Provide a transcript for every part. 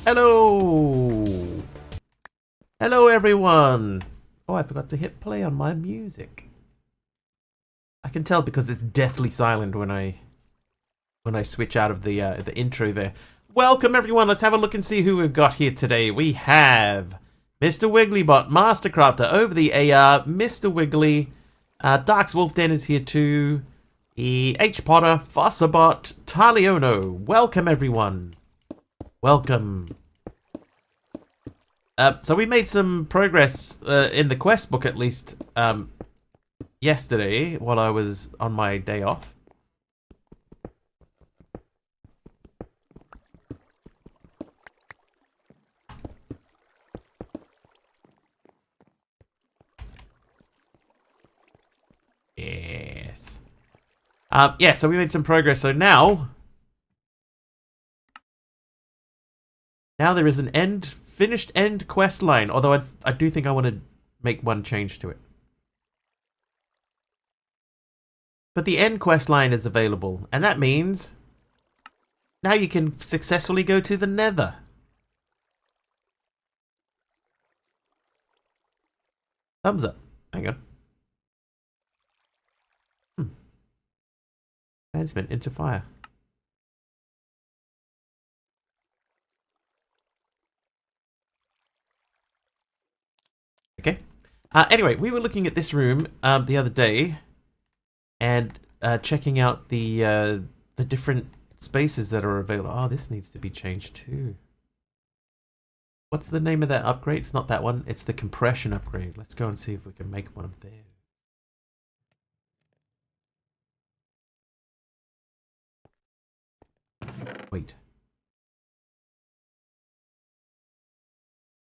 Hello! Hello everyone! Oh, I forgot to hit play on my music. I can tell because it's deathly silent when I switch out of the intro there. Welcome everyone, let's have a look and see who we've got here today. We have Mr. Wigglybot, Mastercrafter, Over the AR, Mr. Wiggly, Dark's Wolf Den is here too, H. Potter, Fosserbot, Taliono. Welcome everyone. Welcome. So we made some progress in the quest book, at least yesterday while I was on my day off. Yes. Yeah, so we made some progress. So now there is an finished end quest line, although I do think I want to make one change to it. But the end quest line is available, and that means now you can successfully go to the Nether. Thumbs up. Hang on. Advancement into fire. Okay. Anyway, we were looking at this room the other day and checking out the different spaces that are available. Oh, this needs to be changed too. What's the name of that upgrade? It's not that one. It's the compression upgrade. Let's go and see if we can make one of those. Wait.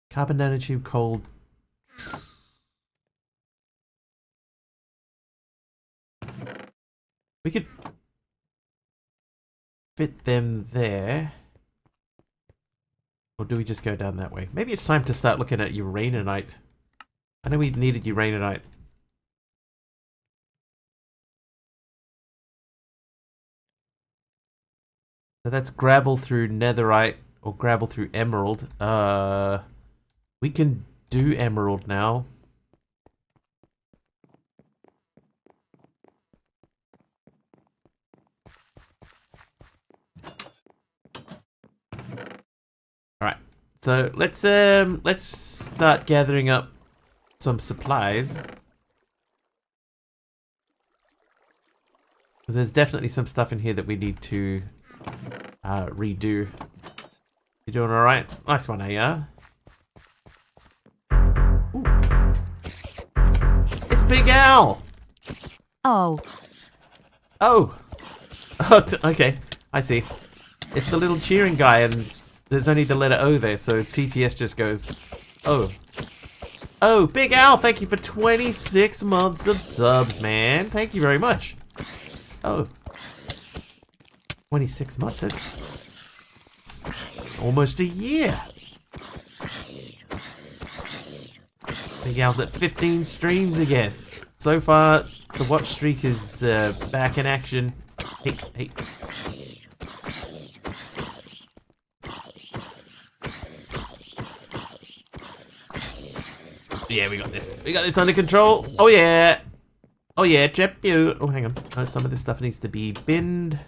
Carbon nanotube cold. We could fit them there. Or do we just go down that way? Maybe it's time to start looking at uraninite. I know we needed uraninite. So that's gravel through netherite or gravel through emerald. We can do emerald now. Alright. So let's start gathering up some supplies. Because there's definitely some stuff in here that we need to redo. You doing alright? Nice one, AR. Ooh. It's Big Al! Oh. Oh! Oh, okay. I see. It's the little cheering guy, and there's only the letter O there, so TTS just goes, oh. Oh, Big Al, thank you for 26 months of subs, man. Thank you very much. Oh. 26 months, that's almost a year. Big Al's at 15 streams again. So far, the watch streak is back in action. Hey, hey. Yeah, we got this. We got this under control. Oh yeah. Oh yeah, Jepu. Oh, hang on. Oh, some of this stuff needs to be binned.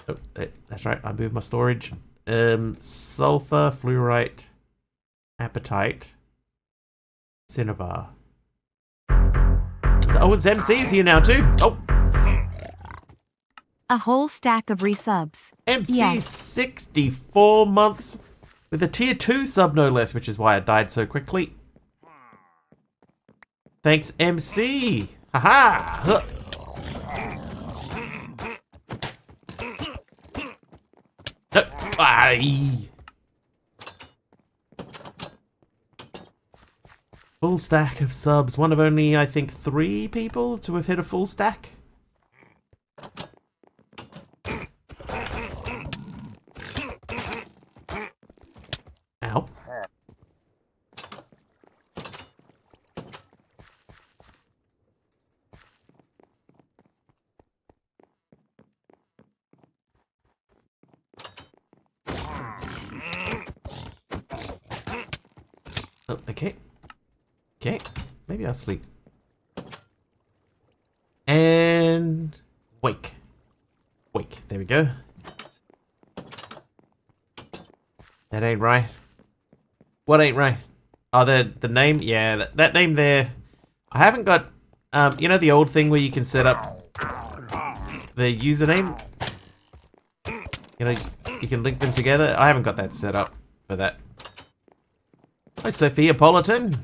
Oh, that's right. I moved my storage. Sulfur, fluorite, apatite, cinnabar. Oh, it's MC's here now too. Oh. A whole stack of resubs. MC yes. 64 months with a tier 2 sub no less, which is why I died so quickly. Thanks, MC. Haha. Huh. No. Aye. Full stack of subs. One of only, I think, 3 people to have hit a full stack. Ow. Oh, okay. Okay. Maybe I'll sleep. And wake. Wake. There we go. That ain't right. What ain't right? Oh, the name? Yeah, that name there. I haven't got, you know the old thing where you can set up the username? You know, you can link them together? I haven't got that set up for that. Hi, Sophiapolitan.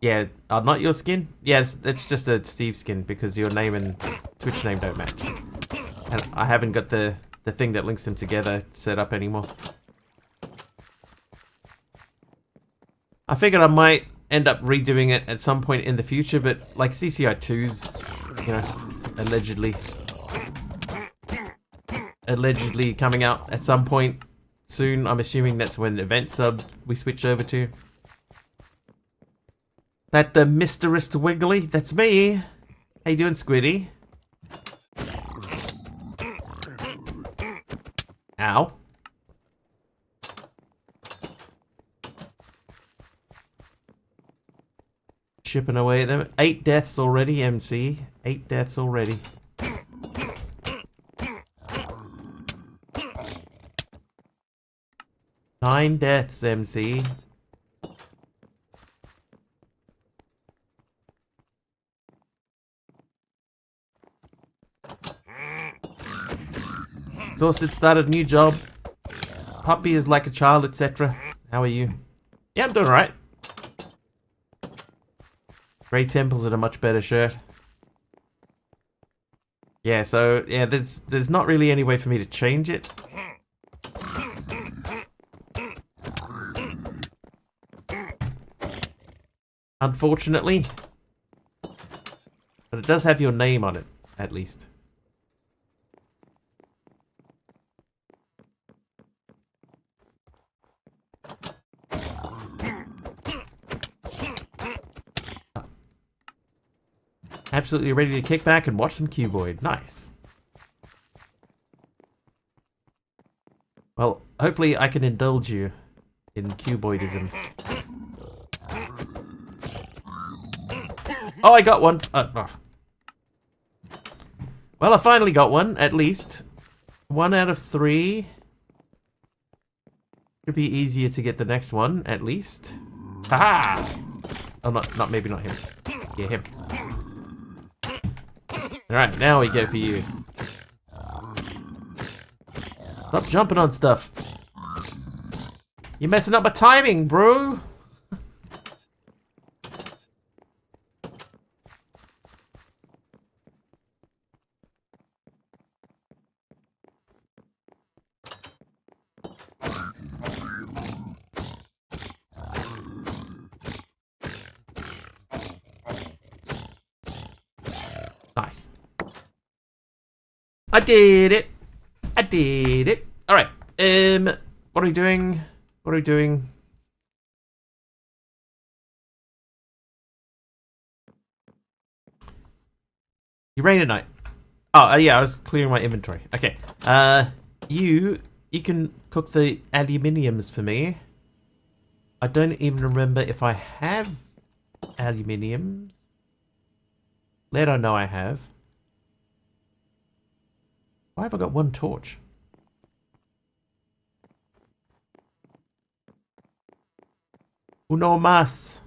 Yeah, not your skin? Yes, it's just a Steve skin because your name and Twitch name don't match. And I haven't got the thing that links them together set up anymore. I figured I might end up redoing it at some point in the future, but like CCI2's, you know, allegedly coming out at some point soon. I'm assuming that's when event sub we switch over to. That the Misterist Wiggly? That's me. How you doing, Squiddy? Ow. Chipping away at them. 8 deaths already, MC. 8 deaths already. Nine deaths, MC. Exhausted, started a new job. Puppy is like a child, etc. How are you? Yeah, I'm doing alright. Grey Temples are a much better shirt. Yeah, so, yeah, there's not really any way for me to change it. Unfortunately. But it does have your name on it, at least. Absolutely ready to kick back and watch some Cuboid. Nice. Well, hopefully I can indulge you in Cuboidism. Oh, I got one. Oh. Well, I finally got one, at least. 1 out of 3. Should be easier to get the next one, at least. Haha! Oh, maybe not him. Yeah, him. Alright, now we go for you. Stop jumping on stuff. You're messing up my timing, bro. Nice. I did it. I did it. Alright. What are we doing? What are we doing? You rain at night. Oh, yeah, I was clearing my inventory. Okay. You can cook the aluminiums for me. I don't even remember if I have aluminiums. Lead I know I have. Why have I got 1 torch? Uno mas.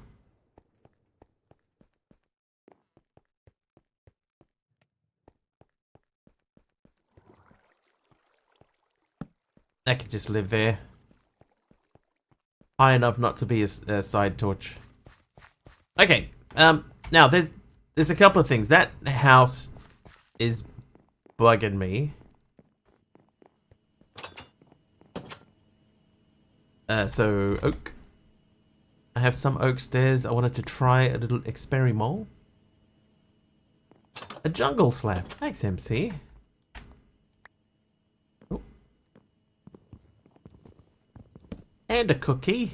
I could just live there. High enough not to be a side torch. Okay. Now there's a couple of things. That house is bugging me. So oak. I have some oak stairs. I wanted to try a little experiment. A jungle slab. Thanks, MC. Oh. And a cookie.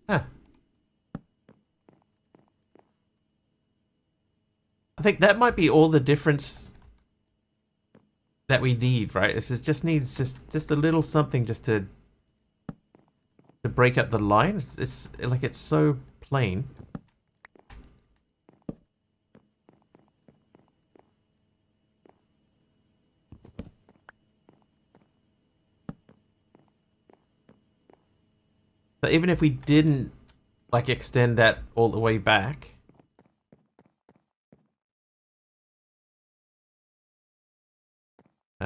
Huh. I think that might be all the difference that we need, right? It just needs just a little something just to break up the line. It's like it's so plain. So even if we didn't like extend that all the way back,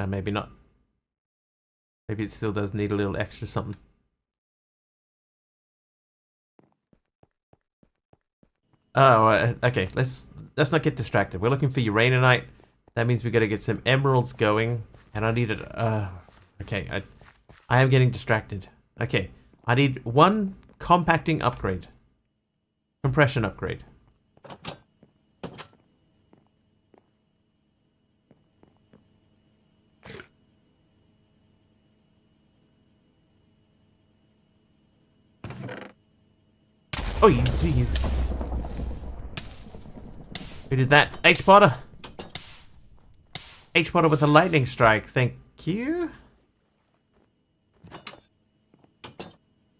maybe not. Maybe it still does need a little extra something. Oh, okay. Let's not get distracted. We're looking for uraninite. That means we got to get some emeralds going, and I need it. Okay. I am getting distracted. Okay, I need one compacting upgrade, compression upgrade. Oh, you jeez. Who did that? H Potter. H Potter with a lightning strike. Thank you.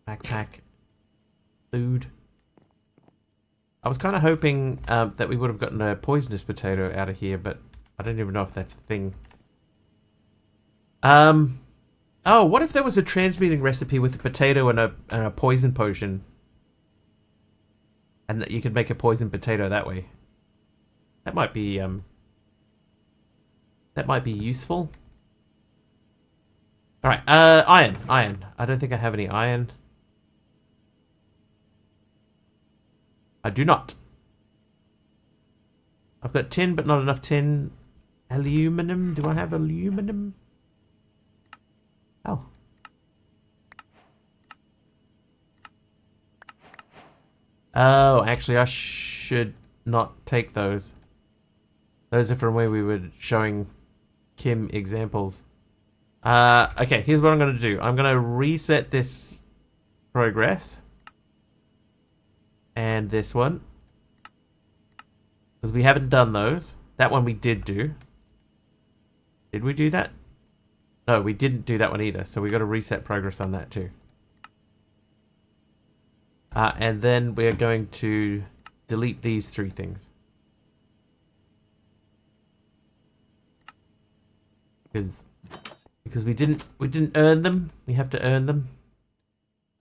Backpack. Food. I was kind of hoping that we would have gotten a poisonous potato out of here, but I don't even know if that's a thing. Oh, what if there was a transmuting recipe with a potato and a poison potion? And that you could make a poison potato that way. That might be useful. Alright, iron. I don't think I have any iron. I do not. I've got tin, but not enough tin. Aluminum. Do I have aluminum? Oh. Oh, actually, I should not take those. Those are from where we were showing Kim examples. Okay, here's what I'm going to do. I'm going to reset this progress. And this one. Because we haven't done those. That one we did do. Did we do that? No, we didn't do that one either. So we got to reset progress on that too. And then we're going to delete these three things. Because we didn't earn them. We have to earn them.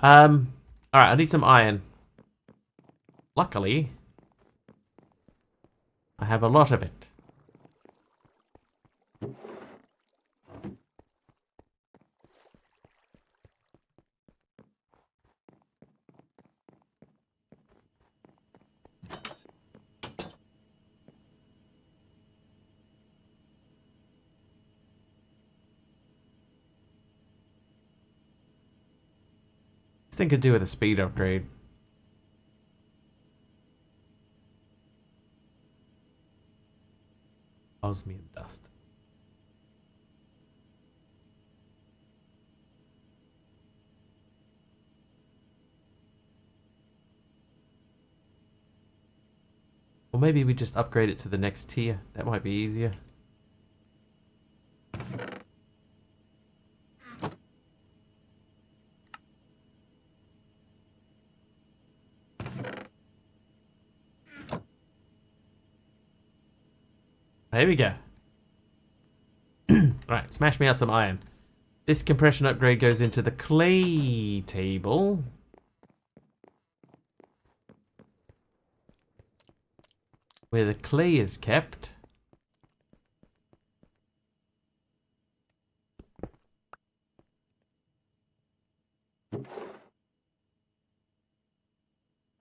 Alright, I need some iron. Luckily, I have a lot of it. This thing could do with a speed upgrade. Osmium dust. Or maybe we just upgrade it to the next tier. That might be easier. There we go. Right, smash me out some iron. This compression upgrade goes into the clay table. Where the clay is kept.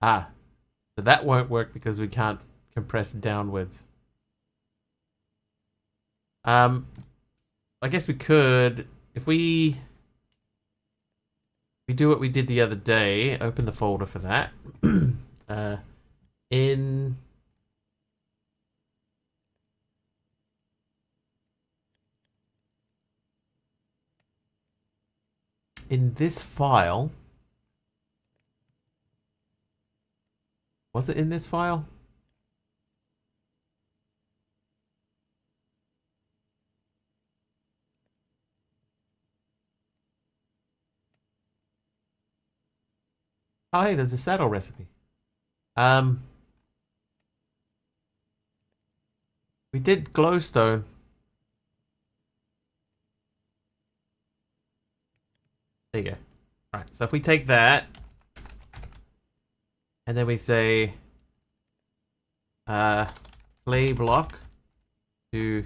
Ah, so that won't work because we can't compress downwards. I guess we could, if we do what we did the other day, open the folder for that. In this file, was it in this file? Oh, hey, there's a saddle recipe. We did glowstone. There you go. Right, so if we take that, and then we say, clay block to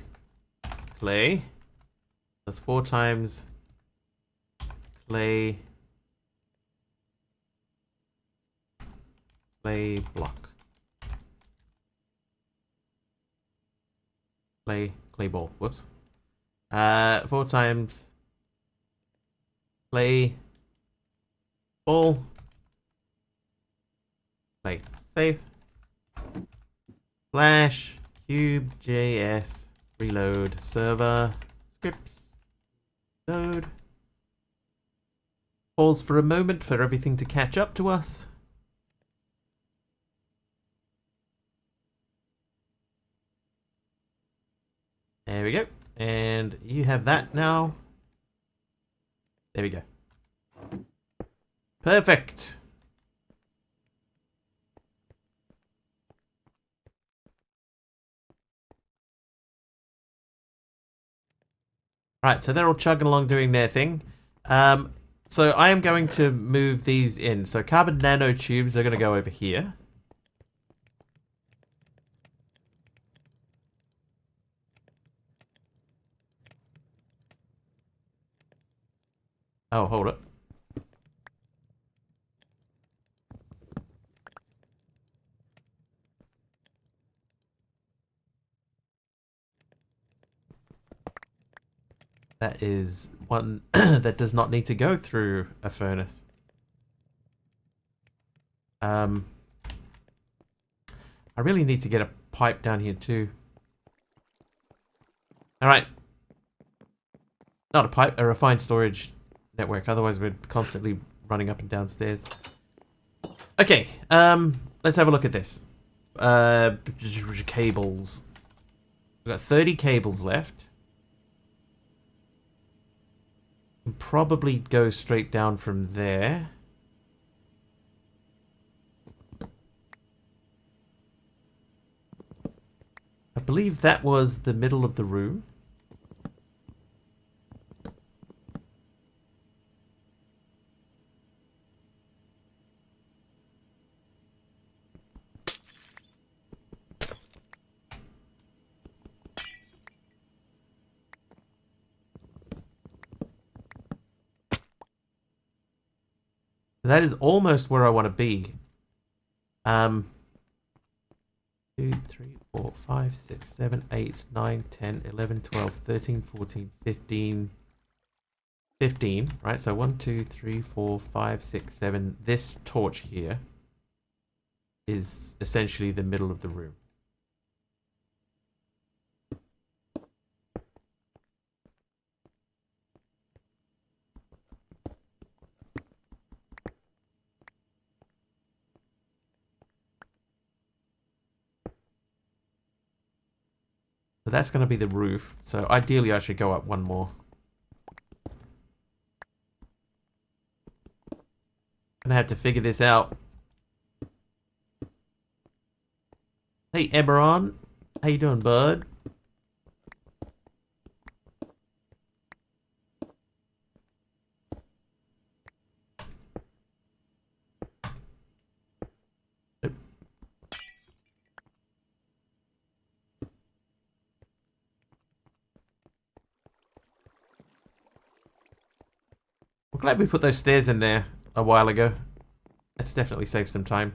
clay, that's 4 times clay block. Clay ball. Whoops. 4 times clay ball. Clay. Save. Flash. Cube.js. Reload. Server. Scripts. Load. Pause for a moment for everything to catch up to us. There we go. And you have that now. There we go. Perfect. Right, so they're all chugging along doing their thing. So I am going to move these in. So carbon nanotubes are going to go over here. Oh, hold it. That is one that does not need to go through a furnace. I really need to get a pipe down here too. Alright. Not a pipe, a refined storage network. Otherwise we're constantly running up and down stairs. Okay, let's have a look at this. Cables. We've got 30 cables left. Probably go straight down from there. I believe that was the middle of the room. That is almost where I want to be. 2, 3, 4, 5, 6, 7, 8, 9, 10, 11, 12, 13, 14, 15. 15, right? So 1, 2, 3, 4, 5, 6, 7. This torch here is essentially the middle of the room. So that's going to be the roof. So ideally I should go up one more. Gonna have to figure this out. Hey Eberron, how you doing, bud? I'm glad we put those stairs in there a while ago. That's definitely saved some time.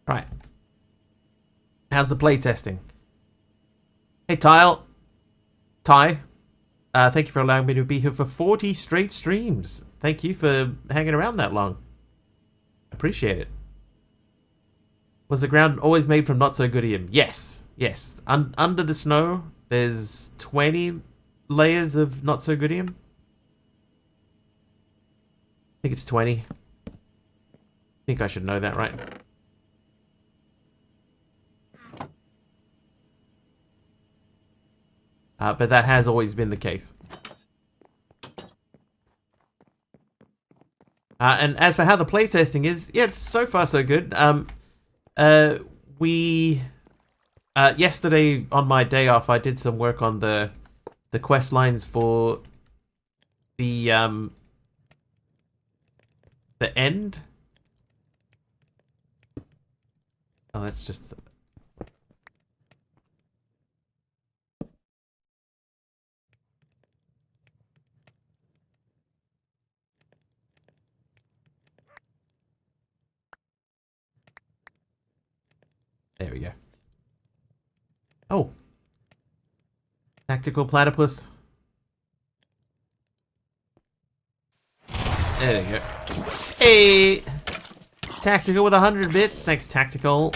Right. How's the playtesting? Hey, Ty, thank you for allowing me to be here for 40 straight streams. Thank you for hanging around that long. Appreciate it. Was the ground always made from not so goodium? Yes, yes. Under the snow, there's 20 layers of not so goodium. think it's 20. I think I should know that, right? But that has always been the case. And as for how the playtesting is, yeah, it's so far so good. We yesterday on my day off, I did some work on the quest lines for the end. Oh, that's just. There we go. Oh. Tactical platypus. There you go. Hey! Tactical with 100 bits. Thanks, Tactical.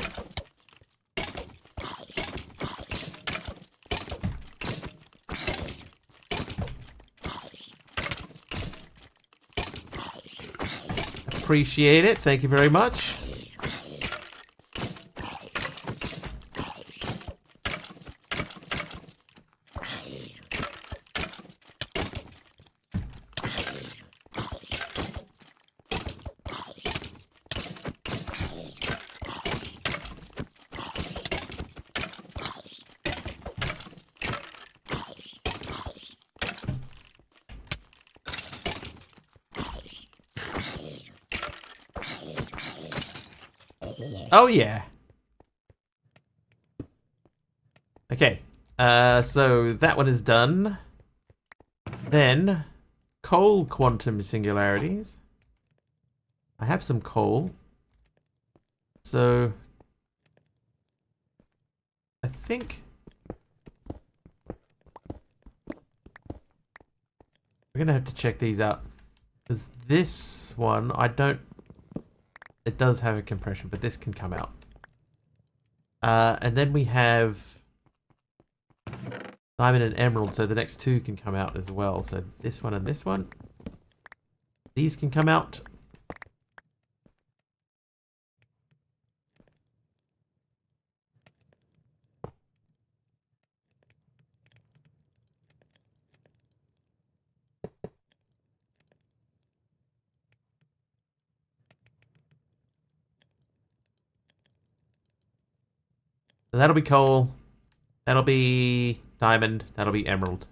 Appreciate it. Thank you very much. Oh, yeah. Okay. So that one is done. Then, coal quantum singularities. I have some coal. So, I think we're going to have to check these out. Because this one, I don't... It does have a compression, but this can come out. And then we have diamond and emerald, so the next two can come out as well. So this one and this one. These can come out. So that'll be coal. That'll be diamond. That'll be emerald.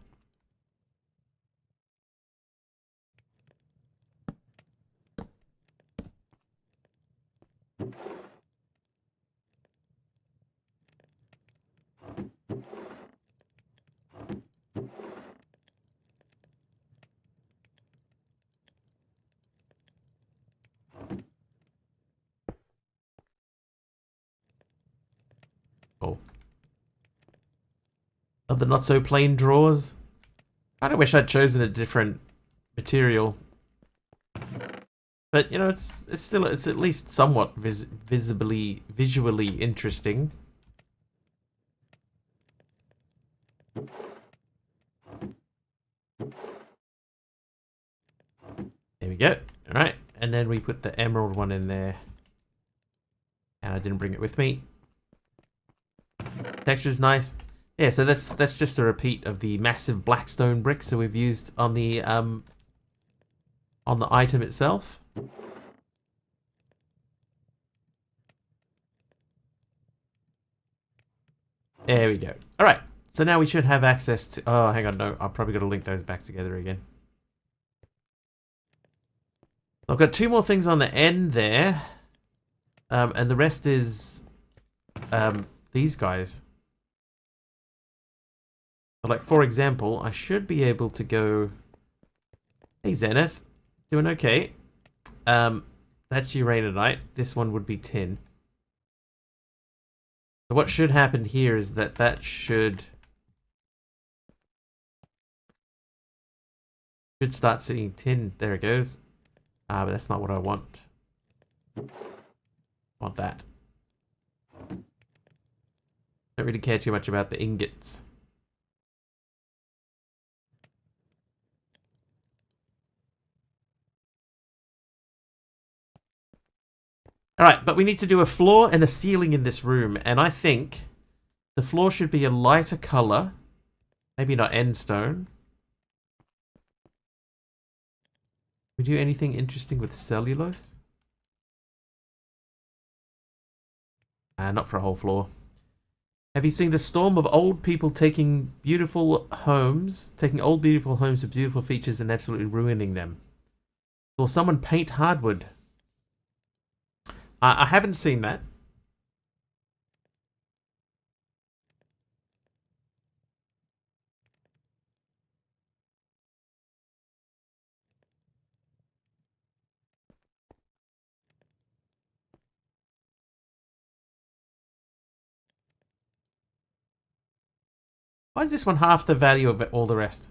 Cool. Of the not so plain drawers. I wish I'd chosen a different material. But you know, it's at least somewhat visually interesting. There we go. All right, and then we put the emerald one in there, and I didn't bring it with me. Texture's nice. Yeah, so that's just a repeat of the massive blackstone bricks that we've used on the item itself. There we go. All right. So now we should have access to... Oh, hang on. No, I've probably got to link those back together again. I've got two more things on the end there. And the rest is these guys. So like, for example, I should be able to go... Hey, Zenith. Doing okay. That's uraninite. This one would be tin. So what should happen here is that should start seeing tin. There it goes. But that's not what I want. I want that. Don't really care too much about the ingots. Alright, but we need to do a floor and a ceiling in this room, and I think the floor should be a lighter color. Maybe not end stone. We do anything interesting with cellulose? Not for a whole floor. Have you seen the storm of old people taking old beautiful homes with beautiful features and absolutely ruining them? Or someone paint hardwood? I haven't seen that. Why is this one half the value of all the rest?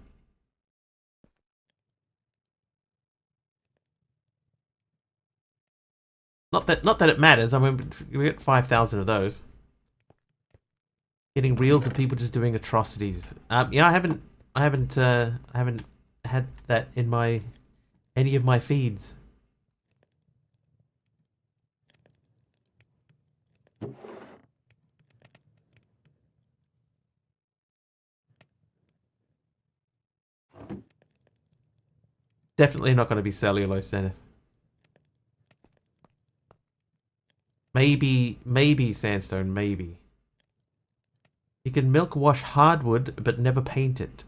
Not that it matters. I mean, we get 5,000 of those. Getting reels of people just doing atrocities. Yeah, I haven't had that in any of my feeds. Definitely not going to be cellulose, Zenith. Maybe sandstone, maybe. You can milk wash hardwood, but never paint it.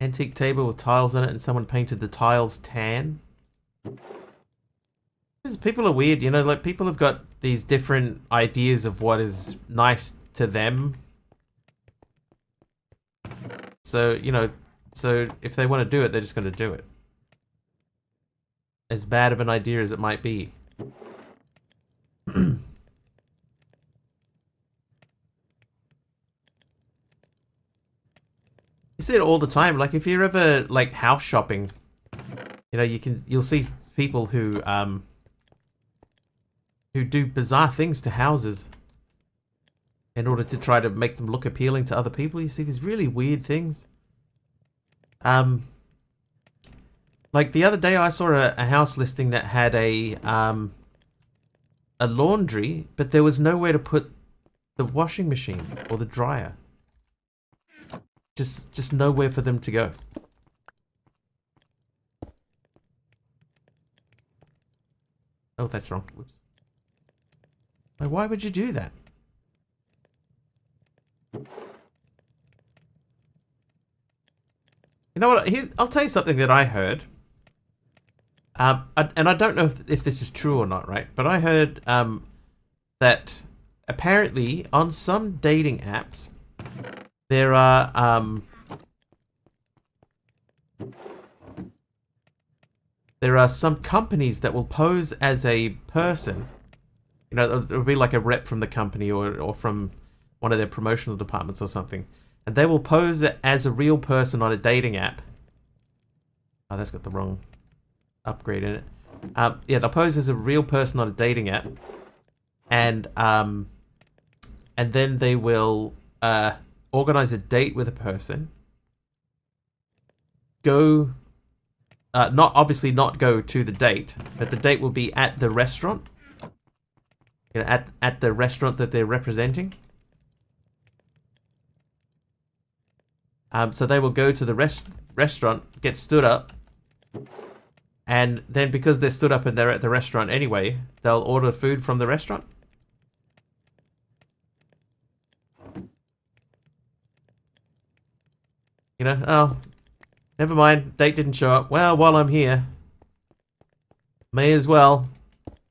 Antique table with tiles in it, and someone painted the tiles tan. People are weird, you know, like people have got these different ideas of what is nice to them. So, you know, if they want to do it, they're just going to do it. As bad of an idea as it might be. You see it all the time. Like if you're ever like house shopping, you know, you'll see people who do bizarre things to houses in order to try to make them look appealing to other people. You see these really weird things. Like the other day I saw a house listing that had a laundry, but there was nowhere to put the washing machine or the dryer. Just nowhere for them to go. Oh, that's wrong. Whoops. Like, why would you do that? You know what? I'll tell you something that I heard. And I don't know if this is true or not, right? But I heard that apparently on some dating apps, there are some companies that will pose as a person. You know, it'll be like a rep from the company or from one of their promotional departments or something. And they will pose as a real person on a dating app. Oh, that's got the wrong upgrade in it. Yeah, they'll pose as a real person on a dating app. And then they will organize a date with a person. Go... not go to the date, but the date will be at the restaurant. You know, at the restaurant that they're representing. So they will go to the restaurant, get stood up, and then because they're stood up and they're at the restaurant anyway, they'll order food from the restaurant. You know, oh, never mind, date didn't show up. Well, while I'm here, may as well.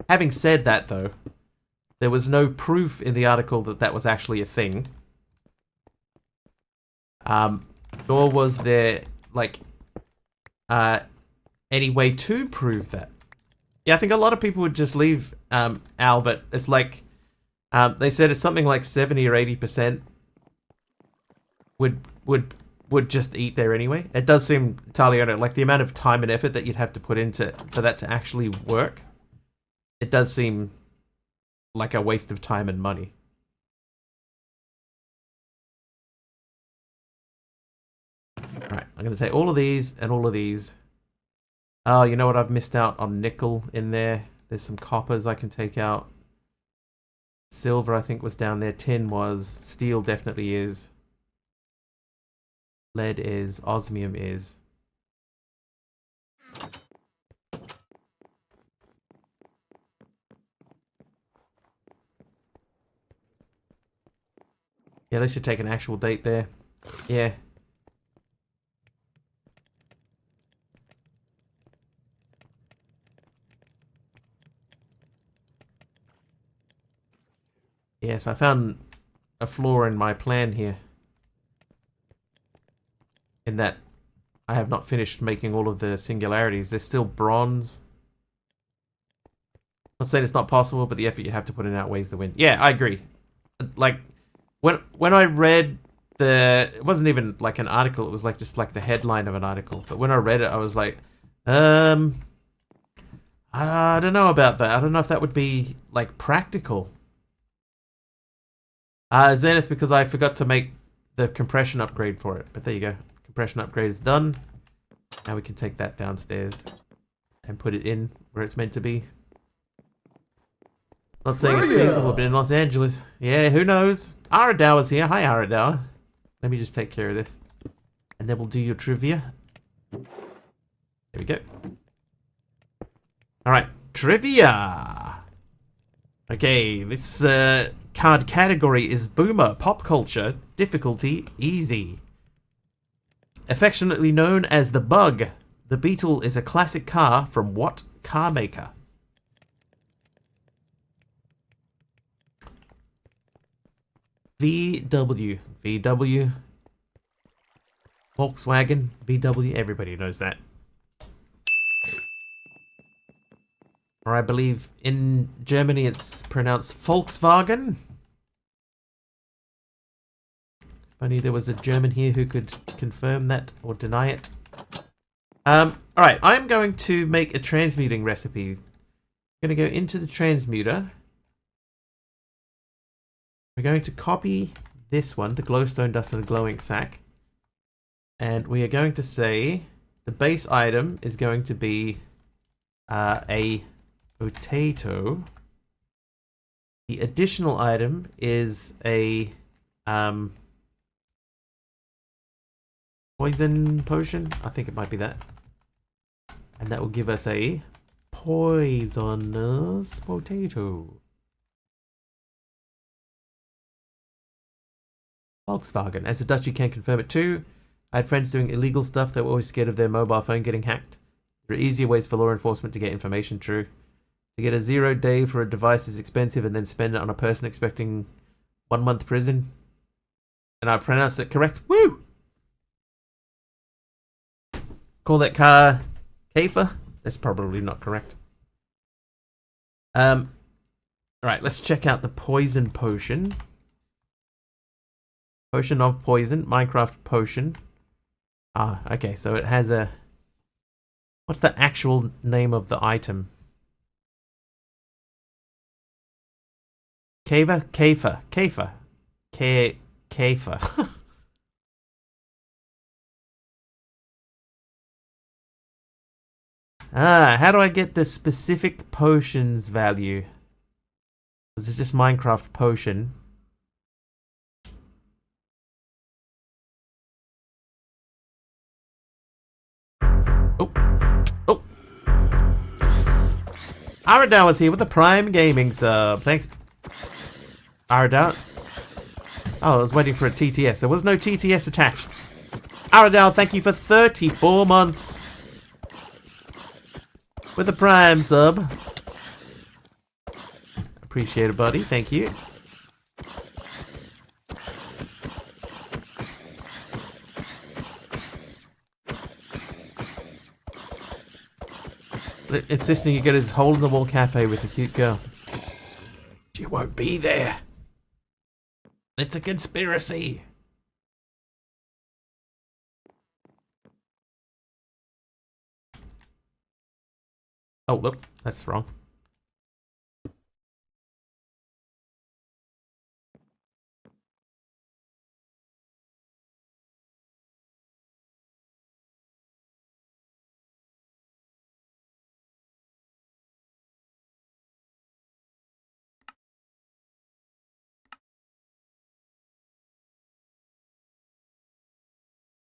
Having said that, though, there was no proof in the article that that was actually a thing. Nor was there, like, any way to prove that. Yeah, I think a lot of people would just leave Al, but it's like, they said it's something like 70 or 80% would just eat there anyway. It does seem entirely like the amount of time and effort that you'd have to put into for that to actually work. it does seem like a waste of time and money. Alright, I'm going to take all of these and all of these. Oh, you know what? I've missed out on nickel in there. There's some coppers I can take out. Silver, I think, was down there. Tin was. Steel definitely is. Lead is. Osmium is. Yeah, they should take an actual date there. Yeah. Yes, I found a flaw in my plan here. In that I have not finished making all of the singularities. There's still bronze. I'm not saying it's not possible, but the effort you have to put in outweighs the win. Yeah, I agree. Like, when I read it wasn't even like an article, it was like just like the headline of an article. But when I read it, I was like, I don't know about that. I don't know if that would be like practical. Zenith, because I forgot to make the compression upgrade for it. But there you go. Compression upgrade is done. Now we can take that downstairs and put it in where it's meant to be. Not saying it's feasible, but in Los Angeles. Yeah, who knows? Aradao is here. Hi, Aradao. Let me just take care of this. And then we'll do your trivia. There we go. Alright, trivia! Okay, this card category is Boomer, Pop Culture, Difficulty, Easy. Affectionately known as the Bug, the Beetle is a classic car from what car maker? VW. VW. Volkswagen. VW. Everybody knows that. Or I believe in Germany it's pronounced Volkswagen. If only there was a German here who could confirm that or deny it. Alright, I'm going to make a transmuting recipe. I'm going to go into the transmuter. We're going to copy this one, the glowstone dust and a glowing sack. And we are going to say the base item is going to be a potato. The additional item is a poison potion. I think it might be that. And that will give us a poisonous potato. Volkswagen. As a Dutch, you can confirm it too. I had friends doing illegal stuff that were always scared of their mobile phone getting hacked. There are easier ways for law enforcement to get information true. To get a 0 day for a device is expensive and then spend it on a person expecting 1 month prison. And I pronounced it correct. Woo! Call that car Kafer? That's probably not correct. Alright, let's check out the poison potion. Potion of poison. Minecraft potion. Ah, okay, so it has a... What's the actual name of the item? Kafer? Kafer. Kafer. Kafer. How do I get the specific potions value? This is just Minecraft potion. Oh. Oh. Aradao is here with a Prime Gaming sub. Thanks, Aradao. Oh, I was waiting for a TTS. There was no TTS attached. Aradao, thank you for 34 months. With a Prime sub. Appreciate it, buddy. Thank you. Insisting you get his hole-in-the-wall cafe with a cute girl. She won't be there. It's a conspiracy. Oh, look. That's wrong.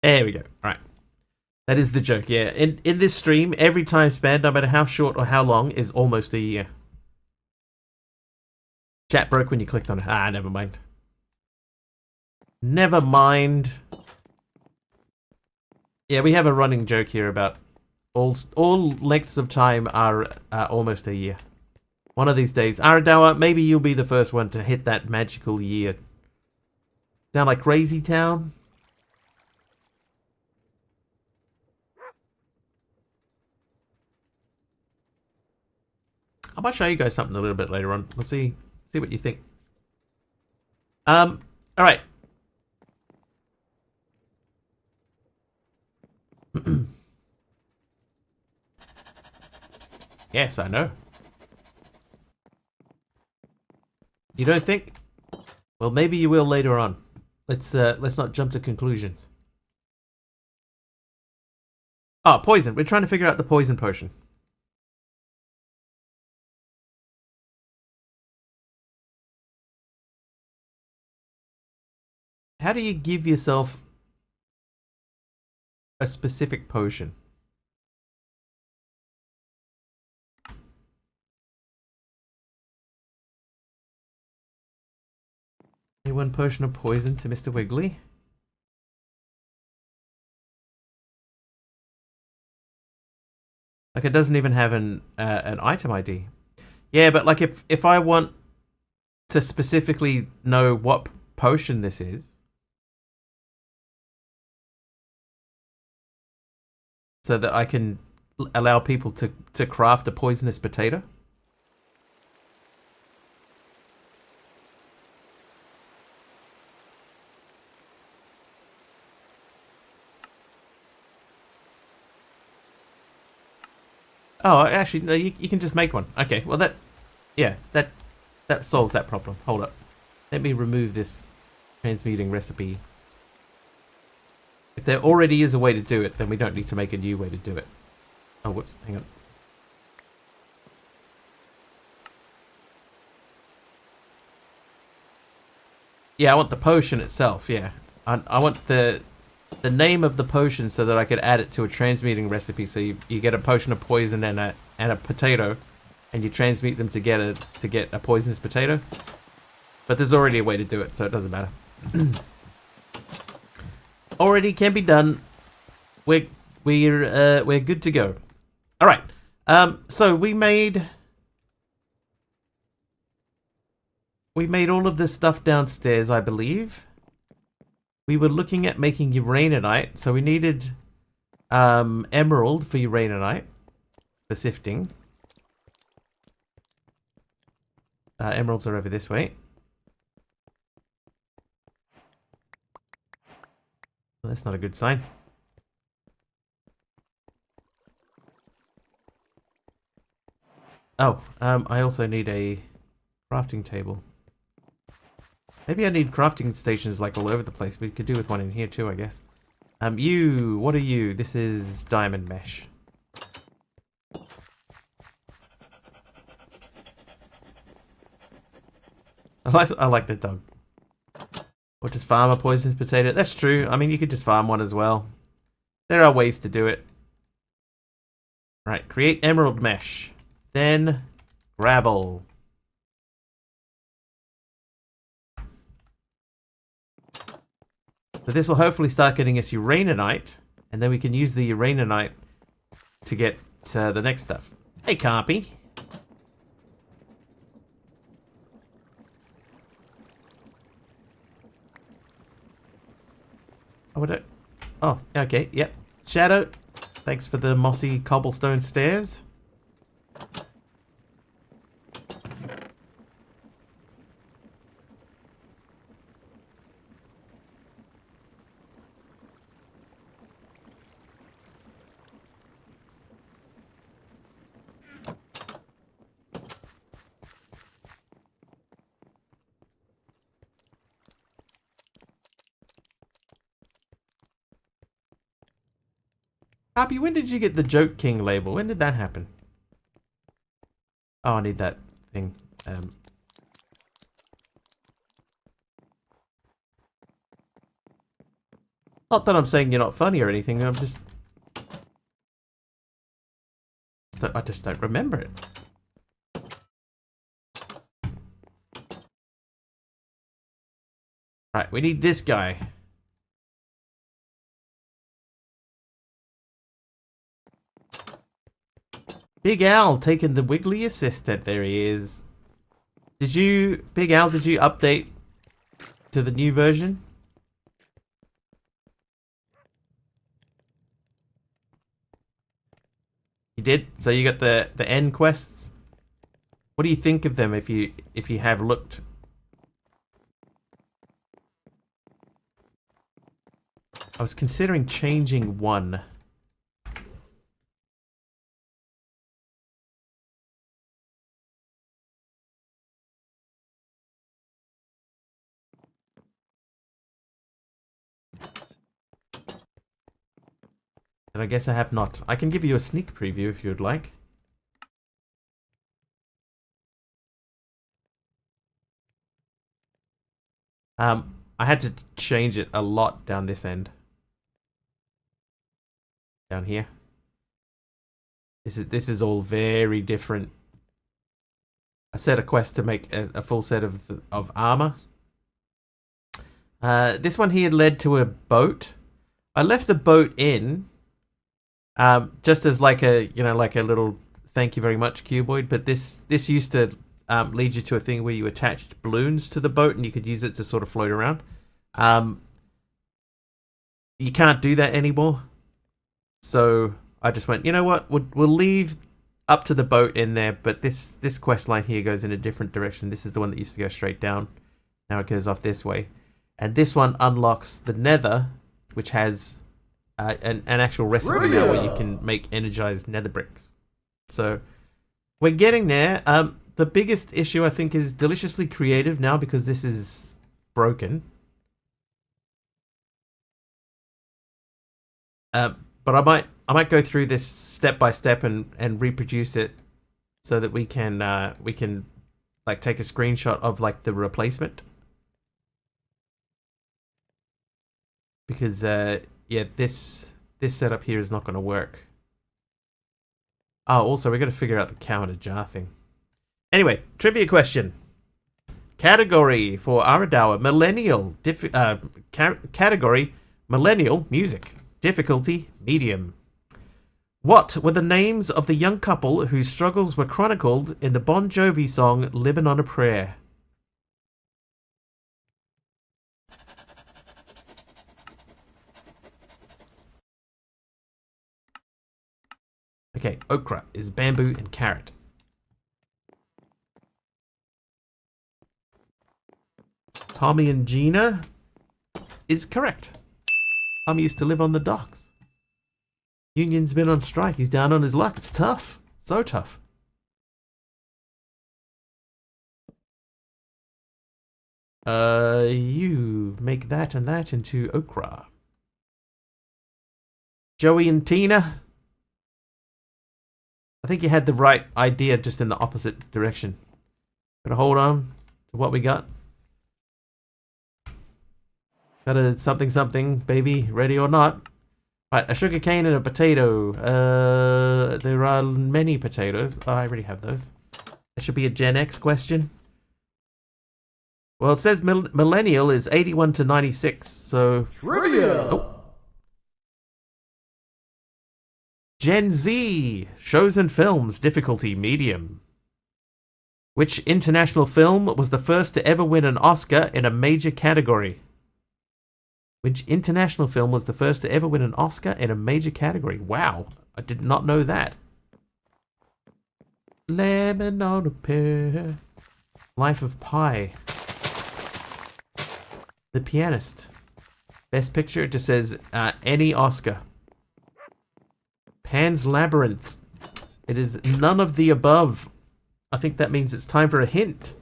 There we go. All right. That is the joke, yeah. In this stream, every time span, no matter how short or how long, is almost a year. Chat broke when you clicked on it. Ah, never mind. Never mind. Yeah, we have a running joke here about all lengths of time are almost a year. One of these days, Aradawa, maybe you'll be the first one to hit that magical year. Sound like Crazy Town? I might show you guys something a little bit later on. We'll see what you think. All right. Yes, I know. You don't think? Well, maybe you will later on. Let's not jump to conclusions. Oh, poison. We're trying to figure out the poison potion. How do you give yourself a specific potion? One potion of poison to Mr. Wiggly. Like it doesn't even have an item ID. Yeah, but like if I want to specifically know what potion this is, so that I can allow people to craft a poisonous potato. Oh, actually, no, you can just make one. Okay, well that solves that problem. Hold up. Let me remove this transmuting recipe. If there already is a way to do it, then we don't need to make a new way to do it. Oh, whoops, hang on. Yeah, I want the potion itself, yeah. I want the name of the potion so that I could add it to a transmuting recipe. So you get a potion of poison and a potato, and you transmute them together to get a poisonous potato. But there's already a way to do it, so it doesn't matter. Already can be done. We're good to go. All right. So we made all of this stuff downstairs, I believe. We were looking at making uraninite, so we needed emerald for uraninite for sifting. Emeralds are over this way. Well, that's not a good sign. Oh, I also need a crafting table. Maybe I need crafting stations like all over the place. We could do with one in here too, I guess. What are you? This is diamond mesh. I like the dog. Or just farm a poisonous potato. That's true. I mean, you could just farm one as well. There are ways to do it. Right, create emerald mesh. Then gravel. So this will hopefully start getting us uraninite, and then we can use the uraninite to get the next stuff. Hey, Carpy. Oh, okay, yep. Shadow, thanks for the mossy cobblestone stairs. Happy, when did you get the Joke King label? When did that happen? Oh, I need that thing. Not that I'm saying you're not funny or anything. I just don't remember it. Right, we need this guy. Big Al taking the Wiggly assistant. There he is. Big Al, did you update to the new version? You did? So you got the end quests? What do you think of them if you have looked? I was considering changing one. And I guess I have not. I can give you a sneak preview if you would like. I had to change it a lot down this end. Down here. This is all very different. I set a quest to make a full set of armor. This one here led to a boat. I left the boat in, just as like a little thank you very much, Cuboid. But this used to lead you to a thing where you attached balloons to the boat and you could use it to sort of float around. You can't do that anymore. So I just went, you know what? We'll leave up to the boat in there, but this quest line here goes in a different direction. This is the one that used to go straight down. Now it goes off this way. And this one unlocks the nether, which has an actual recipe now where you can make energized nether bricks. So we're getting there. The biggest issue, I think, is deliciously creative now because this is broken. But I might go through this step by step and reproduce it so that we can like take a screenshot of like the replacement. Because yeah, this setup here is not going to work. Oh, also we got to figure out the cow in a jar thing. Anyway, trivia question. Category for Aradawa, millennial. Category, millennial music. Difficulty, medium. What were the names of the young couple whose struggles were chronicled in the Bon Jovi song Livin' on a Prayer? Okay, okra is bamboo and carrot. Tommy and Gina is correct. Tommy used to live on the docks. Union's been on strike. He's down on his luck. It's tough. So tough. You make that and that into okra. Joey and Tina. I think you had the right idea, just in the opposite direction. Gotta hold on to what we got. Got a something, baby, ready or not. Right, a sugar cane and a potato. There are many potatoes. Oh, I already have those. That should be a Gen X question. Well, it says millennial is 81 to 96, so... Trivia! Oh. Gen Z, shows and films, difficulty, medium. Which international film was the first to ever win an Oscar in a major category? Which international film was the first to ever win an Oscar in a major category? Wow, I did not know that. Lemon on a pear. Life of Pi. The Pianist. Best Picture, it just says any Oscar. Pan's Labyrinth. It is none of the above. I think that means it's time for a hint.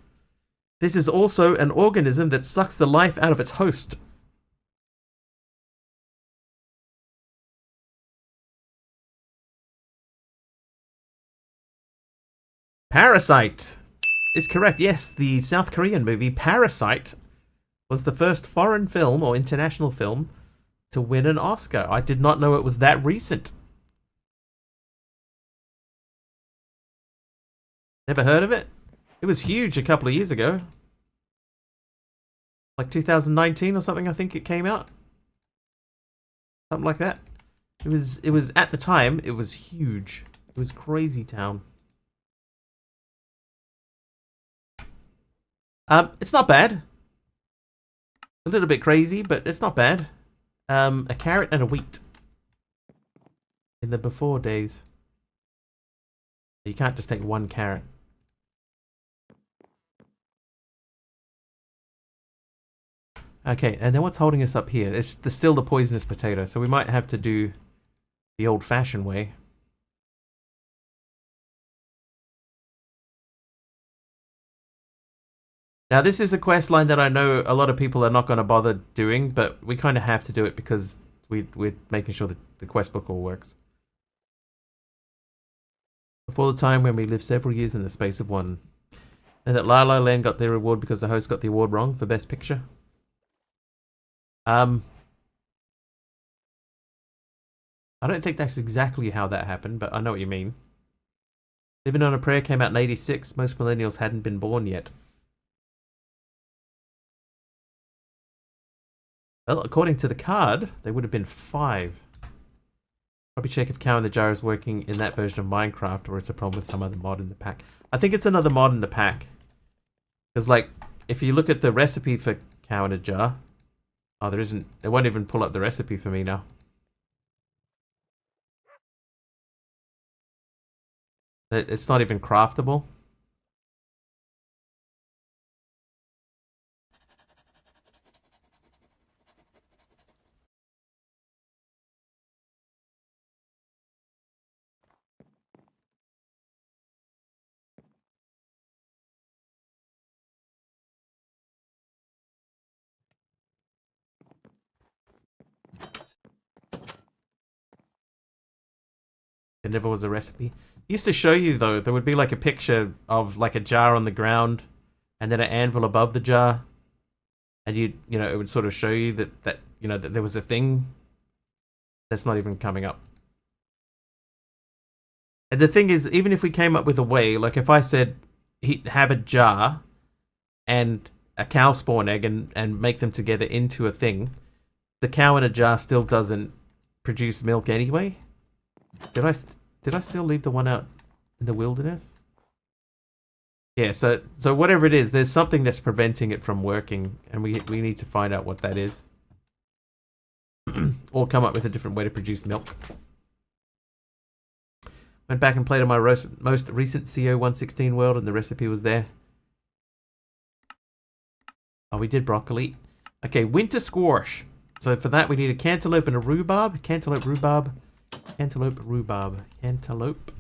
This is also an organism that sucks the life out of its host. Parasite is correct. Yes, the South Korean movie Parasite was the first foreign film or international film to win an Oscar. I did not know it was that recent. Never heard of it? It was huge a couple of years ago. Like 2019 or something, I think it came out. Something like that. It was at the time, it was huge. It was crazy town. It's not bad. A little bit crazy, but it's not bad. A carrot and a wheat. In the before days. You can't just take one carrot. Okay, and then what's holding us up here? It's still the poisonous potato, so we might have to do the old-fashioned way. Now, this is a quest line that I know a lot of people are not going to bother doing, but we kind of have to do it because we're making sure that the quest book all works. Before the time when we lived several years in the space of one. And that La La Land got their reward because the host got the award wrong for Best Picture. I don't think that's exactly how that happened, but I know what you mean. Living on a Prayer came out in 86. Most millennials hadn't been born yet. Well, according to the card, they would have been 5. Probably check if Cow in the Jar is working in that version of Minecraft or it's a problem with some other mod in the pack. I think it's another mod in the pack. Because, like, if you look at the recipe for Cow in a Jar... Oh, there isn't... It won't even pull up the recipe for me now. It's not even craftable. It never was a recipe. It used to show you, though, there would be like a picture of like a jar on the ground and then an anvil above the jar. And you know, it would sort of show you that you know, that there was a thing. That's not even coming up. And the thing is, even if we came up with a way, like if I said, have a jar and a cow spawn egg and make them together into a thing, the cow in a jar still doesn't produce milk anyway. Did I still leave the one out in the wilderness? Yeah, so whatever it is, there's something that's preventing it from working, and we need to find out what that is. Or come up with a different way to produce milk. Went back and played on my most recent CO116 world, and the recipe was there. Oh, we did broccoli. Okay, winter squash. So for that, we need a cantaloupe and a rhubarb. Cantaloupe, rhubarb. Cantaloupe, rhubarb. Cantaloupe.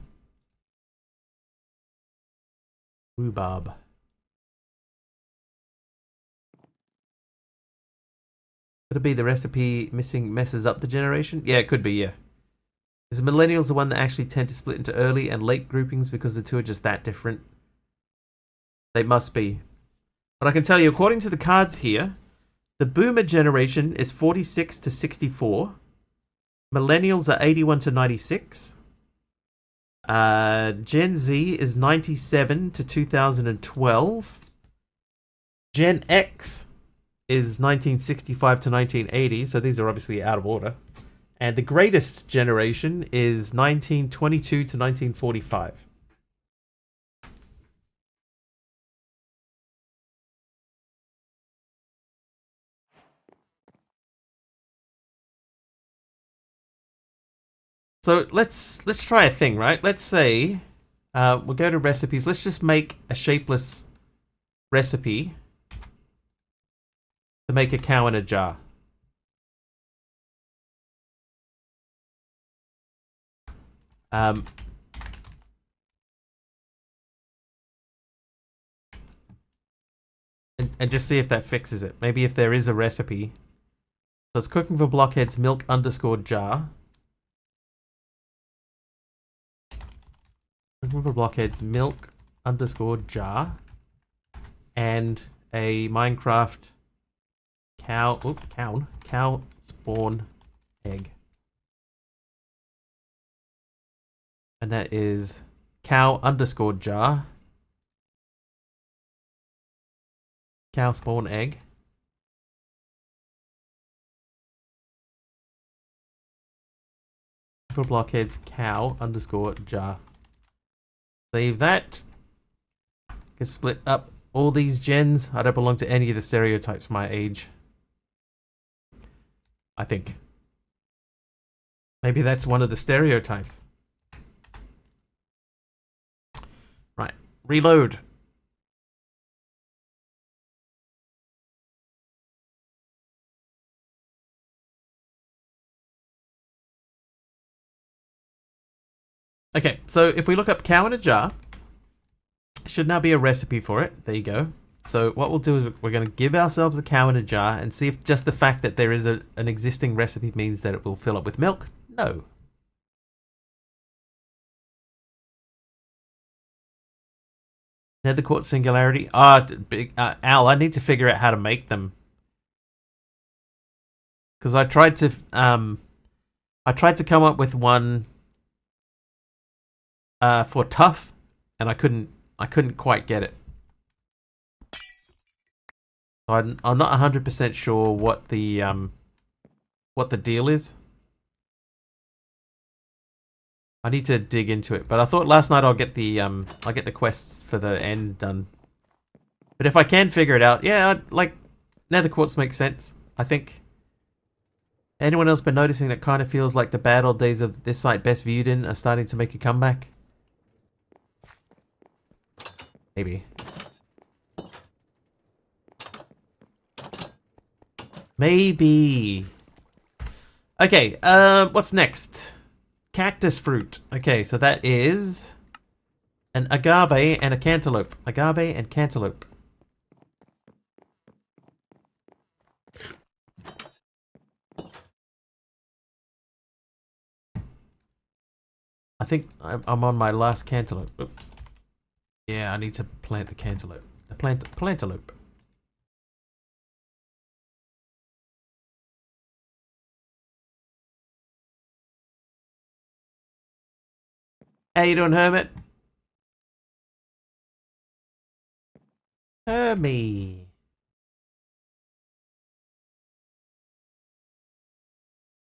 Rhubarb. Could it be the recipe missing messes up the generation? Yeah, it could be, yeah. Is millennials the one that actually tend to split into early and late groupings because the two are just that different? They must be. But I can tell you, according to the cards here, the boomer generation is 46 to 64. Millennials are 81 to 96. Gen Z is 97 to 2012. Gen X is 1965 to 1980, so these are obviously out of order. And the greatest generation is 1922 to 1945. So let's try a thing, right? Let's say we'll go to recipes. Let's just make a shapeless recipe to make a cow in a jar. And just see if that fixes it. Maybe if there is a recipe. So it's cooking for blockheads, milk _ jar. Cooking for blockheads, milk _ jar. And a Minecraft cow spawn egg. And that is cow underscore jar. Cow spawn egg. For blockheads, cow underscore jar. Save that. Can split up all these gens. I don't belong to any of the stereotypes my age. I think. Maybe that's one of the stereotypes. Right. Reload. Okay, so if we look up cow in a jar, should now be a recipe for it. There you go. So what we'll do is we're going to give ourselves a cow in a jar and see if just the fact that there is an existing recipe means that it will fill up with milk. No. Nether quartz singularity. Al, I need to figure out how to make them. Because I tried to come up with one for tough, and I couldn't quite get it. I'm not 100% sure what the deal is. I need to dig into it, but I thought last night I'll get the quests for the end done. But if I can figure it out, yeah, like nether quartz makes sense. I think. Anyone else been noticing it kind of feels like the bad old days of this site best viewed in are starting to make a comeback? Maybe. Maybe. Okay, what's next? Cactus fruit. Okay, so that is an agave and a cantaloupe. Agave and cantaloupe. I think I'm on my last cantaloupe. Oops. Yeah, I need to plant the cantaloupe. Plantaloupe. How you doing, Hermit? Hermie.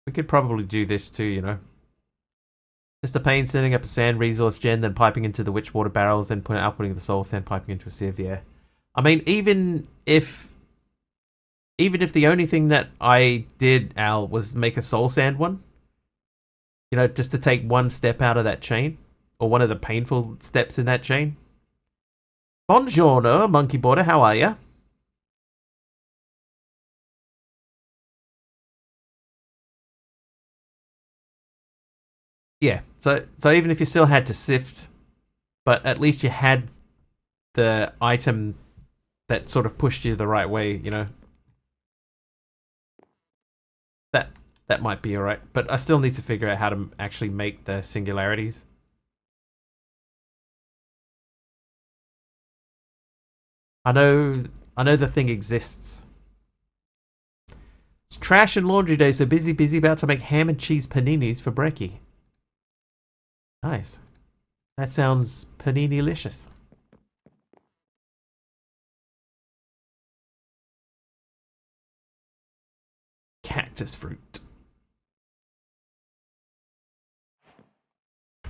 We could probably do this too, you know. Just a pain setting up a sand resource gen, then piping into the witch water barrels, then outputting the soul sand, piping into a sieve, yeah. I mean, even if the only thing that I did, Al, was make a soul sand one, you know, just to take one step out of that chain, or one of the painful steps in that chain. Buongiorno, monkey border, how are ya? Yeah, so even if you still had to sift, but at least you had the item that sort of pushed you the right way, you know. That might be alright, but I still need to figure out how to actually make the singularities. I know the thing exists. It's trash and laundry day, so busy about to make ham and cheese paninis for brekkie. Nice. That sounds panini-licious. Cactus fruit.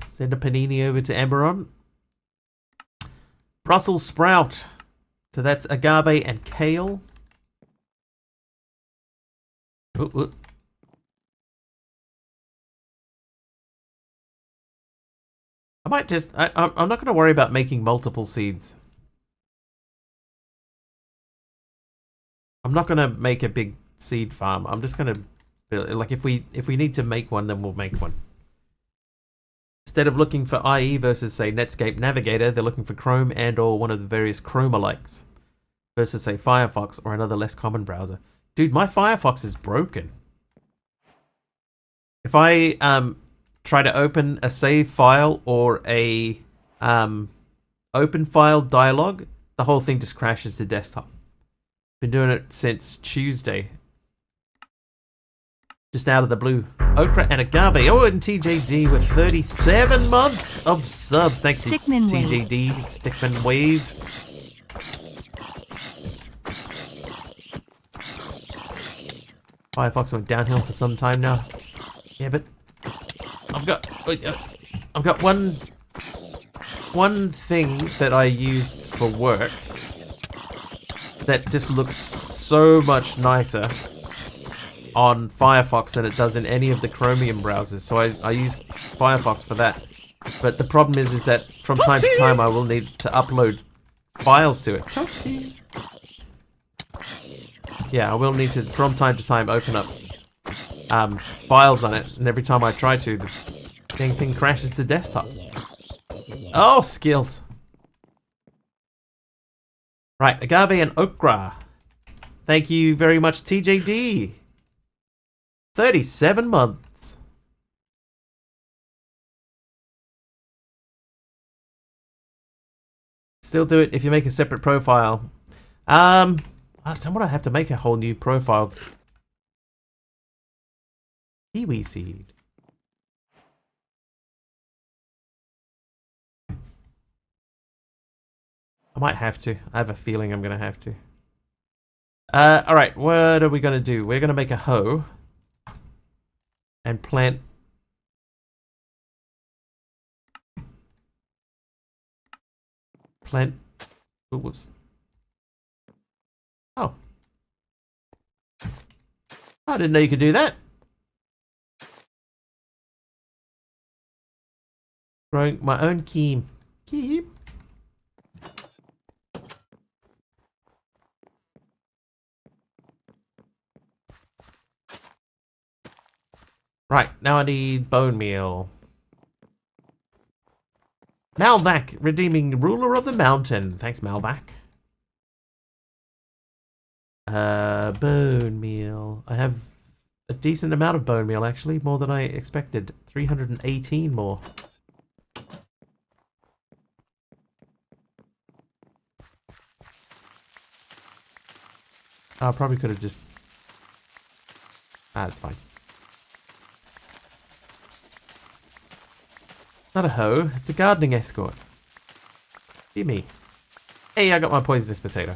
Send a panini over to Eberron. Brussels sprout. So that's agave and kale. Ooh. I might just... I'm not going to worry about making multiple seeds. I'm not going to make a big seed farm. I'm just going to build... Like, if we need to make one, then we'll make one. Instead of looking for IE versus, say, Netscape Navigator, they're looking for Chrome and or one of the various Chrome-alikes. Versus, say, Firefox or another less common browser. Dude, my Firefox is broken. If I try to open a save file or a open file dialog, the whole thing just crashes to desktop. Been doing it since Tuesday. Just out of the blue. Okra and agave. Oh, and TJD with 37 months of subs. Thanks, Stickman TJD. Stickman Wave. Firefox went downhill for some time now. Yeah, but I've got one thing that I used for work that just looks so much nicer on Firefox than it does in any of the Chromium browsers. So I use Firefox for that. But the problem is that from time to time I will need to upload files to it. Toasty. Yeah, I will need to, from time to time, open up files on it. And every time I try to, the dang thing crashes to desktop. Oh, skills. Right, agave and okra. Thank you very much, TJD. 37 months. Still do it if you make a separate profile. I don't want to have to make a whole new profile. Kiwi seed. I might have to. I have a feeling I'm going to have to. Alright, what are we going to do? We're going to make a hoe. And plant... Plant... Ooh, whoops. Oh. I didn't know you could do that. Growing my own keem. Keep. Right, now I need bone meal. Malvac, redeeming ruler of the mountain. Thanks, Malvac. Bone meal. I have a decent amount of bone meal, actually. More than I expected. 318 more. I probably could have just... it's fine. Not a hoe, it's a gardening escort. See me. Hey, I got my poisonous potato.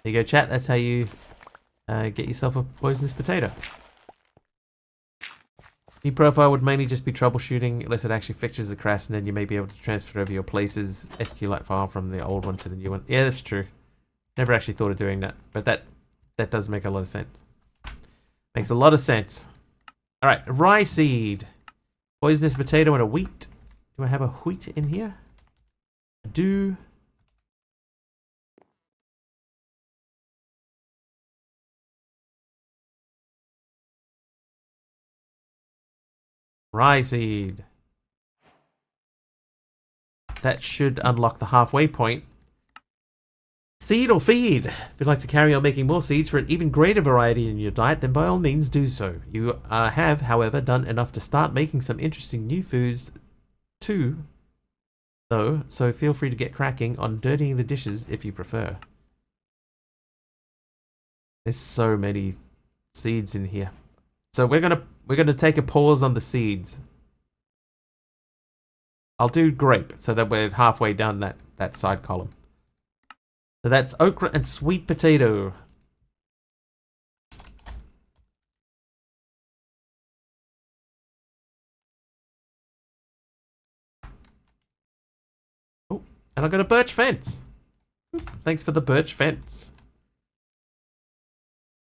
There you go, chat. That's how you get yourself a poisonous potato. New profile would mainly just be troubleshooting, unless it actually fixes the crash, and then you may be able to transfer over your places SQLite file from the old one to the new one. Yeah, that's true. Never actually thought of doing that, but that does make a lot of sense. Makes a lot of sense. Alright, rye seed. Poisonous potato and a wheat. Do I have a wheat in here? I do. Rye seed. That should unlock the halfway point. Seed or feed? If you'd like to carry on making more seeds for an even greater variety in your diet, then by all means do so. You have, however, done enough to start making some interesting new foods too, though, so feel free to get cracking on dirtying the dishes if you prefer. There's so many seeds in here. So we're gonna take a pause on the seeds. I'll do grape so that we're halfway down that side column. So that's okra and sweet potato. Oh, and I got a birch fence. Thanks for the birch fence.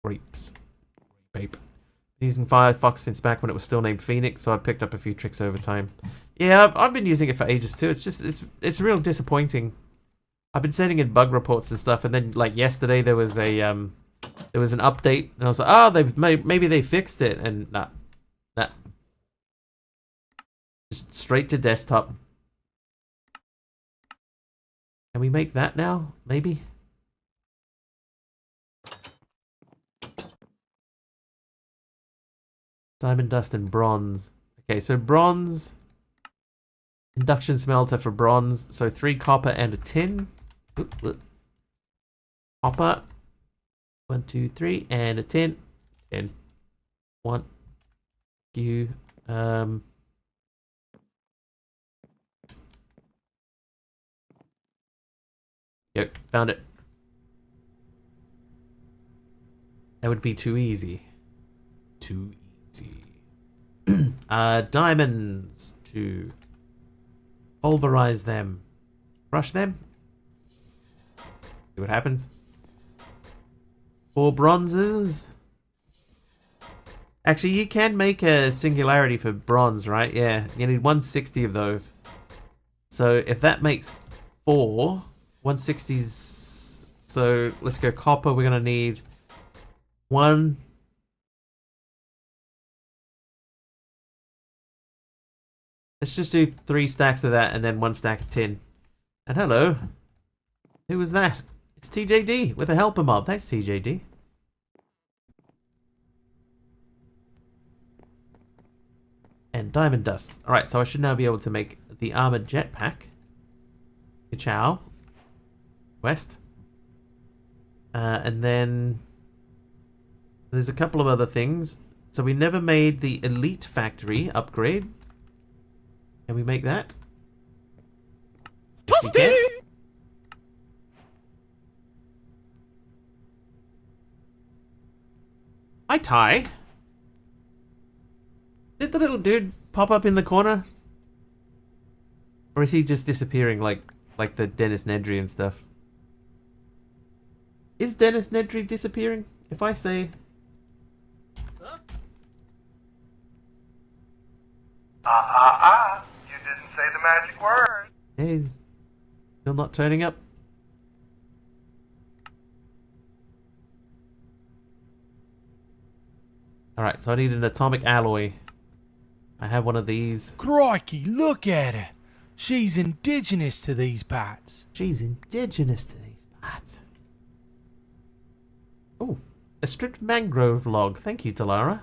Grapes. Grape. Using Firefox since back when it was still named Phoenix, so I picked up a few tricks over time. Yeah, I've been using it for ages too. It's just it's real disappointing. I've been sending in bug reports and stuff, and then like yesterday there was a there was an update, and I was like, oh, maybe they fixed it, and nah, just straight to desktop. Can we make that now? Maybe. Diamond dust and bronze. Okay, so bronze. Induction smelter for bronze. So 3 copper and a tin. Copper. 1, 2, 3, and a 10. 10. 1. You. Yep, found it. That would be too easy. Too easy. Diamonds to pulverize them. Crush them. See what happens. 4 bronzes. Actually, you can make a singularity for bronze, right? Yeah, you need 160 of those. So if that makes 4, 160's... So let's go copper. We're going to need 1... Let's just do 3 stacks of that and then 1 stack of tin. And hello. Who was that? It's TJD with a helper mob. Thanks, TJD. And diamond dust. Alright, so I should now be able to make the armored jetpack. Ciao. West. And then there's a couple of other things. So we never made the elite factory upgrade. Can we make that? Yes, we can. Hi, Ty. Did the little dude pop up in the corner? Or is he just disappearing like the Dennis Nedry and stuff? Is Dennis Nedry disappearing? If I say... You didn't say the magic word. He's still not turning up. Alright, so I need an atomic alloy. I have one of these. Crikey, look at her. She's indigenous to these parts. She's indigenous to these parts. Oh, a stripped mangrove log. Thank you, Talara.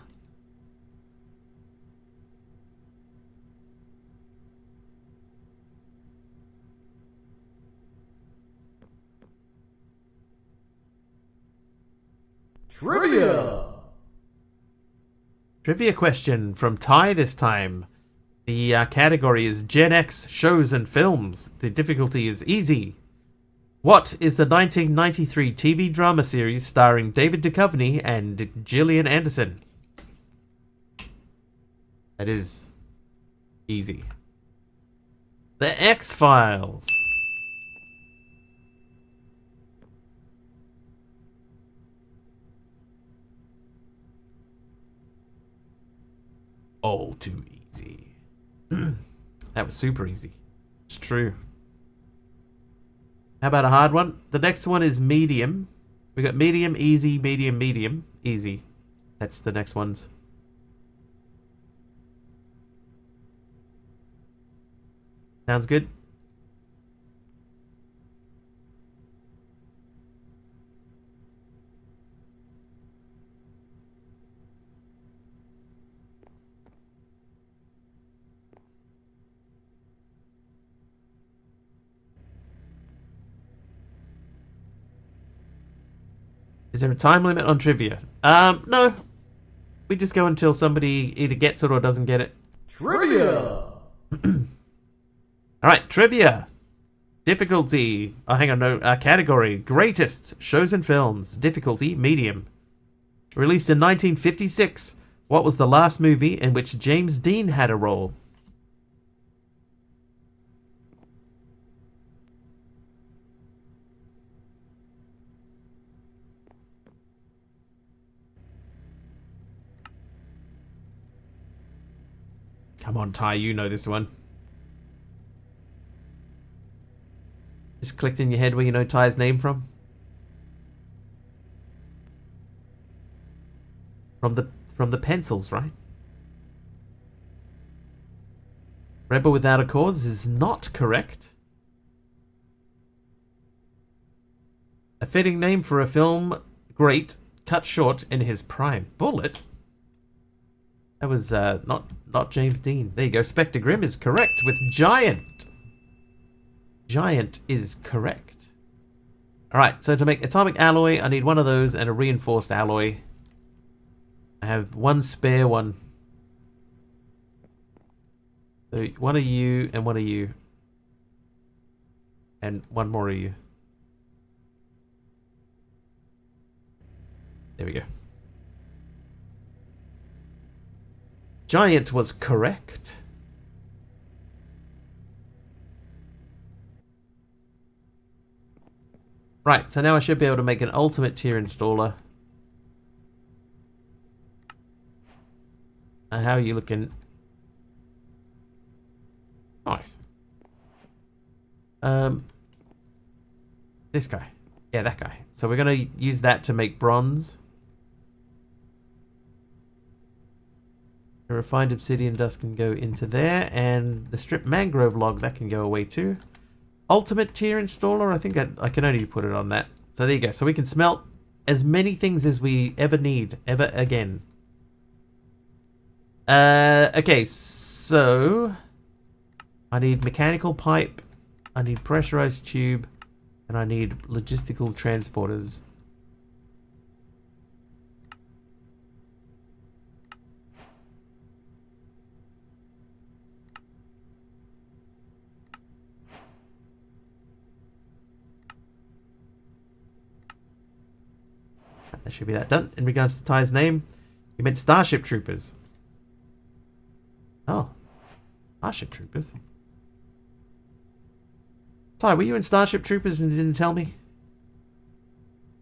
Trivia! Trivia question from Ty this time. The category is Gen X shows and films. The difficulty is easy. What is the 1993 TV drama series starring David Duchovny and Gillian Anderson? That is easy. The X-Files. All too easy. That was super easy. It's true. How about a hard one? The next one is medium. We got medium, easy, medium, medium, easy. That's the next ones. Sounds good? Is there a time limit on trivia? No. We just go until somebody either gets it or doesn't get it. Trivia! Alright, trivia. Difficulty. Oh, hang on, no. Category. Greatest shows and films. Difficulty, medium. Released in 1956. What was the last movie in which James Dean had a role? Come on, Ty, you know this one. Just clicked in your head where you know Ty's name from. From the pencils, right? Rebel Without a Cause is not correct. A fitting name for a film great cut short in his prime. Bullet? That was not James Dean. There you go. Spectre Grimm is correct with Giant. Giant is correct. Alright, so to make atomic alloy, I need one of those and a reinforced alloy. I have one spare one. So one of you and one of you. And one more of you. There we go. Giant was correct. Right, so now I should be able to make an ultimate tier installer. How are you looking? Nice. This guy. Yeah, that guy. So we're going to use that to make bronze. The refined obsidian dust can go into there, and the stripped mangrove log, that can go away too. Ultimate tier installer, I think I can only put it on that. So there you go. So we can smelt as many things as we ever need, ever again. Okay, so I need mechanical pipe, I need pressurized tube, and I need logistical transporters. That should be that done. In regards to Ty's name, you meant Starship Troopers. Oh. Starship Troopers? Ty, were you in Starship Troopers and didn't tell me?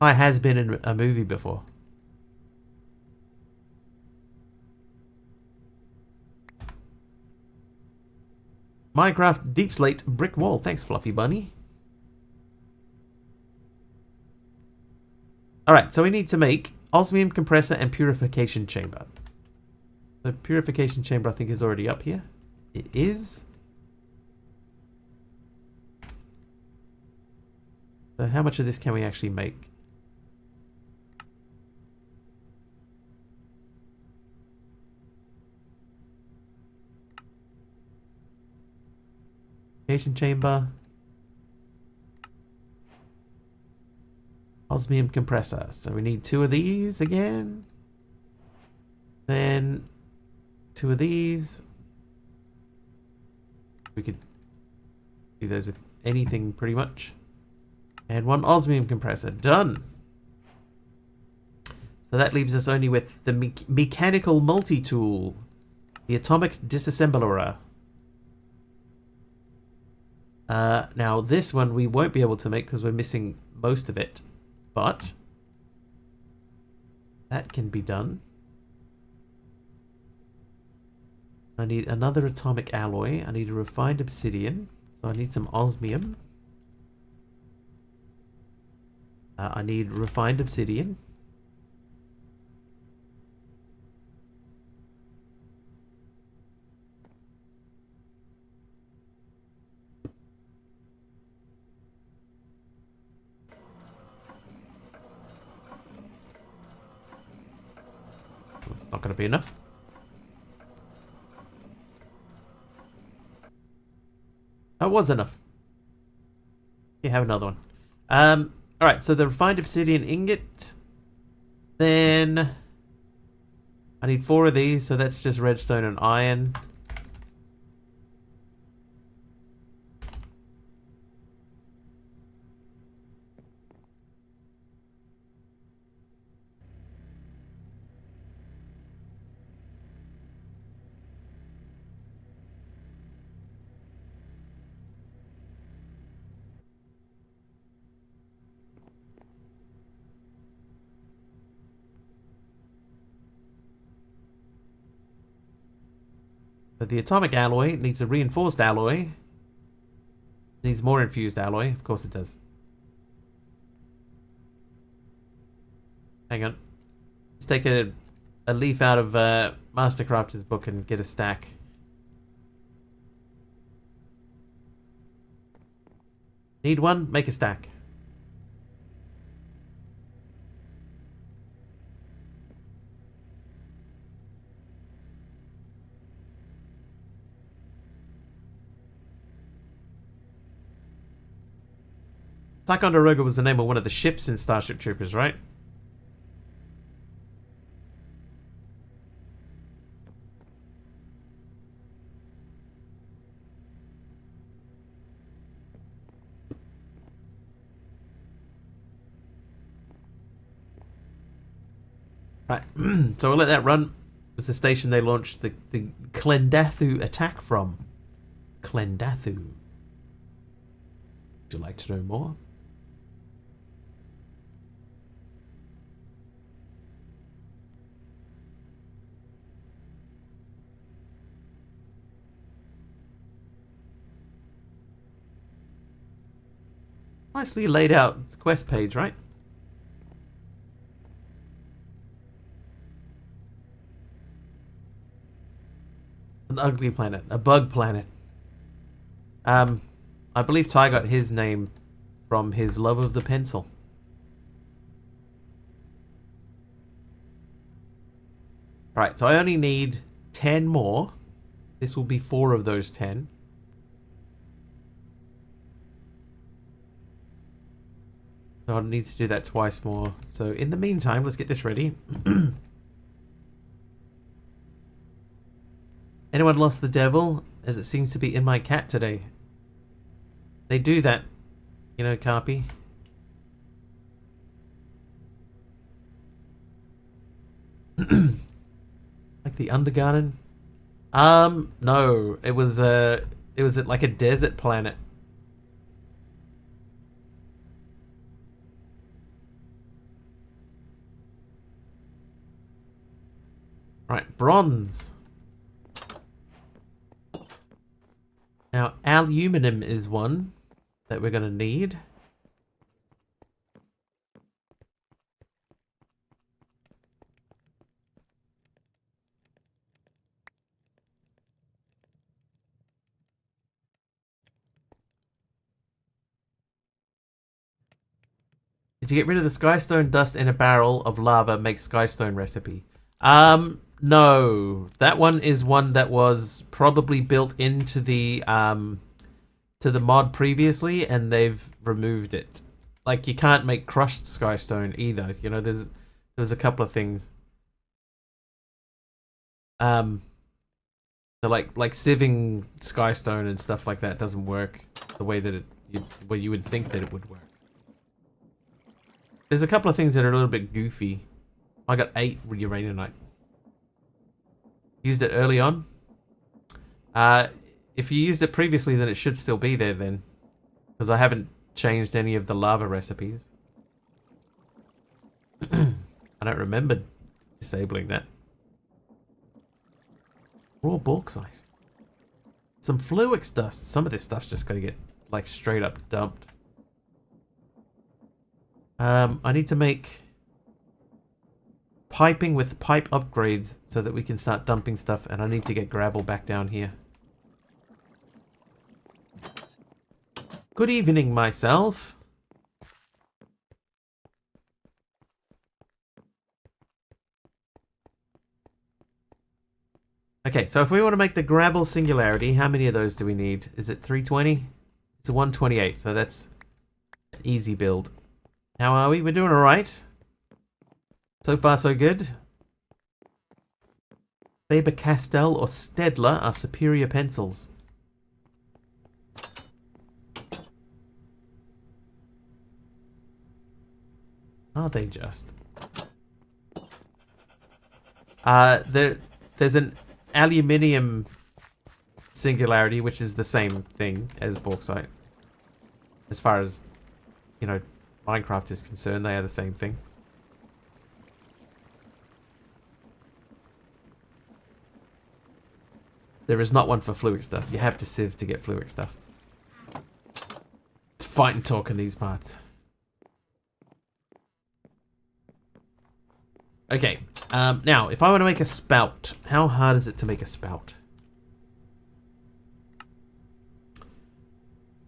Ty has been in a movie before. Minecraft Deep Slate Brick Wall. Thanks, Fluffy Bunny. Alright, so we need to make osmium compressor and purification chamber. The purification chamber I think is already up here. It is. So how much of this can we actually make? Purification chamber. Osmium compressor. So we need 2 of these again. Then 2 of these. We could do those with anything pretty much. And 1 osmium compressor. Done. So that leaves us only with the mechanical multi-tool. The atomic disassembler. Now this one we won't be able to make because we're missing most of it. But that can be done. I need another atomic alloy. I need a refined obsidian. So I need some osmium. I need refined obsidian. It's not going to be enough. That was enough. You have another one. Alright, so the refined obsidian ingot. Then I need 4 of these, so that's just redstone and iron. But the atomic alloy needs a reinforced alloy. Needs more infused alloy. Of course it does. Hang on. Let's take a leaf out of Mastercrafter's book and get a stack. Need one? Make a stack. Ticonderoga was the name of one of the ships in Starship Troopers, right? Right, so we'll let that run. It was the station they launched the Klendathu attack from. Klendathu. Would you like to know more? Nicely laid out quest page, right? An ugly planet. A bug planet. I believe Ty got his name from his love of the pencil. Right, so I only need 10 more. This will be 4 of those 10. So I'll need to do that twice more. So in the meantime, let's get this ready. Anyone lost the devil? As it seems to be in my cat today. They do that, you know, Carpy. Like the Undergarden? No. It was like a desert planet. Right, bronze. Now, aluminum is one that we're going to need. Did you get rid of the skystone dust in a barrel of lava makes skystone recipe? No. That one is one that was probably built into the mod previously, and they've removed it. Like, you can't make crushed skystone either. You know, there's a couple of things. So like sieving skystone and stuff like that doesn't work the way that you would think that it would work. There's a couple of things that are a little bit goofy. I got 8 uraninite. Used it early on. If you used it previously, then it should still be there then. Because I haven't changed any of the lava recipes. I don't remember disabling that. Raw bauxite. Some fluix dust. Some of this stuff's just going to get like straight up dumped. I need to make piping with pipe upgrades so that we can start dumping stuff, and I need to get gravel back down here. Good evening, myself. Okay, so if we want to make the gravel singularity, how many of those do we need? Is it 320? It's a 128, so that's an easy build. How are we? We're doing alright. So far, so good. Faber-Castell or Stedler are superior pencils. Are they just? There's an aluminium singularity, which is the same thing as bauxite. As far as, you know, Minecraft is concerned, they are the same thing. There is not one for fluix dust. You have to sieve to get fluix dust. It's fight and talk in these parts. Okay, now, if I want to make a spout, how hard is it to make a spout?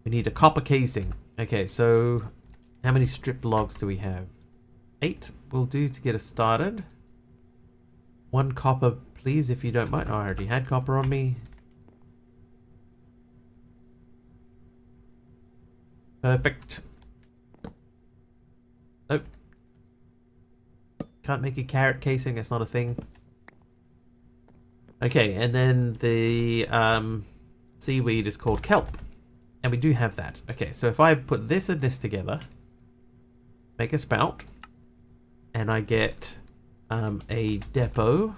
We need a copper casing. Okay, so how many stripped logs do we have? 8 will do to get us started. 1 copper, please, if you don't mind. Oh, I already had copper on me. Perfect. Nope. Can't make a carrot casing, that's not a thing. Okay, and then the seaweed is called kelp. And we do have that. Okay, so if I put this and this together, make a spout, and I get a depot.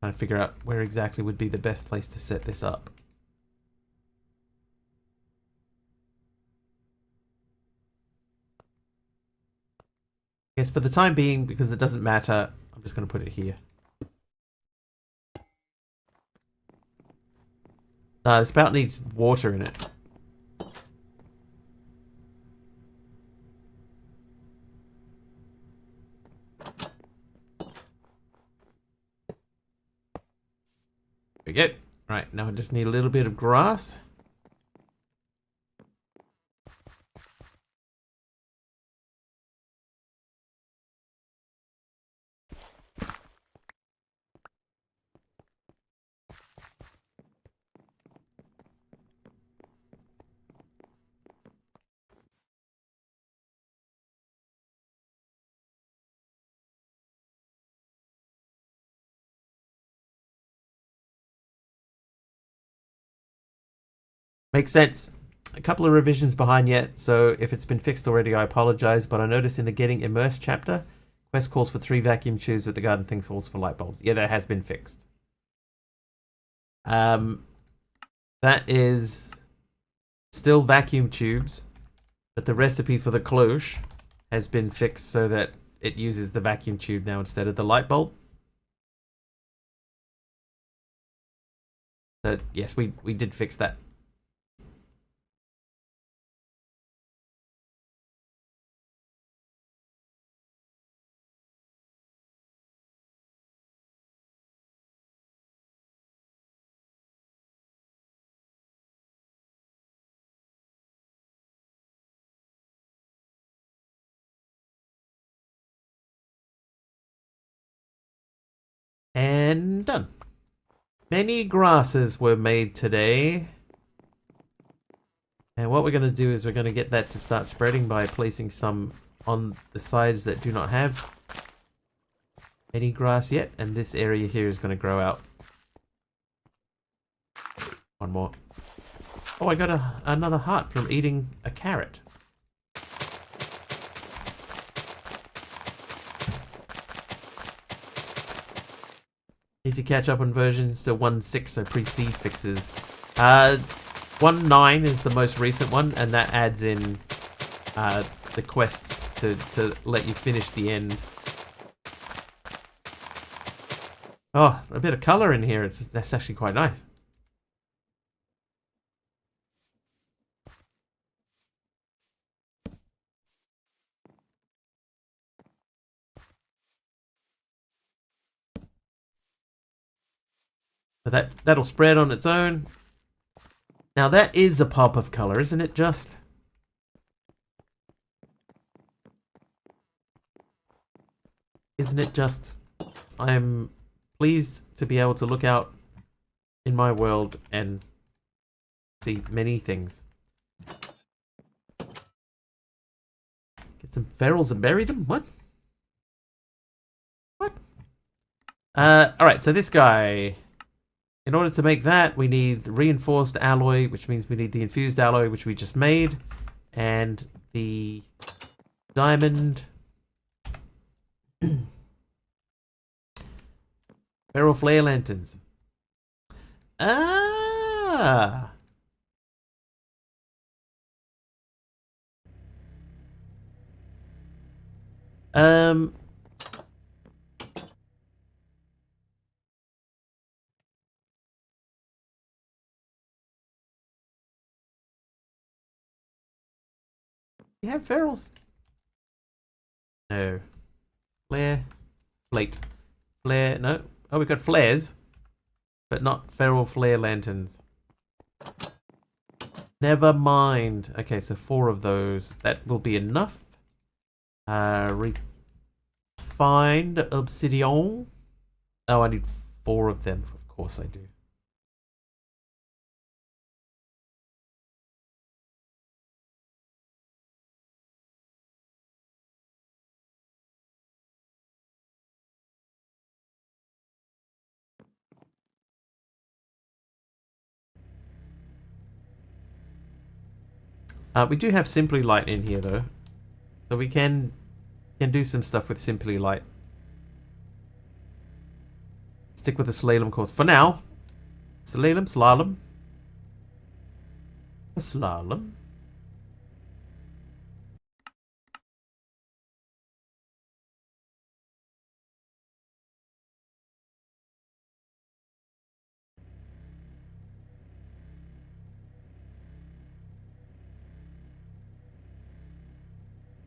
Trying to figure out where exactly would be the best place to set this up. I guess for the time being, because it doesn't matter, I'm just going to put it here. The spout needs water in it. There we go. Right, now I just need a little bit of grass. Makes sense. A couple of revisions behind yet, so if it's been fixed already, I apologize, but I noticed in the Getting Immersed chapter, quest calls for 3 vacuum tubes, but the garden thing calls for light bulbs. Yeah, that has been fixed. That is still vacuum tubes, but the recipe for the cloche has been fixed so that it uses the vacuum tube now instead of the light bulb. So yes, we did fix that. And done. Many grasses were made today. And what we're going to do is we're going to get that to start spreading by placing some on the sides that do not have any grass yet. And this area here is going to grow out. One more. Oh, I got another heart from eating a carrot. Need to catch up on versions to 1.6, so pre-seed fixes. 1.9 is the most recent one, and that adds in the quests to let you finish the end. Oh, a bit of color in here. That's actually quite nice. So that'll spread on its own. Now that is a pop of color, isn't it just? Isn't it just? I'm pleased to be able to look out in my world and see many things. Get some ferals and bury them? What? What? Alright, so this guy... In order to make that, we need the reinforced alloy, which means we need the infused alloy, which we just made, and the diamond. Feral flare lanterns. Ah! You have ferals? No. Flare. Flate. Flare. No. Oh, we've got flares. But not feral flare lanterns. Never mind. Okay, so 4 of those. That will be enough. Refined obsidian. Oh, I need 4 of them. Of course I do. We do have Simply Light in here though, so we can do some stuff with Simply Light. Stick with the slalom course for now. Slalom. Slalom.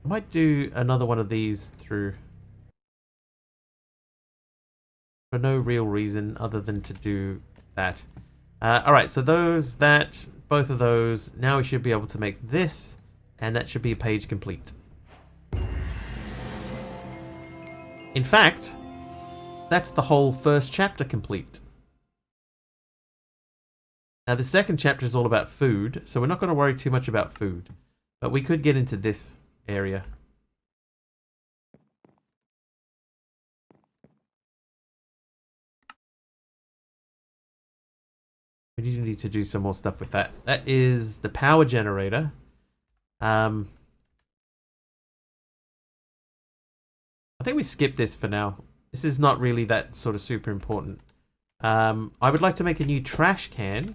I might do another one of these through for no real reason other than to do that. Alright, so both of those. Now we should be able to make this, and that should be a page complete. In fact, that's the whole first chapter complete. Now the second chapter is all about food, so we're not going to worry too much about food. But we could get into this area. We do need to do some more stuff with that. That is the power generator. I think we skip this for now. This is not really that sort of super important. I would like to make a new trash can.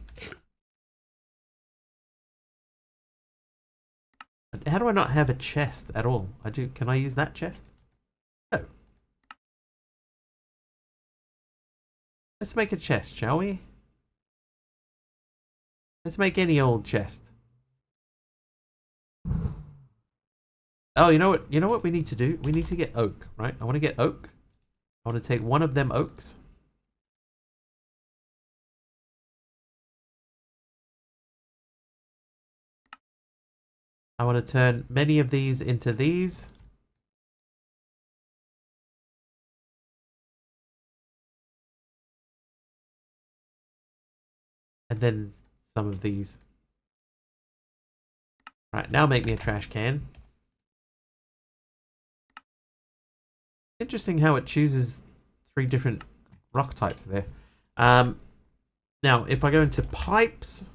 How do I not have a chest at all? I do. Can I use that chest? No. Let's make a chest, shall we? Let's make any old chest. Oh, you know what? You know what we need to do? We need to get oak, right? I want to get oak. I want to take one of them oaks. I want to turn many of these into these. And then some of these. Right, now make me a trash can. Interesting how it chooses 3 different rock types there. Now, if I go into pipes,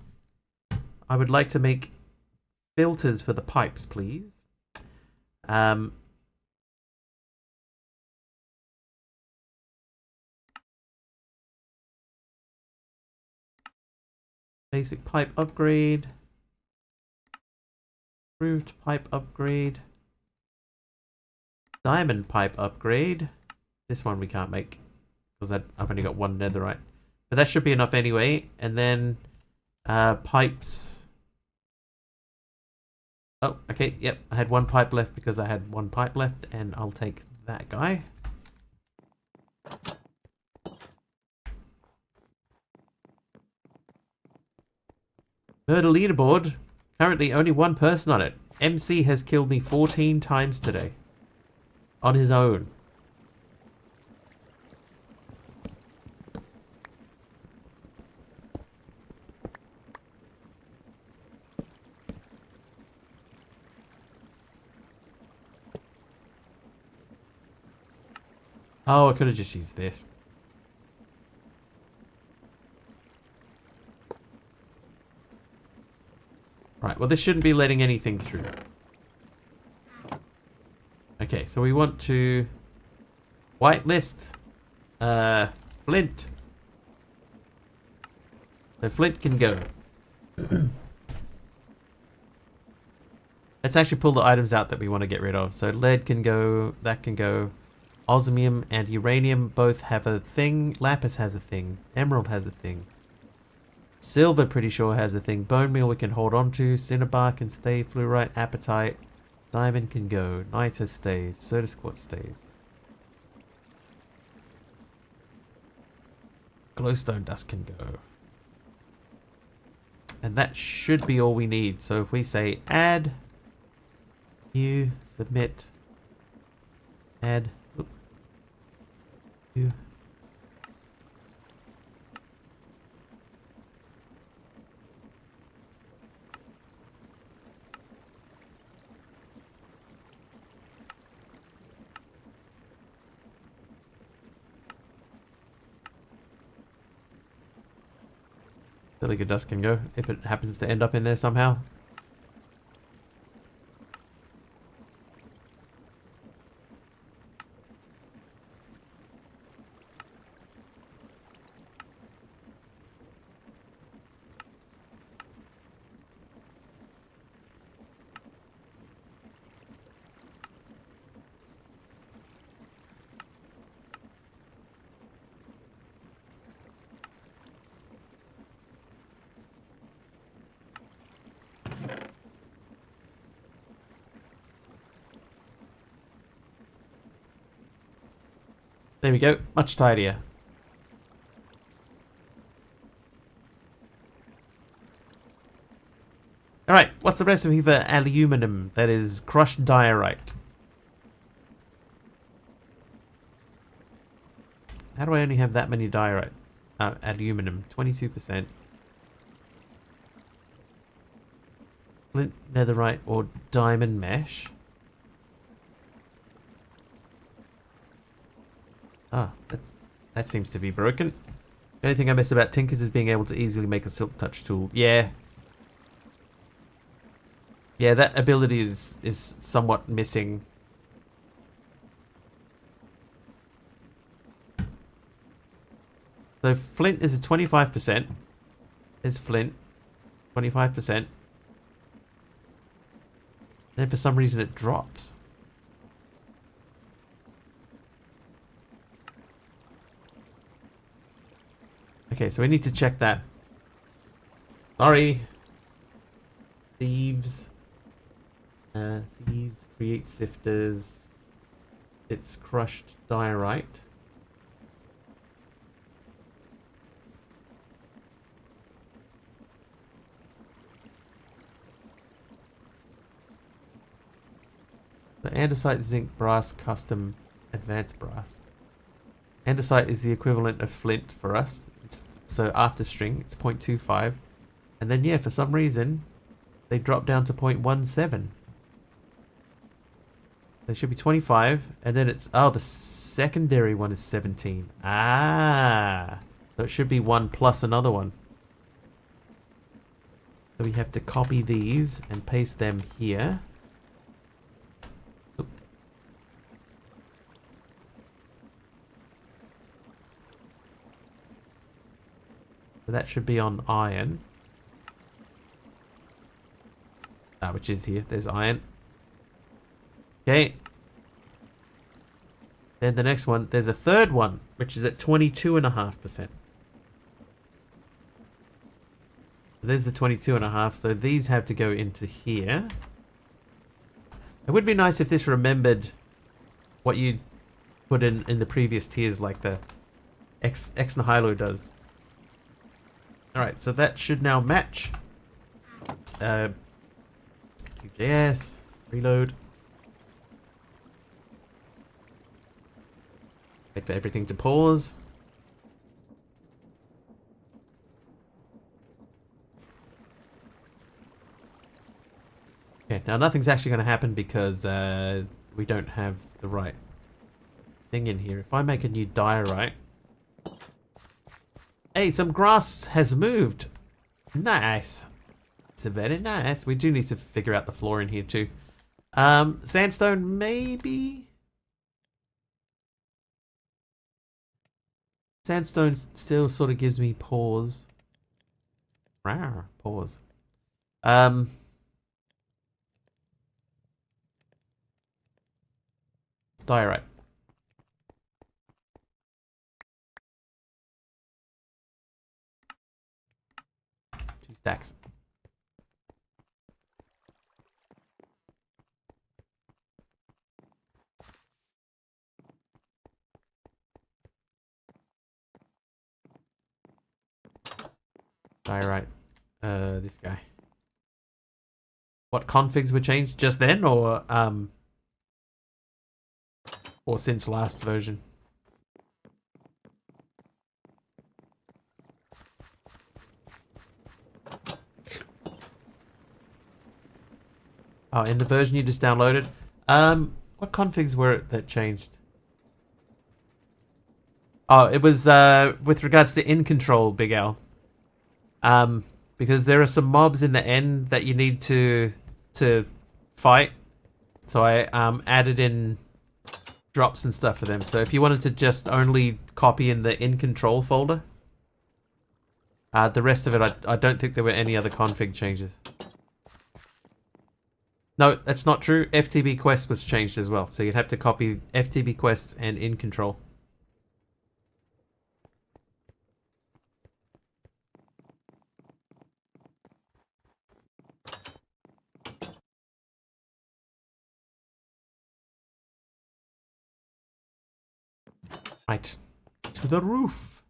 I would like to make filters for the pipes, please. Basic pipe upgrade. Improved pipe upgrade. Diamond pipe upgrade. This one we can't make because I've only got 1 netherite. But that should be enough anyway. And then pipes. Oh, okay, yep. I had 1 pipe left because I had 1 pipe left, and I'll take that guy. Murder leaderboard. Currently only 1 person on it. MC has killed me 14 times today. On his own. Oh, I could have just used this. Right, well this shouldn't be letting anything through. Okay, so we want to whitelist Flint. So Flint can go. Let's actually pull the items out that we want to get rid of. So lead can go, that can go. Osmium and uranium both have a thing. Lapis has a thing. Emerald has a thing. Silver pretty sure has a thing. Bone meal we can hold on to. Cinnabar can stay. Fluorite, apatite. Diamond can go. Niter stays. Certus quartz stays. Glowstone dust can go. And that should be all we need. So if we say add, new, submit, add, new. Silica dust can go if it happens to end up in there somehow. There we go. Much tidier. Alright, what's the recipe for aluminum? That is crushed diorite. How do I only have that many diorite? Aluminum, 22%. Flint, netherite, or diamond mesh. Ah, that seems to be broken. The only thing I miss about Tinkers is being able to easily make a silk touch tool. Yeah. Yeah, that ability is somewhat missing. So flint is a 25%. There's flint. 25%. Then for some reason it drops. Okay, so we need to check that. Sorry. Thieves. Thieves create sifters. It's crushed diorite. The andesite, zinc, brass, custom, advanced brass. Andesite is the equivalent of flint for us. So after string, it's 0.25. And then, yeah, for some reason, they drop down to 0.17. There should be 25. And then it's... Oh, the secondary one is 17. Ah! So it should be 1 plus another one. So we have to copy these and paste them here. So that should be on iron. Which is here. There's iron. Okay. Then the next one, there's a third one, which is at 22.5%. There's the 22.5. So these have to go into here. It would be nice if this remembered what you put in the previous tiers, like the X Nihilo does. Alright, so that should now match. QJS, reload. Wait for everything to pause. Okay, now nothing's actually going to happen because we don't have the right thing in here. If I make a new diorite. Hey, some grass has moved. Nice. It's very nice. We do need to figure out the floor in here too. Sandstone, maybe? Sandstone still sort of gives me pause. Rawr, pause. Diorite. 2 stacks. Diorite. This guy. What configs were changed just then, or since last version? Oh, in the version you just downloaded. What configs were it that changed? Oh, it was with regards to in control, Big L. Because there are some mobs in the end that you need to fight. So I added in drops and stuff for them. So if you wanted to just only copy in the in control folder, the rest of it, I don't think there were any other config changes. No, that's not true. FTB Quest was changed as well. So you'd have to copy FTB Quests and in control. Right. To the roof.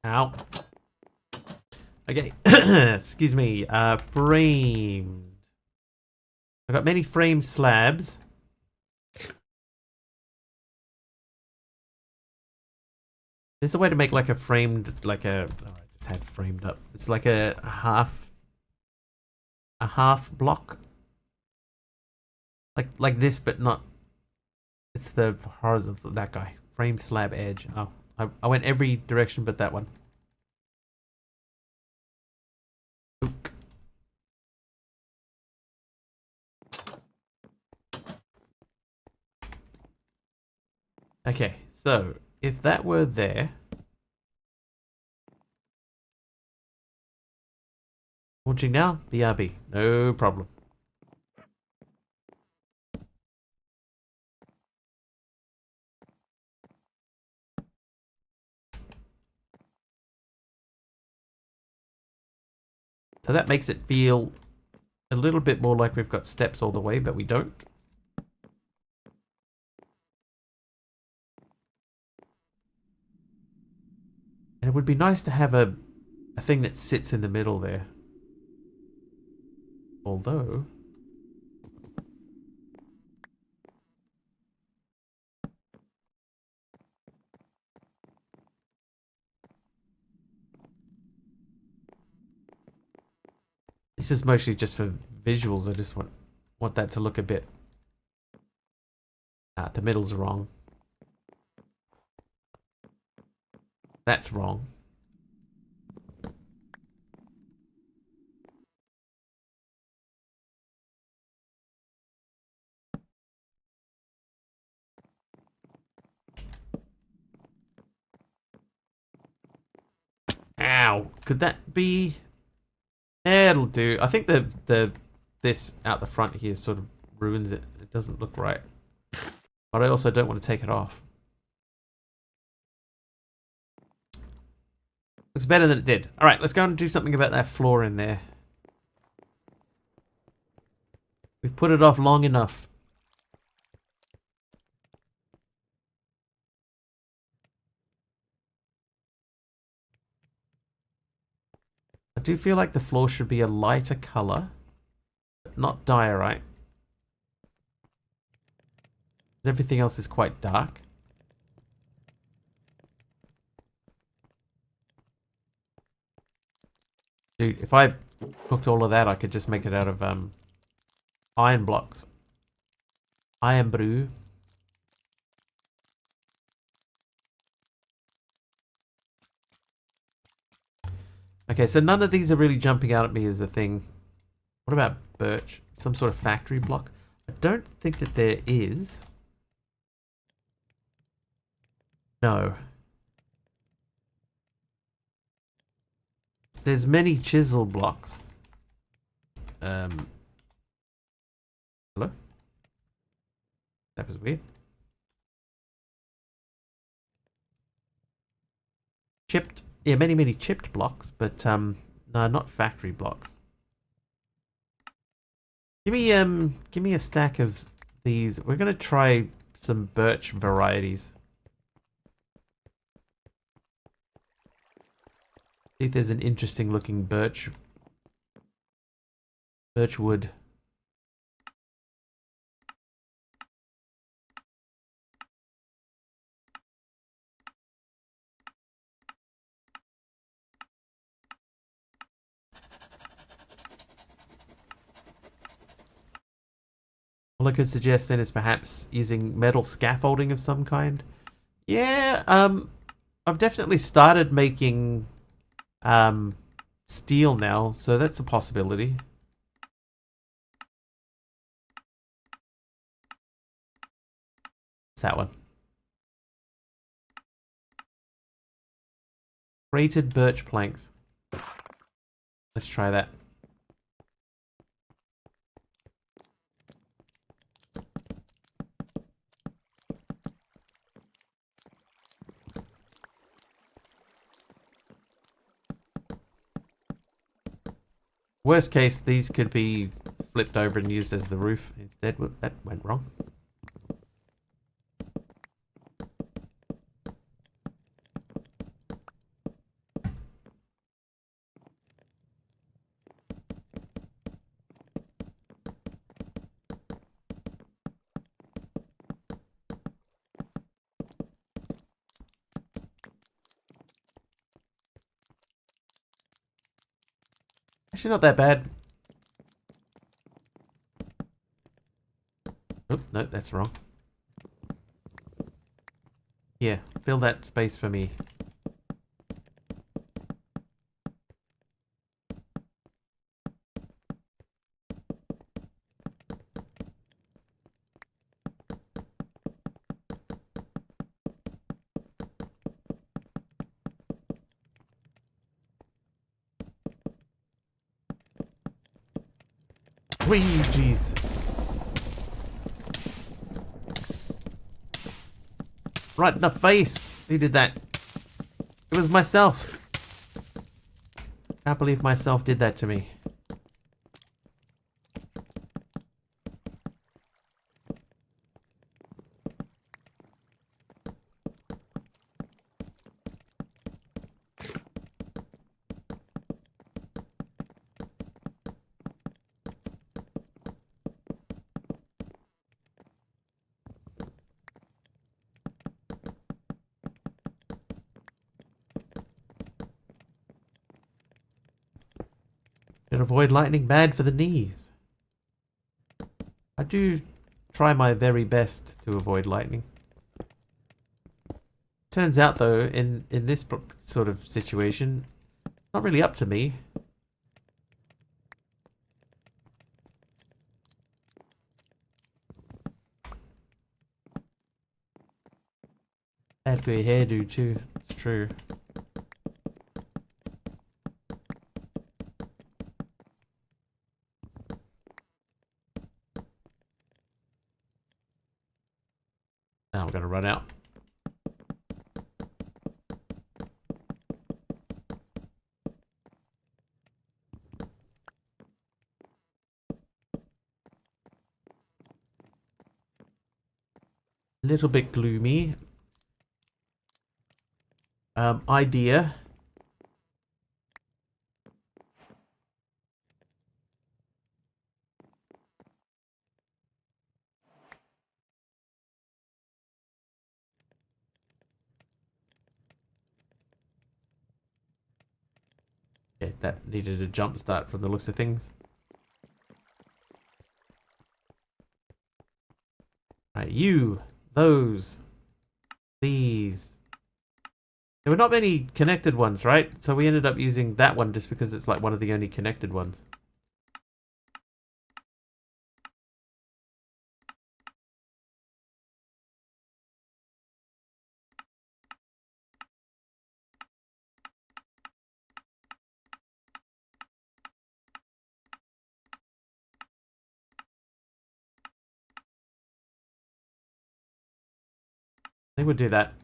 Ow. Okay. Excuse me. Framed. I've got many frame slabs. There's a way to make like a framed, like a, oh, I just had framed up. It's like a half block. Like this, but not, it's the horizontal, that guy. Frame slab edge. Oh, I went every direction but that one. Ook. Okay, so if that were there, launching now, BRB, no problem. So that makes it feel a little bit more like we've got steps all the way, but we don't. And it would be nice to have a thing that sits in the middle there. Although... this is mostly just for visuals. I just want that to look a bit... the middle's wrong. That's wrong. Ow. Could that be... it'll do. I think this out the front here sort of ruins it. It doesn't look right. But I also don't want to take it off. Looks better than it did. Alright, let's go and do something about that floor in there. We've put it off long enough. I do feel like the floor should be a lighter color, but not diorite. Everything else is quite dark. Dude, if I cooked all of that, I could just make it out of iron blocks. Iron brew. Okay, so none of these are really jumping out at me as a thing. What about birch? Some sort of factory block? I don't think that there is. No. There's many chisel blocks. Hello? That was weird. chipped, yeah, many chipped blocks, but no, not factory blocks. Give me a stack of these. We're gonna try some birch varieties. See if there's an interesting looking birch wood. All I could suggest then is perhaps using metal scaffolding of some kind. Yeah, I've definitely started making steel now, so that's a possibility. What's that one? Grated birch planks. Let's try that. Worst case, these could be flipped over and used as the roof instead. Whoop, that went wrong. Actually, not that bad. Oop, no, that's wrong. Here, fill that space for me. Whee, jeez. Right in the face. Who did that? It was myself. Can't believe myself did that to me. And avoid lightning, bad for the knees. I do try my very best to avoid lightning. Turns out though, in this sort of situation, it's not really up to me. Bad for your hairdo too, it's true. Now we're gonna run out. A little bit gloomy. Idea. Okay, that needed a jump start from the looks of things. Right, you, those, these. There were not many connected ones, right? So we ended up using that one just because it's like one of the only connected ones. I think we'll do that.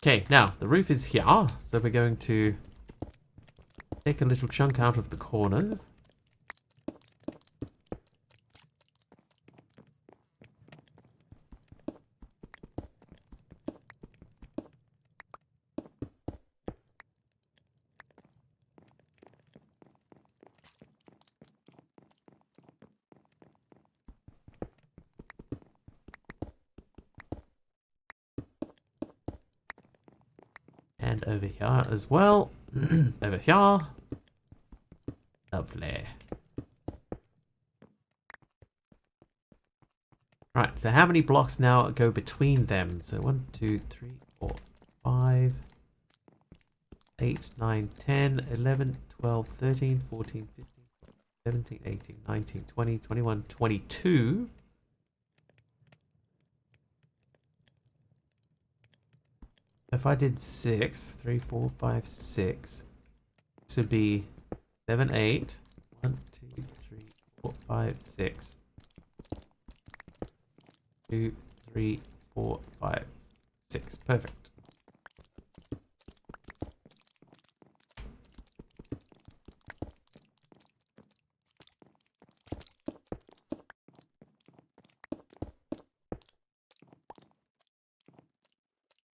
Okay, now the roof is here, so we're going to take a little chunk out of the corners. And over here as well. Over here. Lovely. Right, so how many blocks now go between them? So 1, 2, 3, 4, 5, 8, 9, 10, 11, 12, 13, 14, 15, 17, 18, 19, 20, 21, 22. If I did 6, 3, 4, 5, 6, this would be 7, 8. 1, 2, 3, 4, 5, 6. 2, 3, 4, 5, 6. Perfect.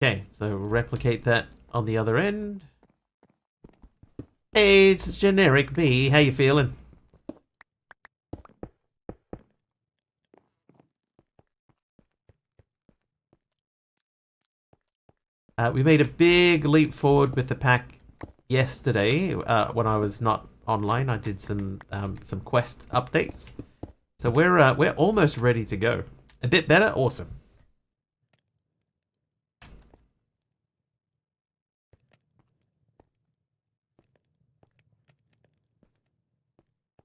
Okay, so replicate that on the other end. Hey, it's Generic B. How you feeling? We made a big leap forward with the pack yesterday. When I was not online, I did some quest updates. So we're almost ready to go. A bit better, awesome.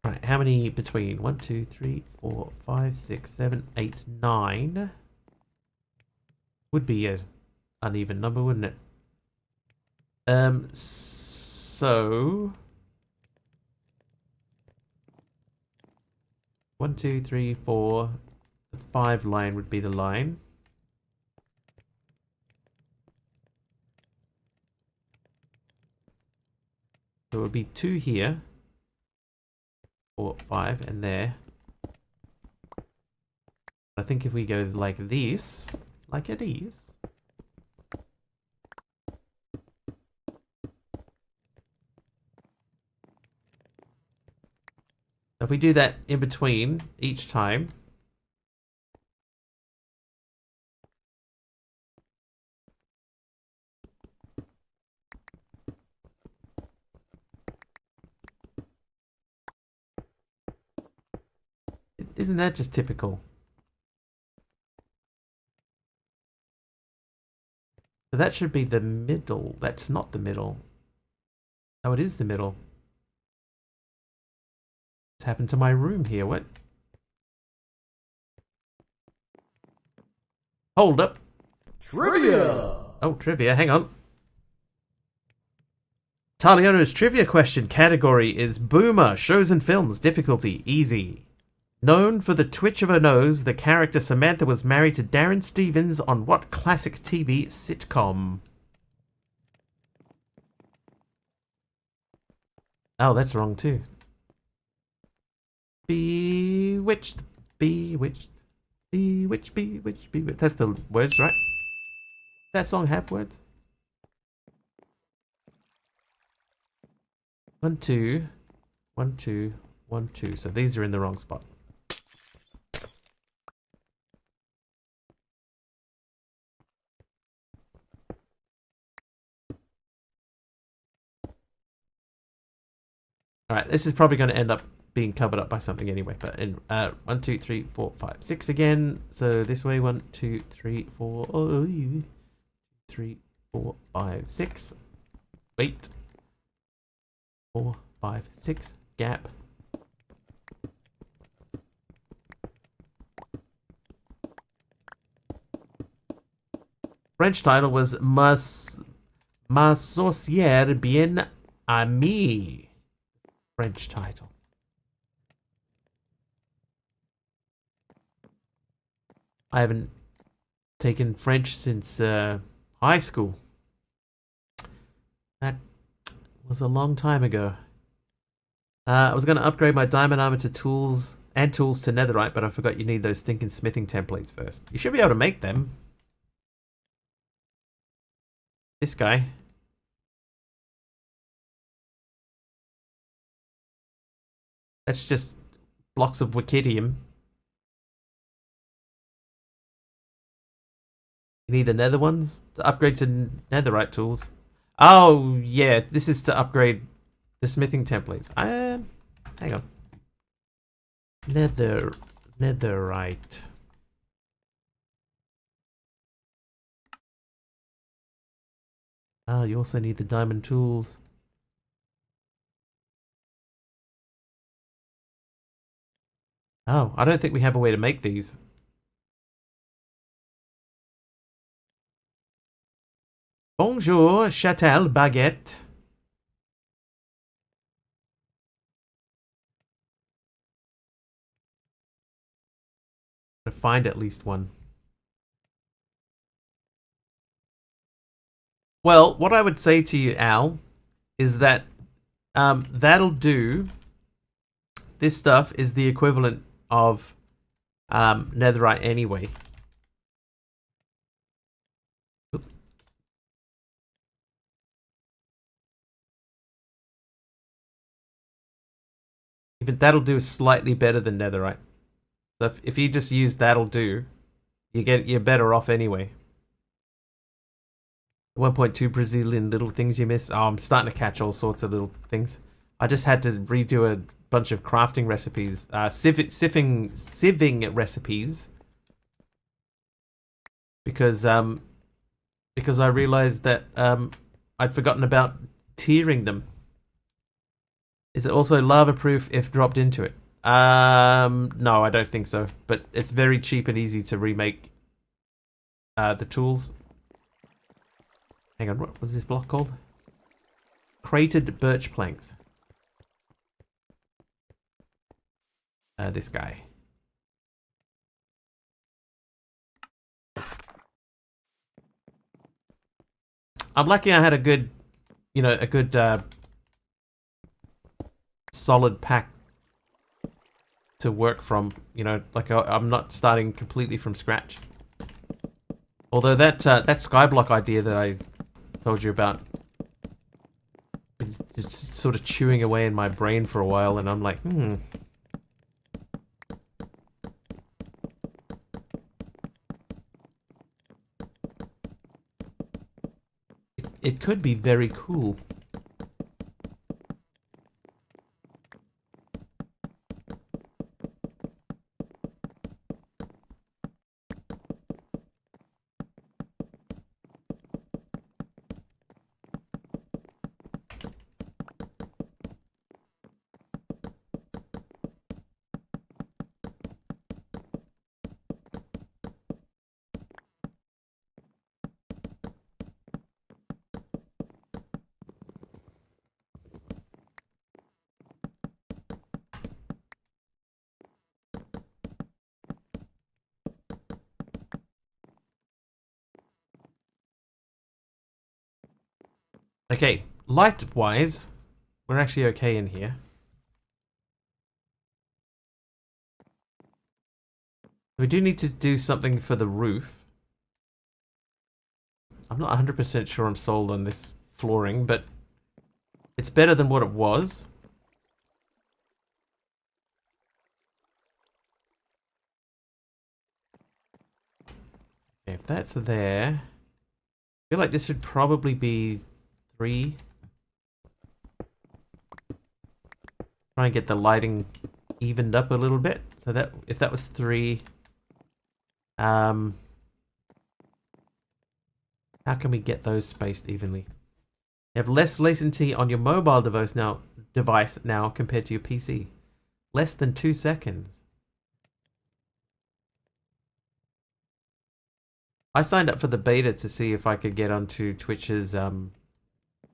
Right, how many between 1, 2, 3, 4, 5, 6, 7, 8, 9? Would be an uneven number, wouldn't it? So 1, 2, 3, 4. The 5 line would be the line. So it would be 2 here. 4, 5, and there. I think if we go like this, like it is. If we do that in between each time, isn't that just typical? So that should be the middle. That's not the middle. Oh, it is the middle. What's happened to my room here? What? Hold up. Trivia! Oh, trivia. Hang on. Taliano's trivia question category is Boomer, shows and films, difficulty, easy. Known for the twitch of her nose, the character Samantha was married to Darren Stevens on what classic TV sitcom? Oh, that's wrong too. Bewitched, bewitched, bewitched, bewitched, bewitched. That's the words, right? That song have words? 1, 2, 1, 2, 1, 2. So these are in the wrong spot. All right, this is probably going to end up being covered up by something anyway. But in 1, 2, 3, 4, 5, 6 again. So this way, 1, 2, 3, 4, 3, 4, 5, 6. Wait. 4, 5, 6. Gap. French title was Ma Sorcière Bien Amie. French title. I haven't taken French since high school. was a long time ago. I was going to upgrade my diamond armor to tools and tools to netherite, but I forgot you need those stinking smithing templates first. You should be able to make them. This guy. That's just blocks of wickidium. You need the nether ones to upgrade to netherite tools. Oh, yeah, this is to upgrade the smithing templates. Hang on. Netherite. Ah, you also need the diamond tools. Oh, I don't think we have a way to make these. Bonjour, Chatel Baguette. To find at least one. Well, what I would say to you, Al, is that that'll do. This stuff is the equivalent of netherite anyway. Even that'll do slightly better than netherite. So if you just use that'll do, you're better off anyway. 1.2 Brazilian little things you miss. Oh, I'm starting to catch all sorts of little things. I just had to redo a bunch of crafting recipes, sieving recipes, because I realized that I'd forgotten about tiering them. Is it also lava proof if dropped into it? No, I don't think so. But it's very cheap and easy to remake the tools. Hang on, what was this block called? Crated birch planks. This guy. I'm lucky I had a good, solid pack to work from. Like I'm not starting completely from scratch. Although that skyblock idea that I told you about, it's sort of chewing away in my brain for a while, and I'm like, It could be very cool. Okay, light-wise, we're actually okay in here. We do need to do something for the roof. I'm not 100% sure I'm sold on this flooring, but it's better than what it was. Okay, if that's there, I feel like this should probably be 3. Try and get the lighting evened up a little bit. So that if that was 3, how can we get those spaced evenly? You have less latency on your mobile device now compared to your PC. Less than 2 seconds. I signed up for the beta to see if I could get onto Twitch's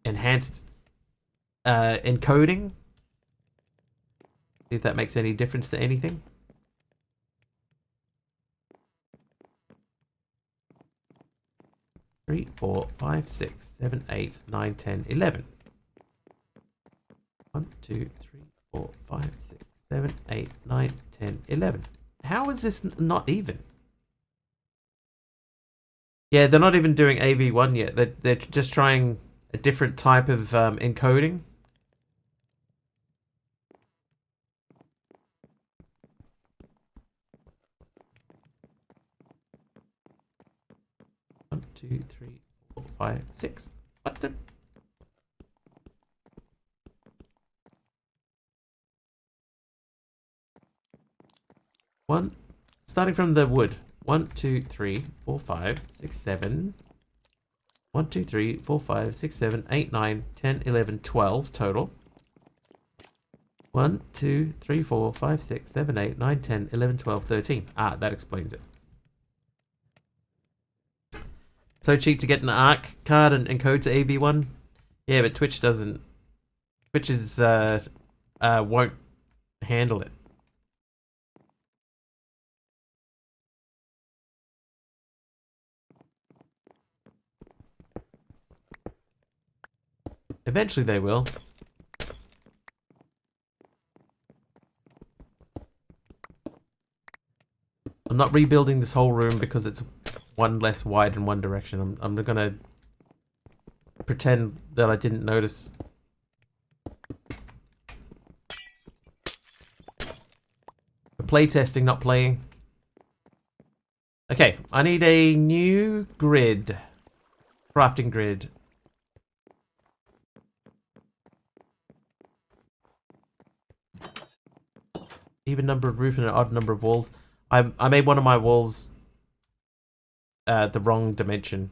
enhanced encoding. See if that makes any difference to anything. Three, 4, 5, 6, 7, 8, 9, 10, 11. 1, 2, 3, 4, 5, 6, 7, 8, 9, 10, 11. How is this not even? Yeah, they're not even doing AV1 yet. They're just trying a different type of encoding. One, 2, 3, 4, 5, 6. What the? One, starting from the wood. 1, 2, 3, 4, 5, 6, 7. 1, 2, 3, 4, 5, 6, 7, 8, 9, 10, 11, 12 total. 1, 2, 3, 4, 5, 6, 7, 8, 9, 10, 11, 12, 13. Ah, that explains it. So cheap to get an ARC card and encode to AV1. Yeah, but Twitch doesn't. Twitch is won't handle it. Eventually they will. I'm not rebuilding this whole room because it's one less wide in one direction. I'm gonna pretend that I didn't notice. Playtesting, not playing. Okay, I need a new grid. Crafting grid. Even number of roof and an odd number of walls. I made one of my walls the wrong dimension.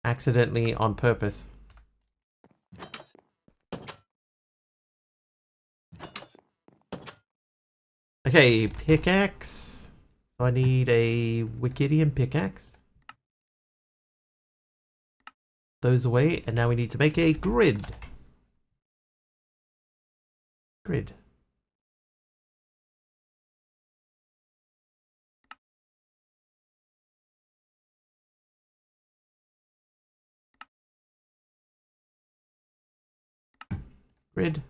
Accidentally on purpose. Okay, pickaxe. So I need a Wickidian pickaxe. Those away, and now we need to make a grid. Grid. Grid.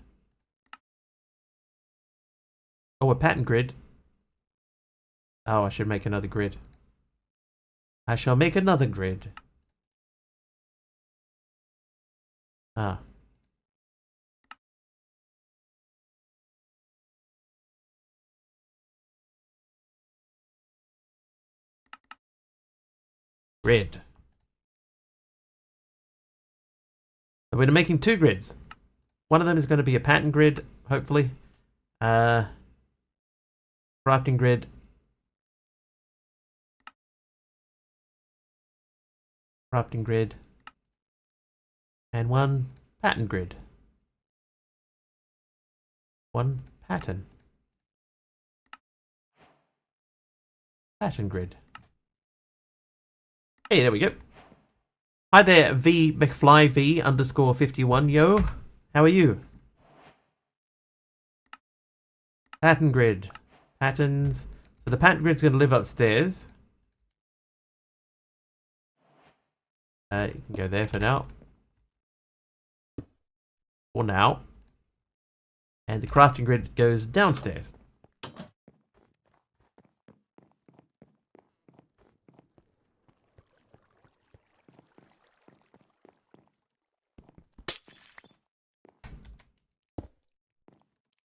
Oh, a pattern grid. Oh, I should make another grid. I shall make another grid. Ah. Grid. So we're making two grids. One of them is going to be a pattern grid, hopefully. Crafting grid. Crafting grid. And one pattern grid. One pattern. Pattern grid. Hey, there we go. Hi there, V McFly V underscore 51. Yo, how are you? Pattern grid. Patterns. So the pattern grid's going to live upstairs. You can go there for now. For now. And the crafting grid goes downstairs.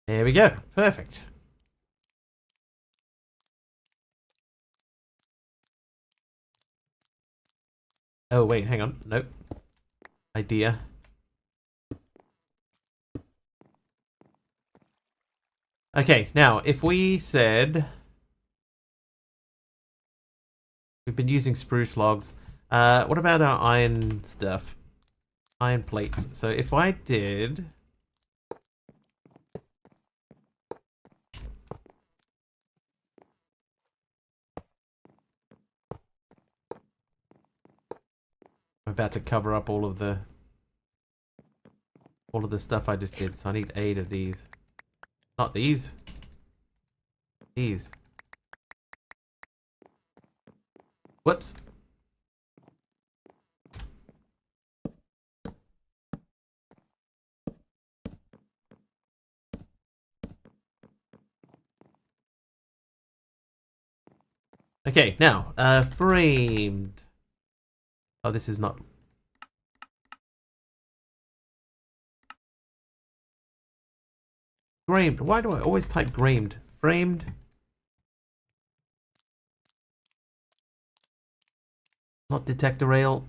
There we go. Perfect. Oh, wait, hang on. Nope. Idea. Okay, now, if we said... We've been using spruce logs. What about our iron stuff? Iron plates. So if I did... I'm about to cover up all of the stuff I just did, so I need 8 of these. Not these. These. Whoops. Okay, now, framed. Oh, this is not. Gramed. Why do I always type gramed? Framed. Not detector rail.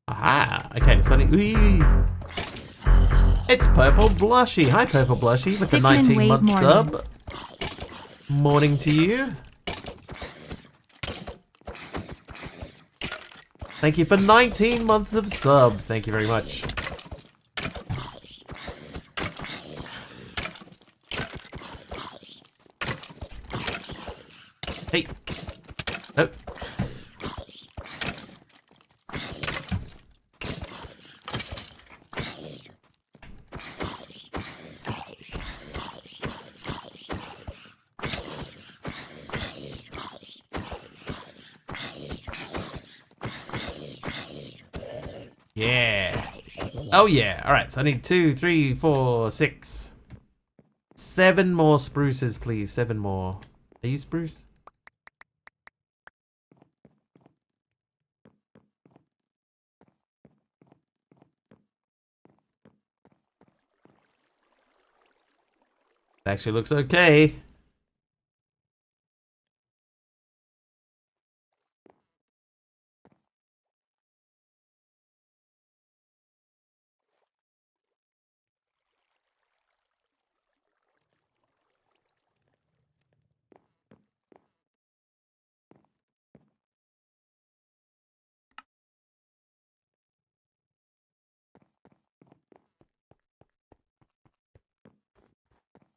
Aha! Okay, so it's Purple Blushy. Hi, Purple Blushy, with the Stickman 19-month wave sub. Morning to you. Thank you for 19 months of subs. Thank you very much. Hey. Oh. Yeah. Oh yeah. Alright, so I need 2, 3, 4, 6, 7 more spruces, please. 7 more. Are you spruce? It actually looks okay.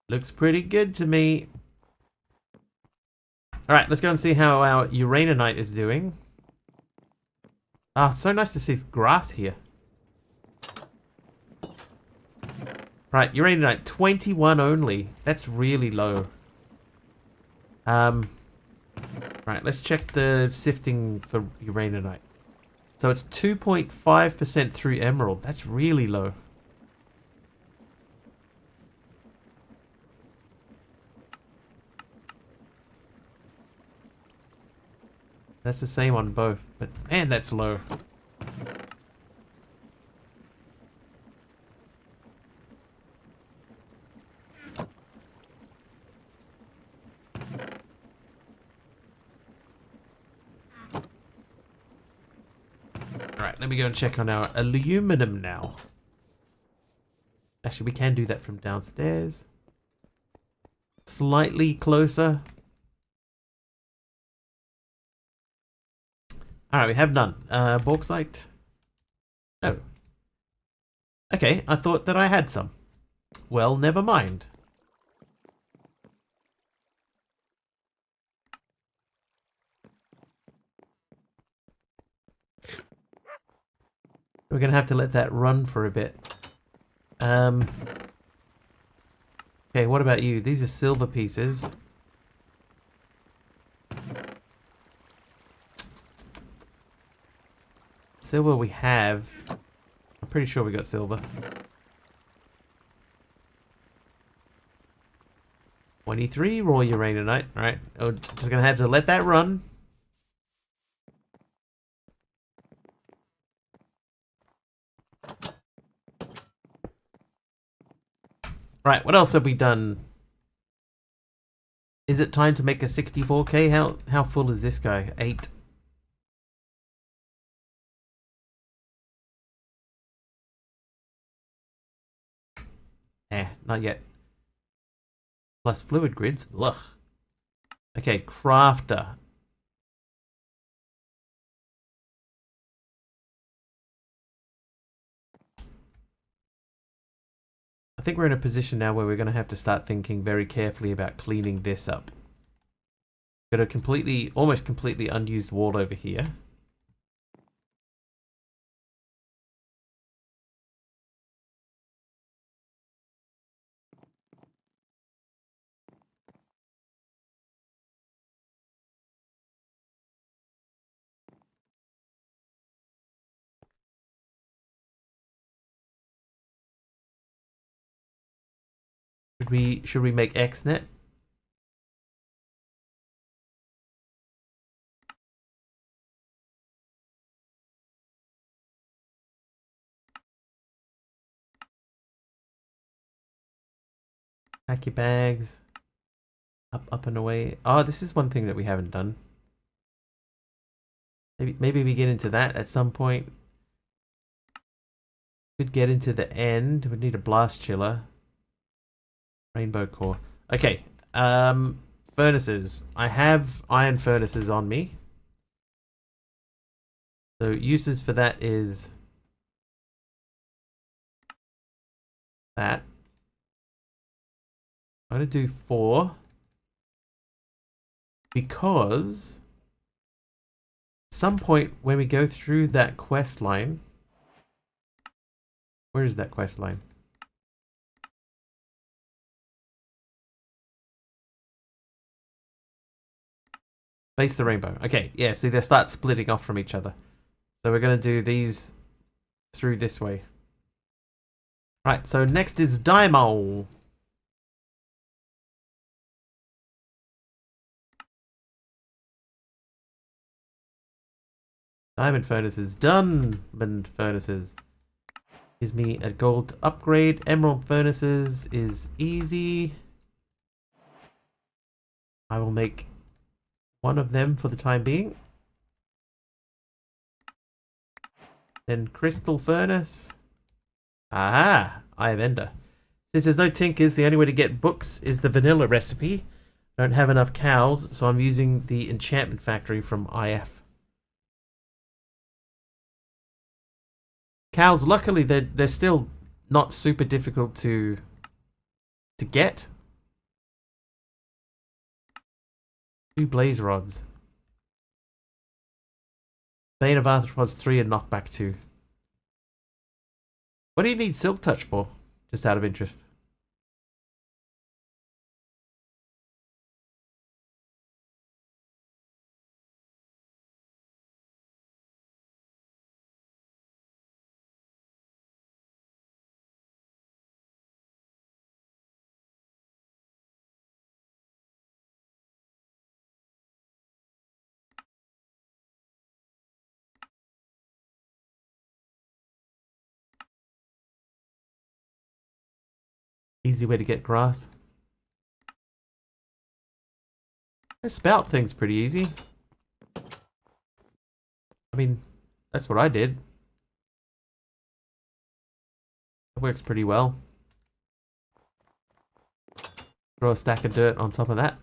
Looks pretty good to me. Alright, let's go and see how our Uraninite is doing. Ah, so nice to see grass here. Right, Uraninite, 21 only. That's really low. Right, let's check the sifting for Uraninite. So it's 2.5% through Emerald. That's really low. That's the same on both, but man, that's low. Alright, let me go and check on our aluminum now. Actually, we can do that from downstairs. Slightly closer. Alright, we have none. Bauxite? No. Okay, I thought that I had some. Well, never mind. We're gonna have to let that run for a bit. Okay, what about you? These are silver pieces. Silver we have. I'm pretty sure we got silver. 23 raw uraninite. Alright, oh, just gonna have to let that run. Right, what else have we done? Is it time to make a 64k? How full is this guy? 8. Not yet. Plus fluid grids. Ugh. Okay, crafter. I think we're in a position now where we're going to have to start thinking very carefully about cleaning this up. Got a completely, almost completely unused wall over here. Should we make XNet? Pack your bags. Up and away. Oh, this is one thing that we haven't done. Maybe we get into that at some point. Could get into the end. We need a blast chiller. Rainbow core. Okay. Furnaces. I have iron furnaces on me. So uses for that is that. I'm going to do 4 because at some point when we go through that quest line, where is that quest line? Face the rainbow. Okay, yeah, see they start splitting off from each other. So we're going to do these through this way. Right, so next is Dymol. Diamond furnaces, diamond furnaces. Gives me a gold upgrade. Emerald furnaces is easy. I will make one of them for the time being. Then crystal furnace. Aha! Eye of Ender. Since there's no tinkers, the only way to get books is the vanilla recipe. I don't have enough cows, so I'm using the enchantment factory from IF. Cows, luckily, they're still not super difficult to get. 2 blaze rods. Bane of Arthropods 3 and knockback 2. What do you need Silk Touch for? Just out of interest. Easy way to get grass. The spout thing's pretty easy. I mean, that's what I did. It works pretty well. Throw a stack of dirt on top of that.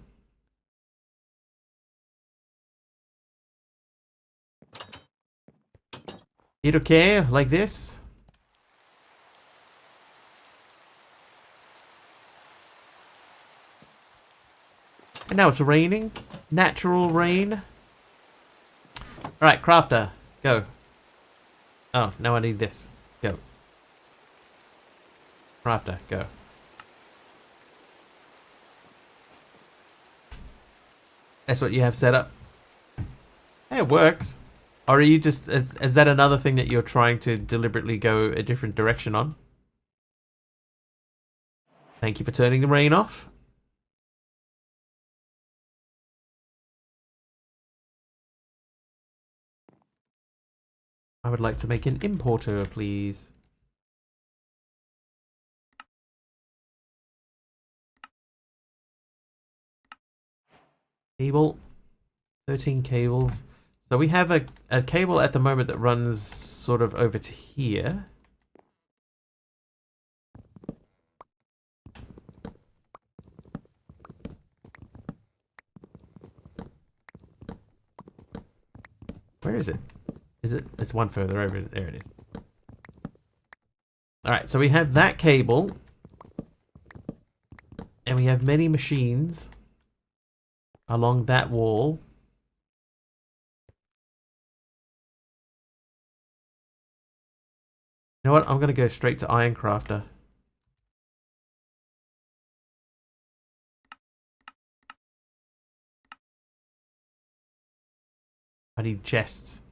It okay, like this. And now it's raining. Natural rain. Alright, crafter. Go. Oh, now I need this. Go. Crafter, go. That's what you have set up. Hey, it works. Or are you just... Is that another thing that you're trying to deliberately go a different direction on? Thank you for turning the rain off. I would like to make an importer, please. Cable. 13 cables. So we have a cable at the moment that runs sort of over to here. Where is it? Is it? It's one further over. There it is. Alright, so we have that cable. And we have many machines along that wall. You know what? I'm going to go straight to Iron Crafter. I need chests.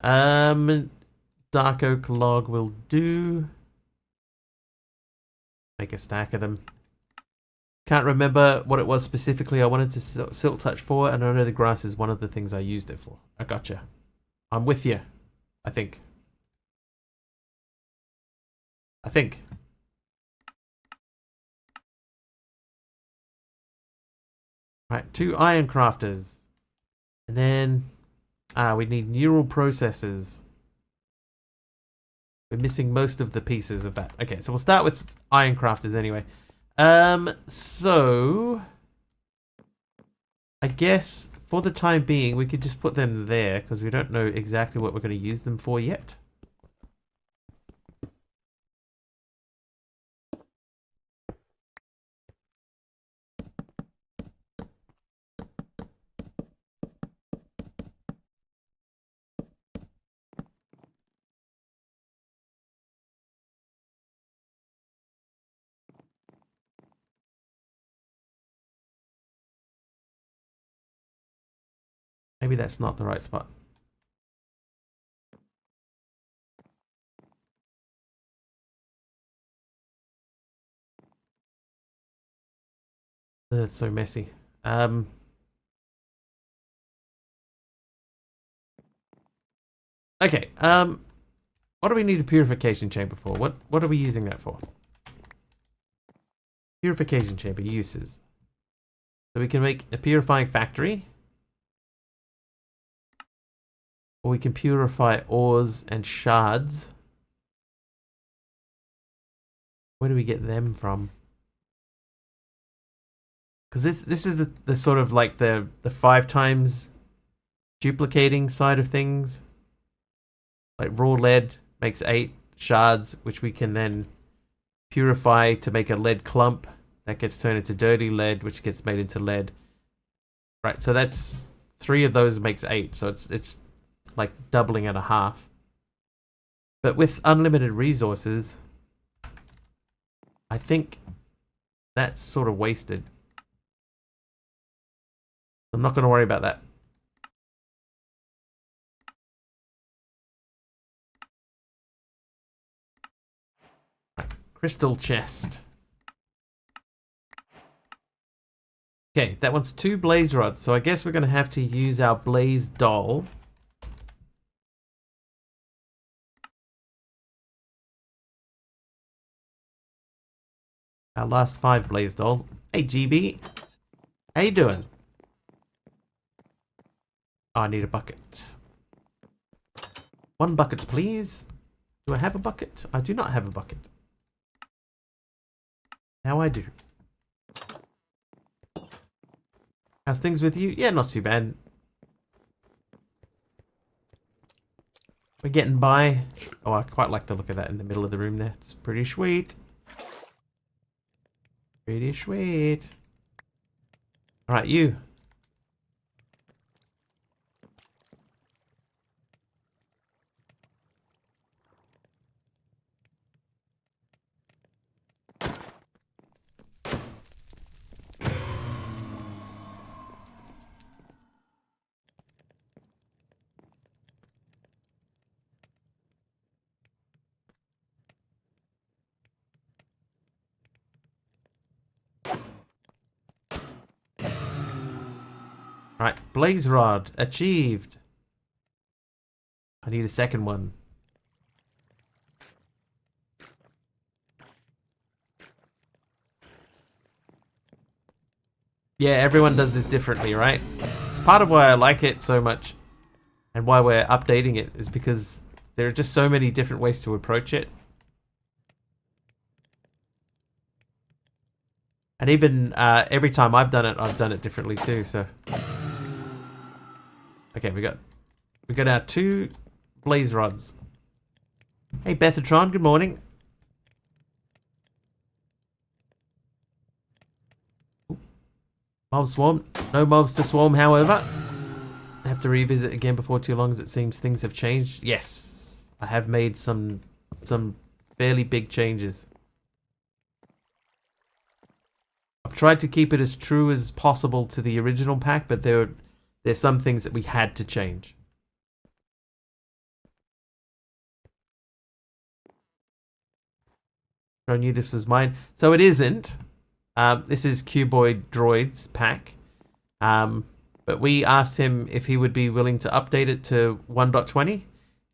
Dark oak log will do. Make a stack of them. Can't remember what it was specifically I wanted to silk touch for, and I know the grass is one of the things I used it for. I gotcha. I'm with you. I think. Right, 2 iron crafters. And then we need neural processors. We're missing most of the pieces of that. Okay, so we'll start with iron crafters anyway. So I guess for the time being we could just put them there because we don't know exactly what we're going to use them for yet. Maybe that's not the right spot. That's so messy. Okay, what do we need a purification chamber for? What are we using that for? Purification chamber uses. So we can make a purifying factory. Or we can purify ores and shards. Where do we get them from? Because this is the sort of like the 5 times duplicating side of things. Like raw lead makes 8 shards, which we can then purify to make a lead clump. That gets turned into dirty lead, which gets made into lead. Right, so that's 3 of those makes 8. So it's like doubling and a half. But with unlimited resources, I think that's sort of wasted. I'm not going to worry about that. Right, crystal chest. Okay, that one's 2 blaze rods, so I guess we're going to have to use our blaze doll. Our last 5 blaze dolls. Hey, GB. How you doing? Oh, I need a bucket. 1 bucket, please. Do I have a bucket? I do not have a bucket. Now I do. How's things with you? Yeah, not too bad. We're getting by. Oh, I quite like the look of that in the middle of the room there. It's pretty sweet. Pretty sweet. Alright, you. Right, blaze rod achieved. I need a second one. Yeah, everyone does this differently, right? It's part of why I like it so much and why we're updating it is because there are just so many different ways to approach it. And even every time I've done it differently too, so. Okay, we got We got our 2 blaze rods. Hey, Bethatron, good morning. Mob swarm. No mobs to swarm, however. I have to revisit again before too long, as it seems things have changed. Yes, I have made some fairly big changes. I've tried to keep it as true as possible to the original pack, but there's some things that we had to change. I knew this was mine. So it isn't. This is Cuboid Droid's pack. But we asked him if he would be willing to update it to 1.20,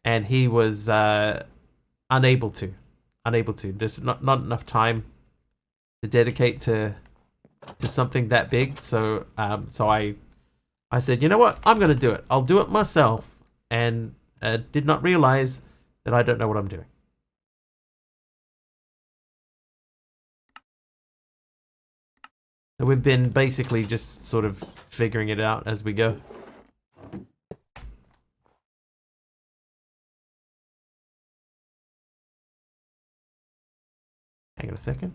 and he was unable to. There's not enough time to dedicate to something that big. So I said, you know what? I'm going to do it. I'll do it myself. And did not realize that I don't know what I'm doing. So we've been basically just sort of figuring it out as we go. Hang on a second.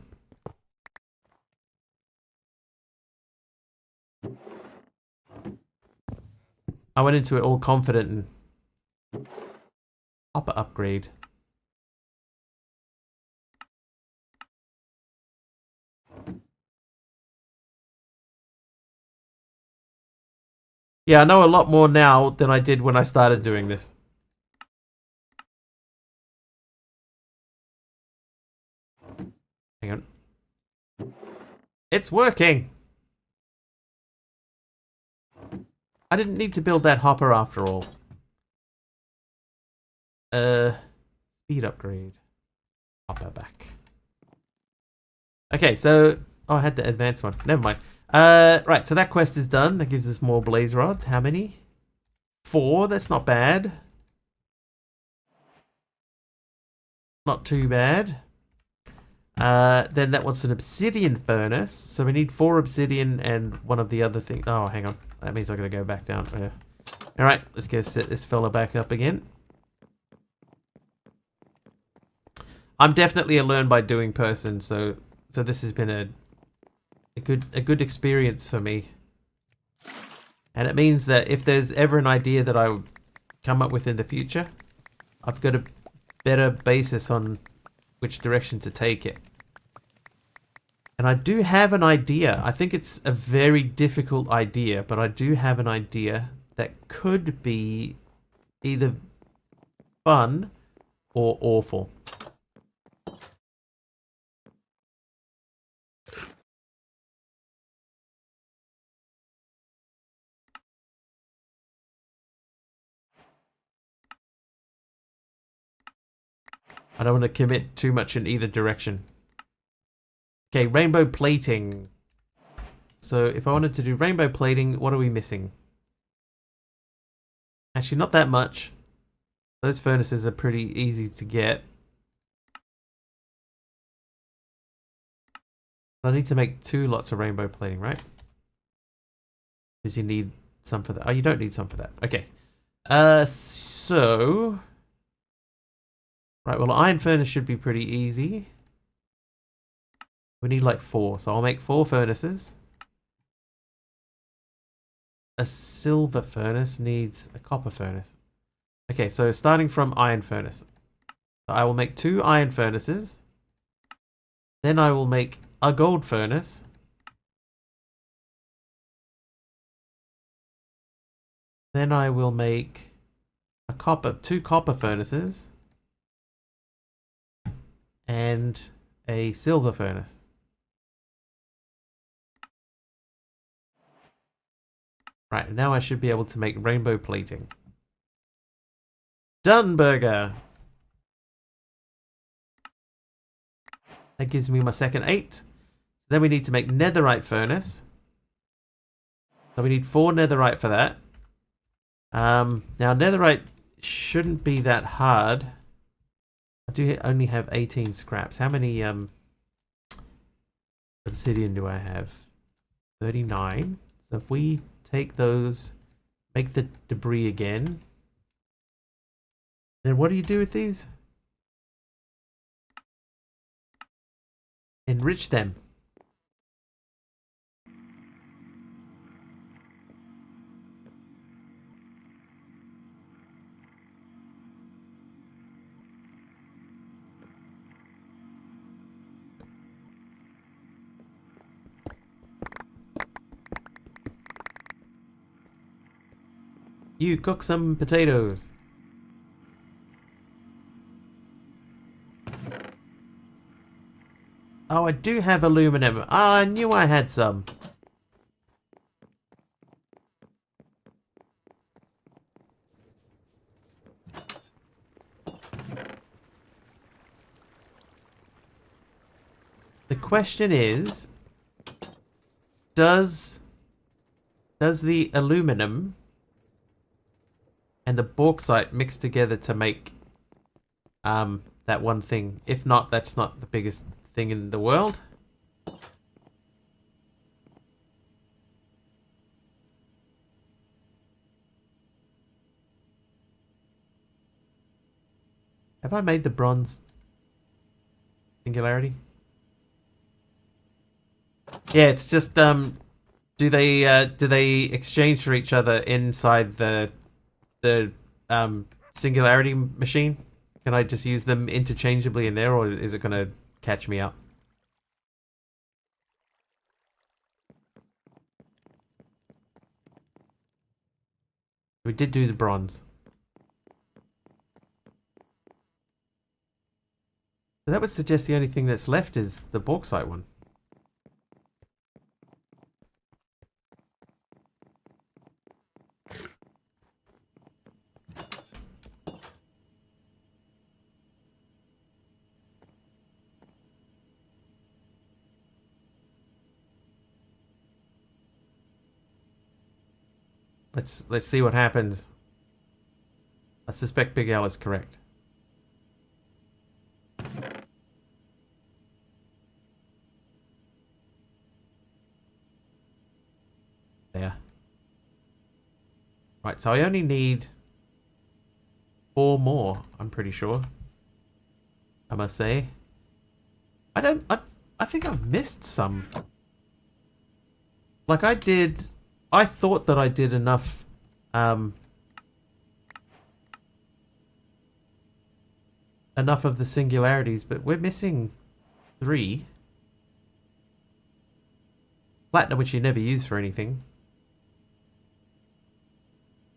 I went into it all confident and hopper upgrade. Yeah, I know a lot more now than I did when I started doing this. Hang on. It's working! I didn't need to build that hopper after all. Speed upgrade. Hopper back. Okay, so... Oh, I had the advanced one. Never mind. Right, so that quest is done. That gives us more blaze rods. How many? 4. That's not bad. Not too bad. Then that wants an obsidian furnace. So we need 4 obsidian and one of the other things. Oh, hang on. That means I'm going to go back down. Alright, let's go set this fella back up again. I'm definitely a learn by doing person, so this has been a good experience for me. And it means that if there's ever an idea that I would come up with in the future, I've got a better basis on which direction to take it. And I do have an idea. I think it's a very difficult idea, but I do have an idea that could be either fun or awful. I don't want to commit too much in either direction. Okay, rainbow plating. So if I wanted to do rainbow plating, what are we missing? Actually, not that much. Those furnaces are pretty easy to get. I need to make 2 lots of rainbow plating, right? Because you need some for that. Oh, you don't need some for that. Okay. So... Right, well, iron furnace should be pretty easy. We need like 4, so I'll make 4 furnaces. A silver furnace needs a copper furnace. Okay, so starting from iron furnace. So I will make 2 iron furnaces. Then I will make a gold furnace. Then I will make a 2 copper furnaces. And a silver furnace. Right, now I should be able to make rainbow plating. Done, burger! That gives me my second 8. Then we need to make netherite furnace. So we need 4 netherite for that. Now netherite shouldn't be that hard. I do only have 18 scraps. How many obsidian do I have? 39. So if we take those, make the debris again. And what do you do with these? Enrich them. You cook some potatoes. Oh, I do have aluminum. Ah, I knew I had some. The question is, does the aluminum and the bauxite mix together to make that one thing? If not, that's not the biggest thing in the world. Have I made the bronze singularity? Yeah, it's just do they exchange for each other inside the singularity machine? Can I just use them interchangeably in there, or is it gonna catch me up? We did do the bronze. So that would suggest the only thing that's left is the bauxite one. Let's see what happens. I suspect Big L is correct. There. Right, so I only need 4 more, I'm pretty sure. I must say. I think I've missed some. Like I thought that I did enough enough of the singularities, but we're missing 3. Platinum, which you never use for anything.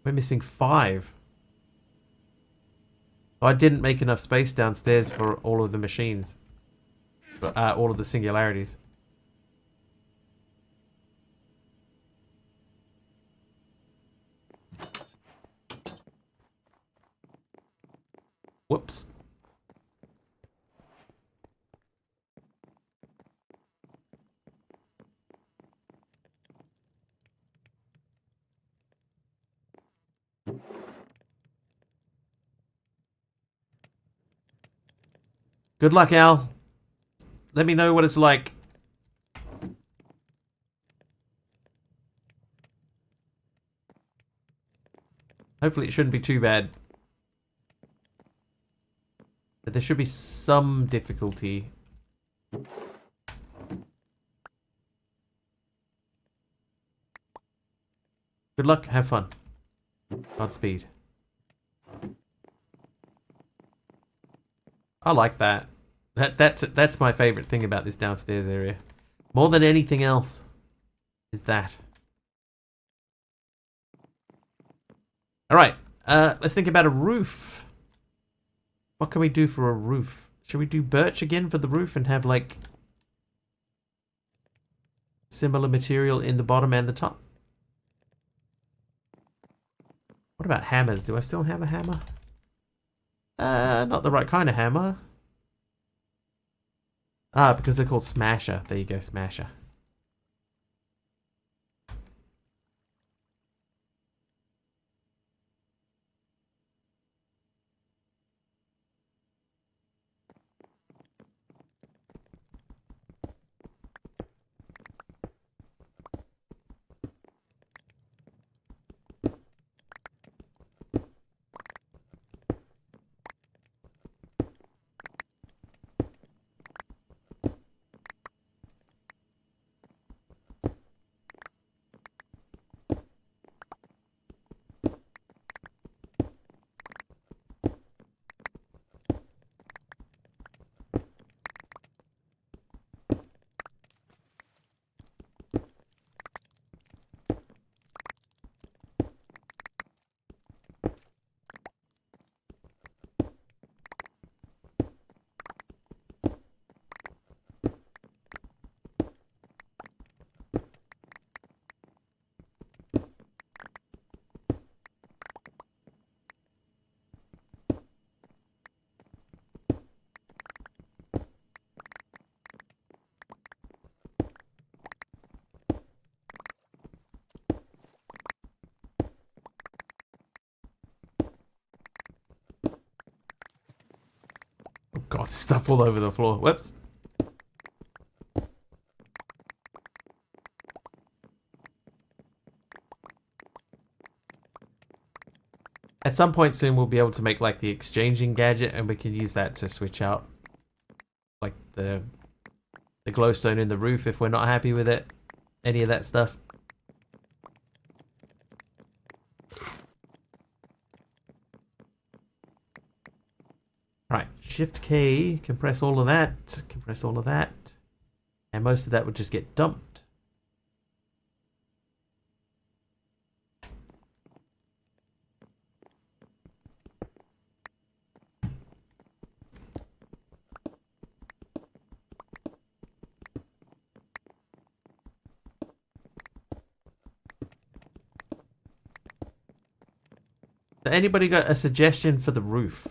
We're missing 5. I didn't make enough space downstairs for all of the machines. All of the singularities. Whoops. Good luck, Al. Let me know what it's like. Hopefully it shouldn't be too bad. But there should be some difficulty. Good luck, have fun. Godspeed. I like that. That's my favorite thing about this downstairs area. More than anything else is that. Alright, let's think about a roof. What can we do for a roof? Should we do birch again for the roof and have like similar material in the bottom and the top? What about hammers? Do I still have a hammer? Not the right kind of hammer. Ah, because they're called Smasher. There you go, Smasher. Oh, stuff all over the floor. Whoops. At some point soon, we'll be able to make like the exchanging gadget, and we can use that to switch out like the glowstone in the roof if we're not happy with it. Any of that stuff. Right, Shift K, compress all of that, compress all of that, and most of that would just get dumped. Anybody got a suggestion for the roof?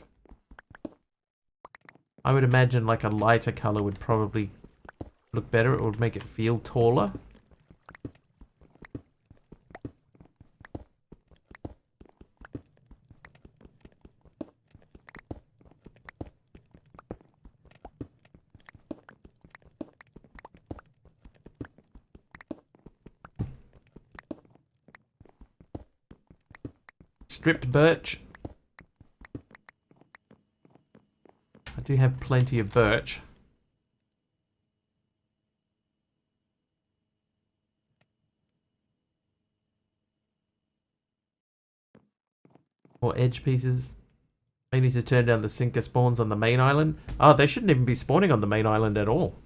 I would imagine like a lighter color would probably look better. It would make it feel taller. Stripped birch. I do have plenty of birch. More edge pieces. They need to turn down the sinker spawns on the main island. Oh, they shouldn't even be spawning on the main island at all.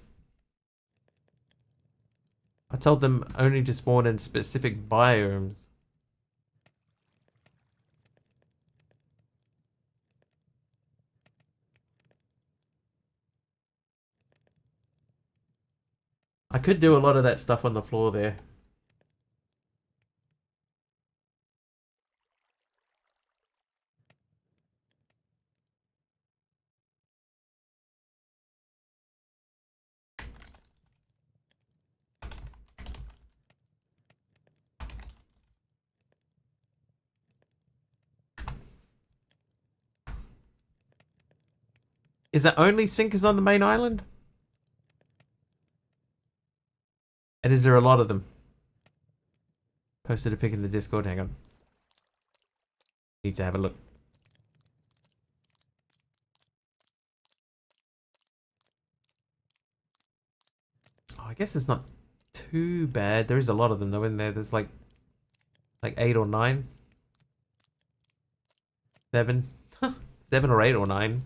I told them only to spawn in specific biomes. I could do a lot of that stuff on the floor there. Is that only sinkers on the main island? And is there a lot of them? Posted a pic in the Discord, hang on. Need to have a look. Oh, I guess it's not too bad. There is a lot of them though in there. There's like 8 or 9. 7. 7 or 8 or 9.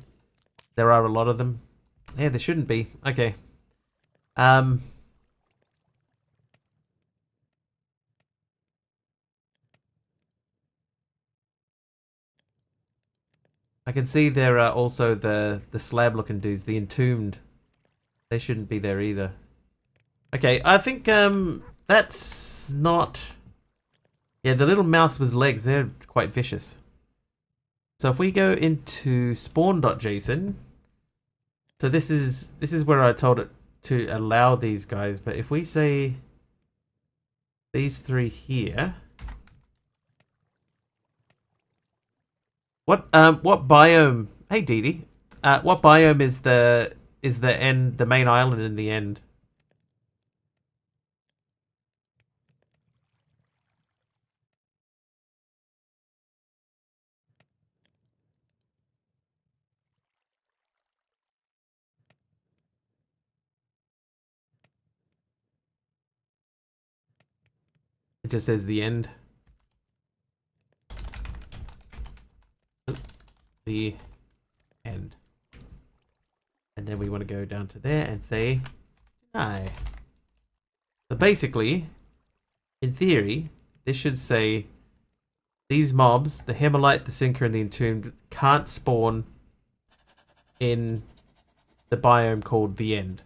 There are a lot of them. Yeah, there shouldn't be. Okay. I can see there are also the slab looking dudes, the entombed. They shouldn't be there either. Okay, I think that's not... Yeah, the little mouths with legs, they're quite vicious. So if we go into spawn.json, so this is where I told it to allow these guys, but if we say these 3 here, what biome? Hey Dee Dee, what biome is the end, the main island in the end? It just says the end. The end. And then we want to go down to there and say deny. So basically, in theory, this should say these mobs, the Hemalite, the Sinker, and the Entombed, can't spawn in the biome called the end.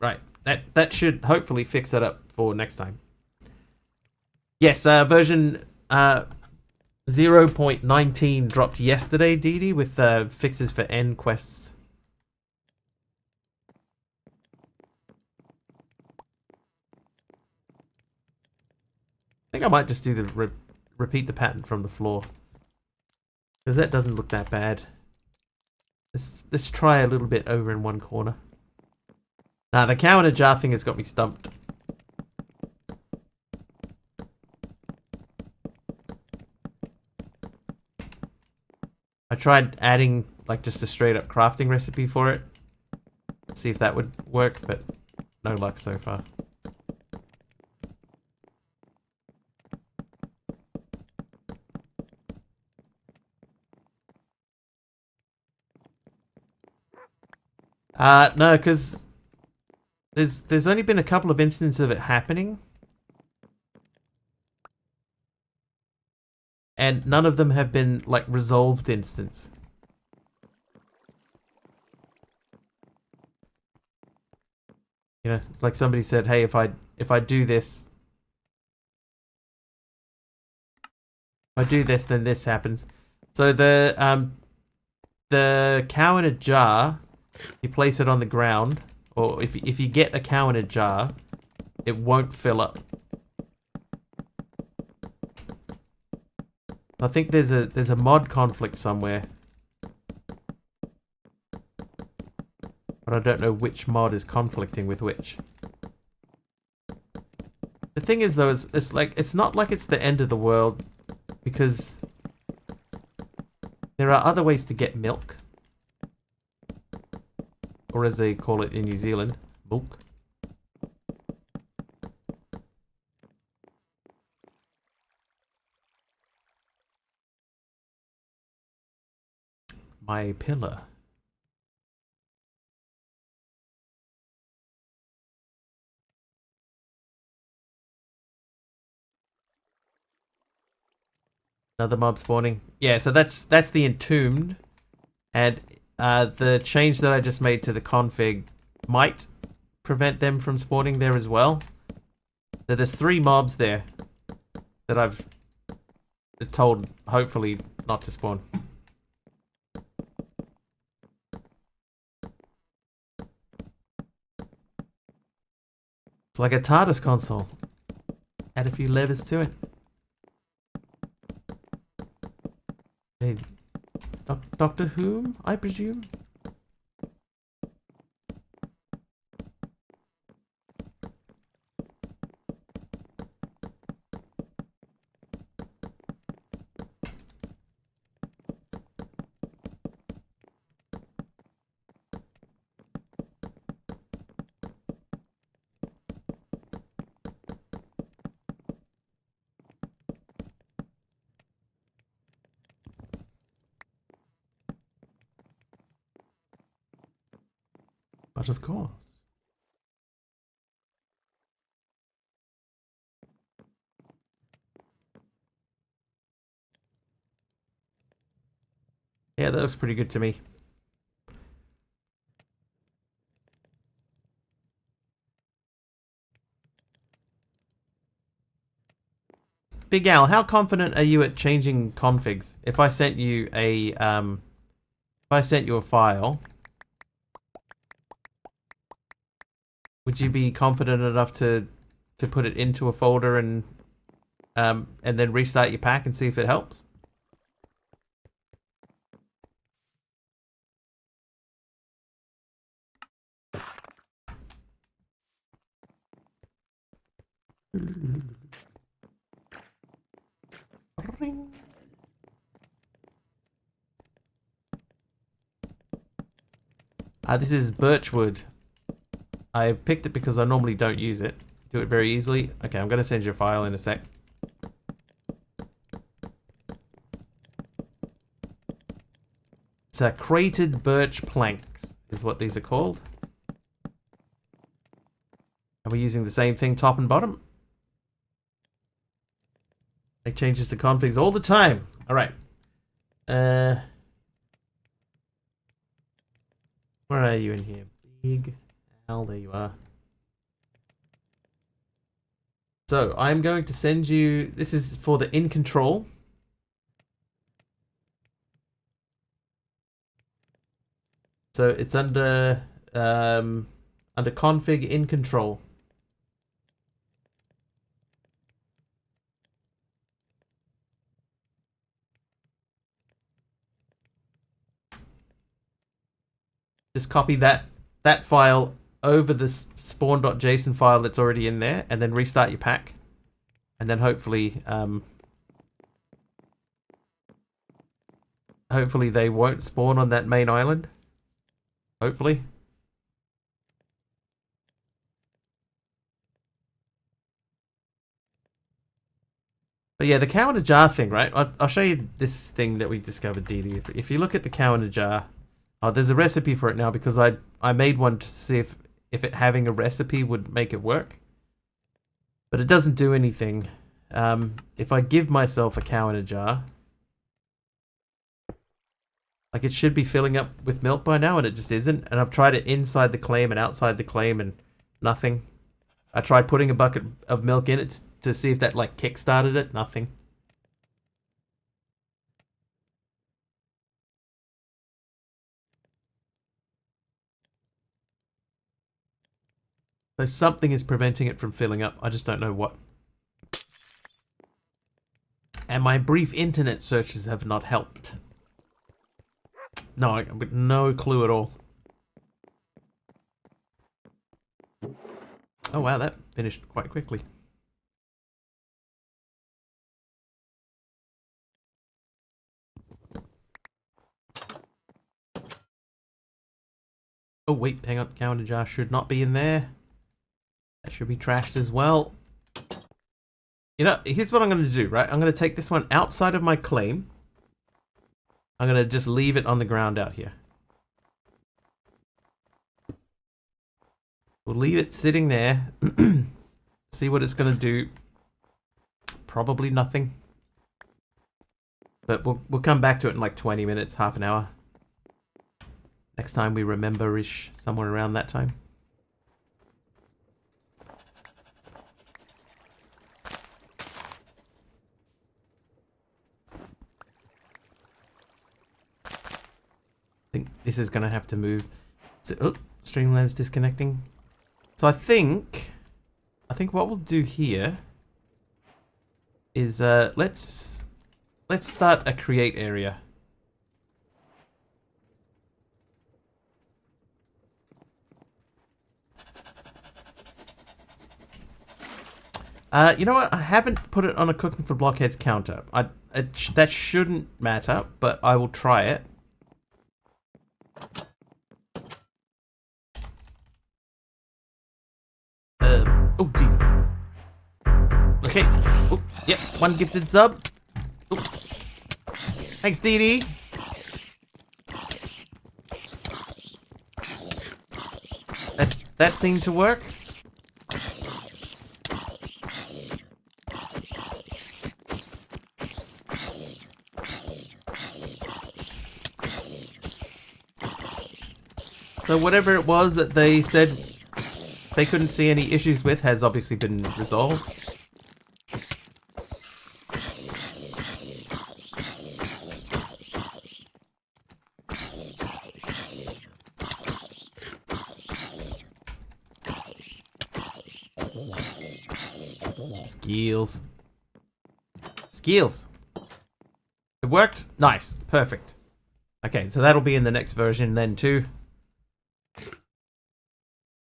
Right, that should hopefully fix that up for next time. Yes, version 0.19 dropped yesterday, Dee Dee, with fixes for end quests. think I might just do the repeat the pattern from the floor. Because that doesn't look that bad. Let's try a little bit over in one corner. Nah, the cow in a jar thing has got me stumped. I tried adding like just a straight up crafting recipe for it. See if that would work, but no luck so far. No, because there's only been a couple of instances of it happening. And none of them have been like resolved instance. You know, it's like somebody said, "Hey, if I do this, then this happens." So the cow in a jar, you place it on the ground, or if you get a cow in a jar, it won't fill up. I think there's a mod conflict somewhere, but I don't know which mod is conflicting with which. The thing is though, it's not like it's the end of the world, because there are other ways to get milk, or as they call it in New Zealand, milk. My pillar. Another mob spawning. Yeah, so that's the entombed, and the change that I just made to the config might prevent them from spawning there as well. So there's 3 mobs there that I've told hopefully not to spawn. It's like a TARDIS console. Add a few levers to it. Hey, Doctor Whom, I presume? But of course. Yeah, that looks pretty good to me. Big Al, how confident are you at changing configs? If I sent you a file, would you be confident enough to put it into a folder and then restart your pack and see if it helps? Ring. This is birchwood. I picked it because I normally don't use it. Do it very easily. Okay, I'm going to send you a file in a sec. It's a crated birch planks is what these are called. And we're using the same thing top and bottom. Make changes to configs all the time. All right. Where are you in here? Big Al, there you are. So I'm going to send you, this is for the in control. So it's under config in control. just copy that file over the spawn.json file that's already in there, and then restart your pack, and then hopefully hopefully they won't spawn on that main island. Hopefully. But yeah, the cow in a jar thing, right? I'll show you this thing that we discovered, Dee Dee. If you look at the cow in a jar, oh, there's a recipe for it now because I made one to see if it having a recipe would make it work. But it doesn't do anything. If I give myself a cow in a jar, like it should be filling up with milk by now, and it just isn't. And I've tried it inside the claim and outside the claim, and nothing. I tried putting a bucket of milk in it to see if that like kick-started it. Nothing. So something is preventing it from filling up. I just don't know what. And my brief internet searches have not helped. No, I've got no clue at all. Oh wow, that finished quite quickly. Oh wait, hang on, cow in a jar should not be in there. That should be trashed as well. You know, here's what I'm going to do, right? I'm going to take this one outside of my claim. I'm going to just leave it on the ground out here. We'll leave it sitting there. See what it's going to do. Probably nothing. But we'll come back to it in like 20 minutes, half an hour. Next time we remember-ish, somewhere around that time. I think this is going to have to move. So, oh, Streamlabs disconnecting. So I think what we'll do here is let's start a create area. You know what? I haven't put it on a cooking for blockheads counter. That shouldn't matter, but I will try it. Oh, jeez. Okay. Oh, yep. One gifted sub. Oh. Thanks, Dee Dee. That seemed to work. So whatever it was that they said they couldn't see any issues with has obviously been resolved. Skills. Skills. It worked? Nice. Perfect. Okay, so that'll be in the next version then too.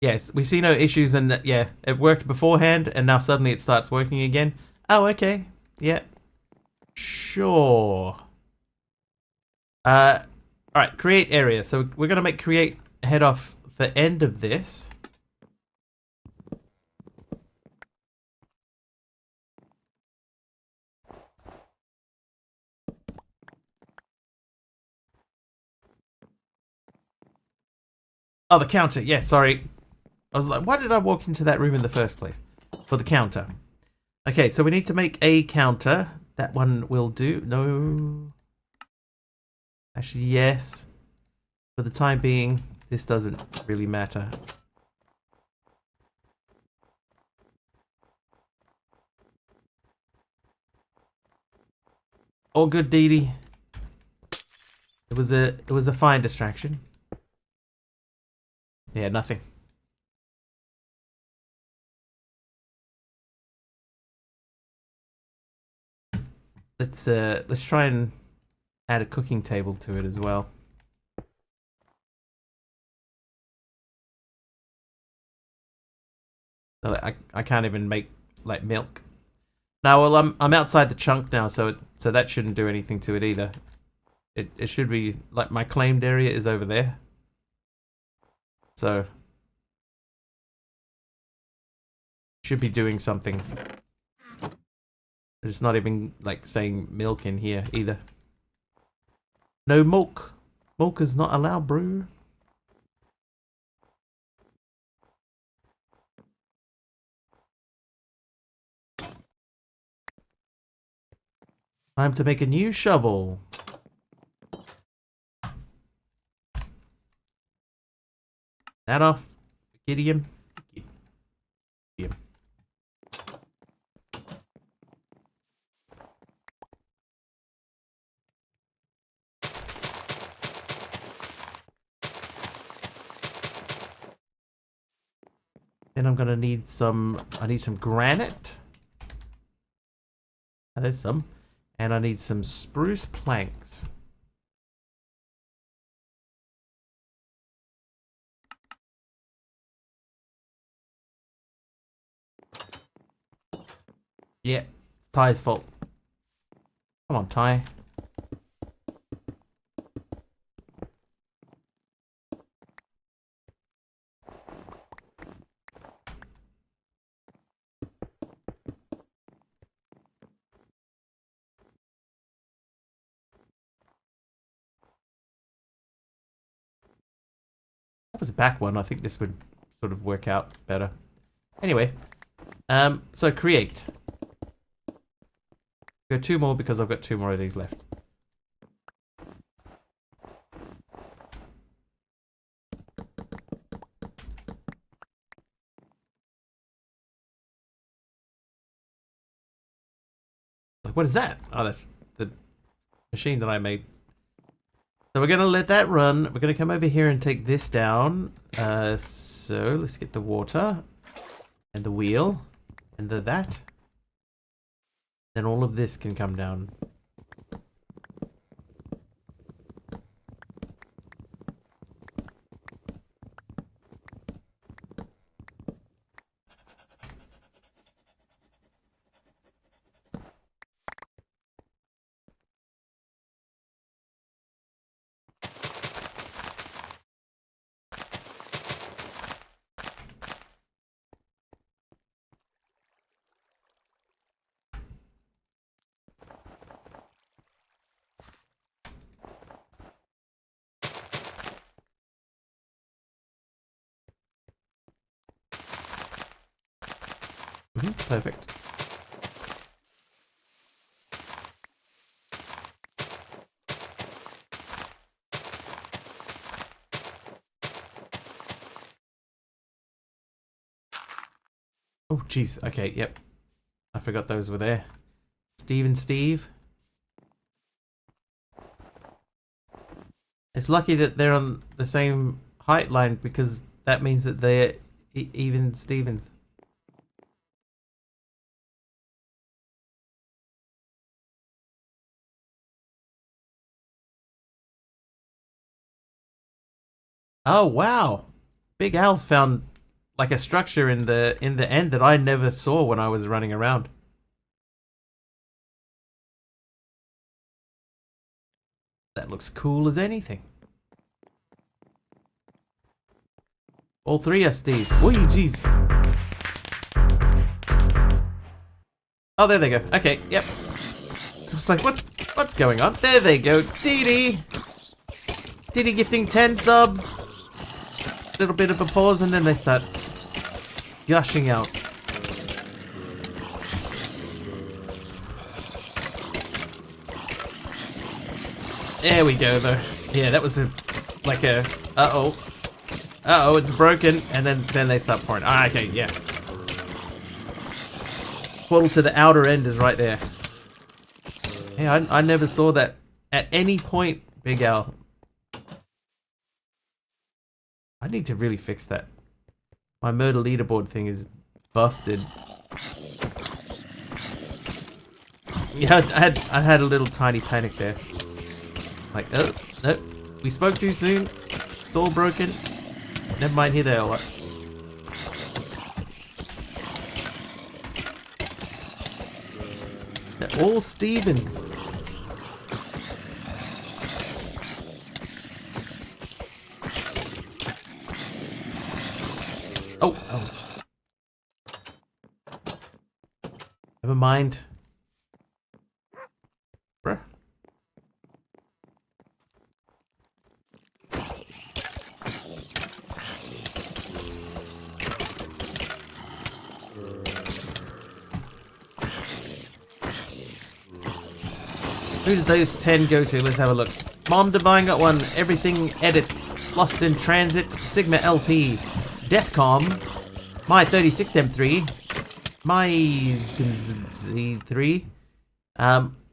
Yes, we see no issues, and yeah, it worked beforehand, and now suddenly it starts working again. Oh, okay. Yeah. Sure. Alright, create area. So we're going to make create head off the end of this. Oh, the counter. Yeah, sorry. I was like, why did I walk into that room in the first place? For the counter. Okay, so we need to make a counter. That one will do. No. Actually, yes. For the time being, this doesn't really matter. All good, Dee Dee. It was a fine distraction. Yeah, nothing. Let's try and add a cooking table to it as well. So I can't even make like milk. Now, well, I'm outside the chunk now, so that shouldn't do anything to it either. It should be like my claimed area is over there. So should be doing something. It's not even like saying milk in here either. No milk. Milk is not allowed, bro. Time to make a new shovel. That off. Gideon. Gideon. Then I'm gonna need some. I need some granite. Oh, there's some. And I need some spruce planks. Yeah, it's Ty's fault. Come on, Ty. That was a back one. I think this would sort of work out better. Anyway, so create. Go 2 more because I've got 2 more of these left. Like, what is that? Oh, that's the machine that I made. So we're going to let that run. We're going to come over here and take this down. So let's get the water and the wheel and that. Then all of this can come down. Perfect. Oh, jeez. Okay, yep. I forgot those were there. Steve and Steve. It's lucky that they're on the same height line because that means that they're even Stevens. Oh wow! Big Al's found like a structure in the end that I never saw when I was running around. That looks cool as anything. All 3 are Steve. Oi, jeez. Oh, there they go. Okay, yep. It's like what's going on? There they go. Dee Dee. Dee Dee gifting 10 subs. Little bit of a pause and then they start gushing out. There we go though. Yeah, that was like a uh-oh, it's broken, and then they start pouring. Ah, okay, yeah. Portal to the outer end is right there. Yeah, I never saw that at any point, Big Al. I need to really fix that. My murder leaderboard thing is busted. Yeah, I had a little tiny panic there. Like, oh, no, we spoke too soon. It's all broken. Never mind, here they are. They're all Stevens. Oh, oh. Never mind. Bruh. Who did those 10 go to? Let's have a look. Mom Divine got one. Everything Edits. Lost in Transit. Sigma LP. Deathcom. My 36M3. My Z3.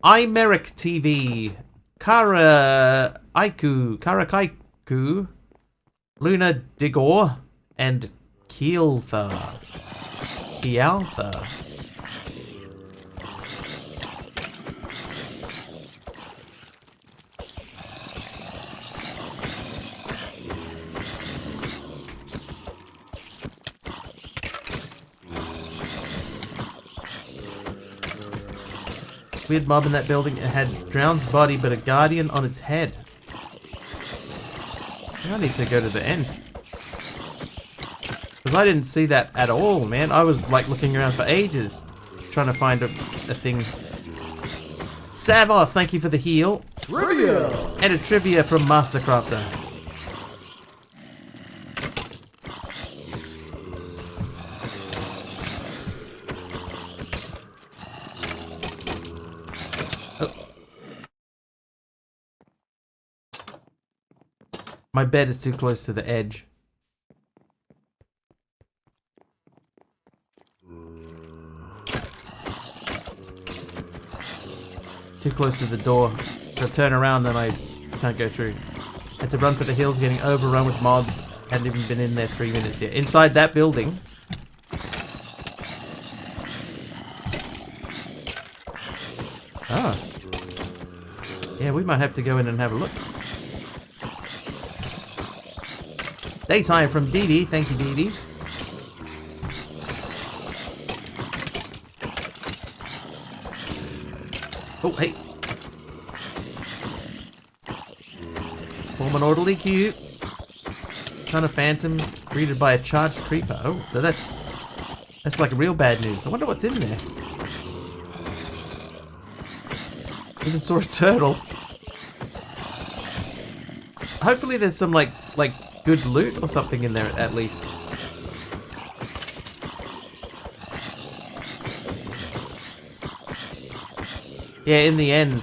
iMeric TV. Kara Kaiku. Luna Digor. And Kealtha. Weird mob in that building. It had Drown's body, but a guardian on its head. I need to go to the end. Because I didn't see that at all, man. I was like looking around for ages. Trying to find a thing. Savos, thank you for the heal. Trivia! And a trivia from Mastercrafter. My bed is too close to the edge. Too close to the door. If I turn around, then I can't go through. Had to run for the hills, getting overrun with mobs. Hadn't even been in there 3 minutes yet. Inside that building. Ah. Yeah, we might have to go in and have a look. Daytime from Dee Dee. Thank you, Dee Dee. Oh, hey. Form an orderly queue. Ton of phantoms. Greeted by a charged creeper. Oh, so that's like real bad news. I wonder what's in there. Even saw a turtle. Hopefully there's some like good loot or something in there at least. Yeah, in the end.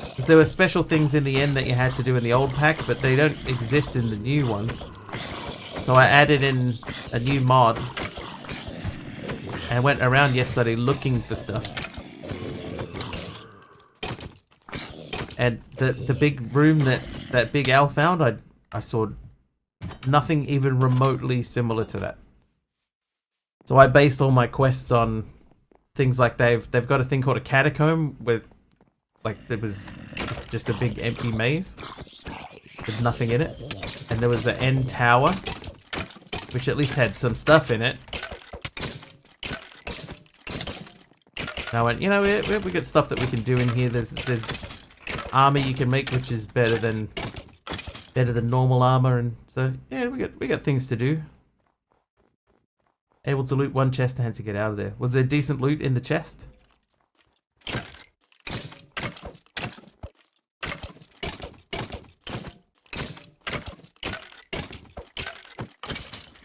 Because there were special things in the end that you had to do in the old pack, but they don't exist in the new one. So I added in a new mod. And went around yesterday looking for stuff. And the big room that Big Al found, I saw nothing even remotely similar to that. So I based all my quests on things like they've got a thing called a catacomb where like there was just a big empty maze with nothing in it, and there was an end tower which at least had some stuff in it. And I went, you know, we got stuff that we can do in here. There's armor you can make which is better than normal armor, and so yeah, we got things to do. Able to loot one chest and had to get out of there. Was there decent loot in the chest?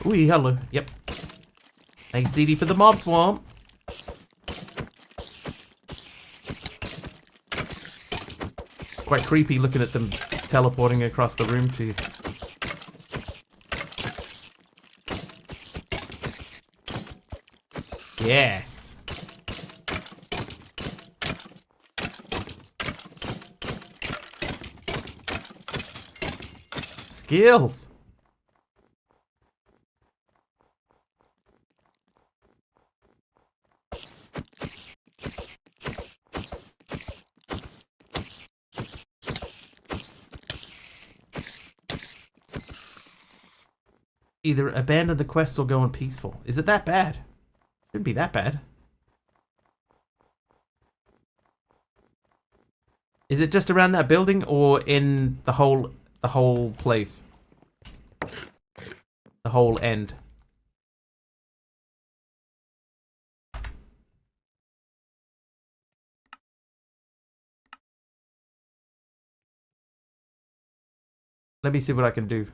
Ooh, hello. Yep. Thanks, Dee Dee, for the mob swamp. Quite creepy looking at them teleporting across the room to you. Yes. Skills. Either abandon the quest or go on peaceful. Is it that bad? Shouldn't be that bad. Is it just around that building or in the whole place? The whole end. Let me see what I can do.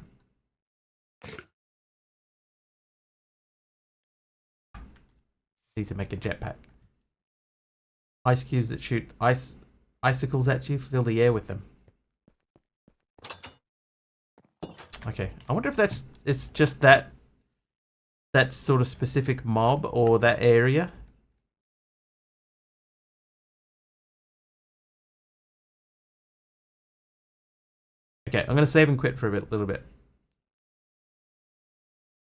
Need to make a jetpack. Ice cubes that shoot icicles at you, fill the air with them. Okay, I wonder if it's just that sort of specific mob or that area. Okay, I'm gonna save and quit for a little bit.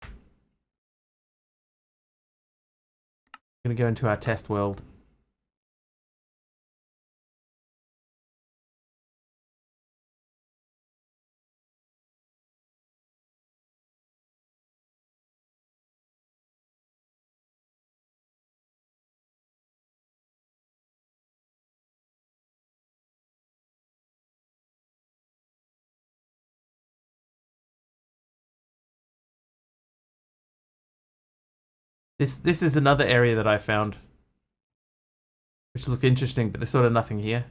I'm gonna go into our test world. This is another area that I found, which looks interesting, but there's sort of nothing here.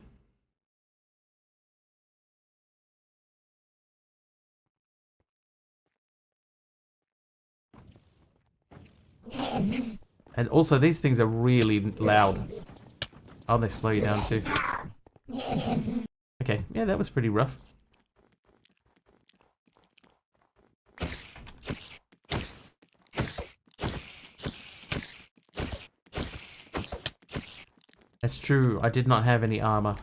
And also, these things are really loud. Oh, they slow you down too. Okay, yeah, that was pretty rough. That's true, I did not have any armor.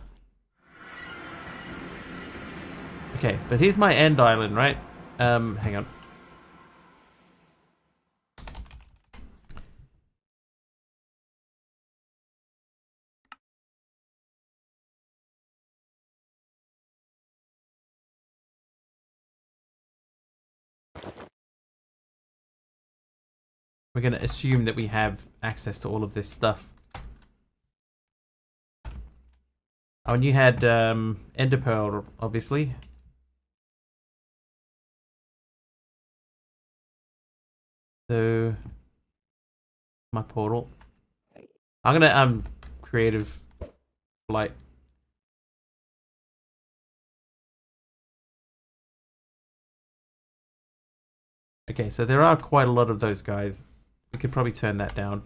Okay, but here's my end island, right? Hang on. We're going to assume that we have access to all of this stuff. Oh, and you had Ender Pearl, obviously. So, my portal. I'm gonna creative light. Okay, so there are quite a lot of those guys. We could probably turn that down.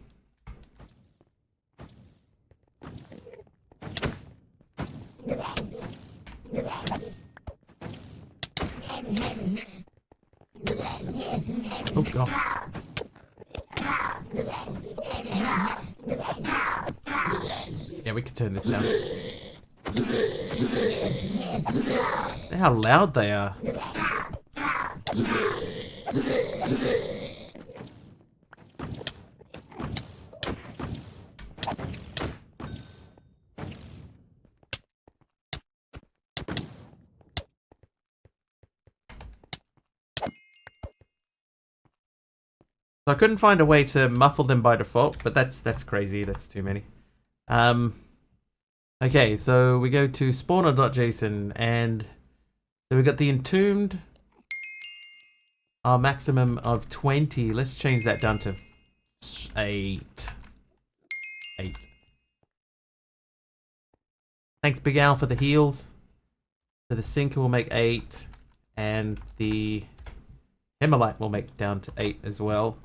Oh god. Yeah, we could turn this down. Look how loud they are. So I couldn't find a way to muffle them by default, but that's crazy. That's too many. Okay, so we go to spawner.json, and so we got the entombed. Our maximum of 20. Let's change that down to 8. 8. Thanks, Big Al, for the heals. So the sinker will make 8, and the Himmelite will make down to 8 as well.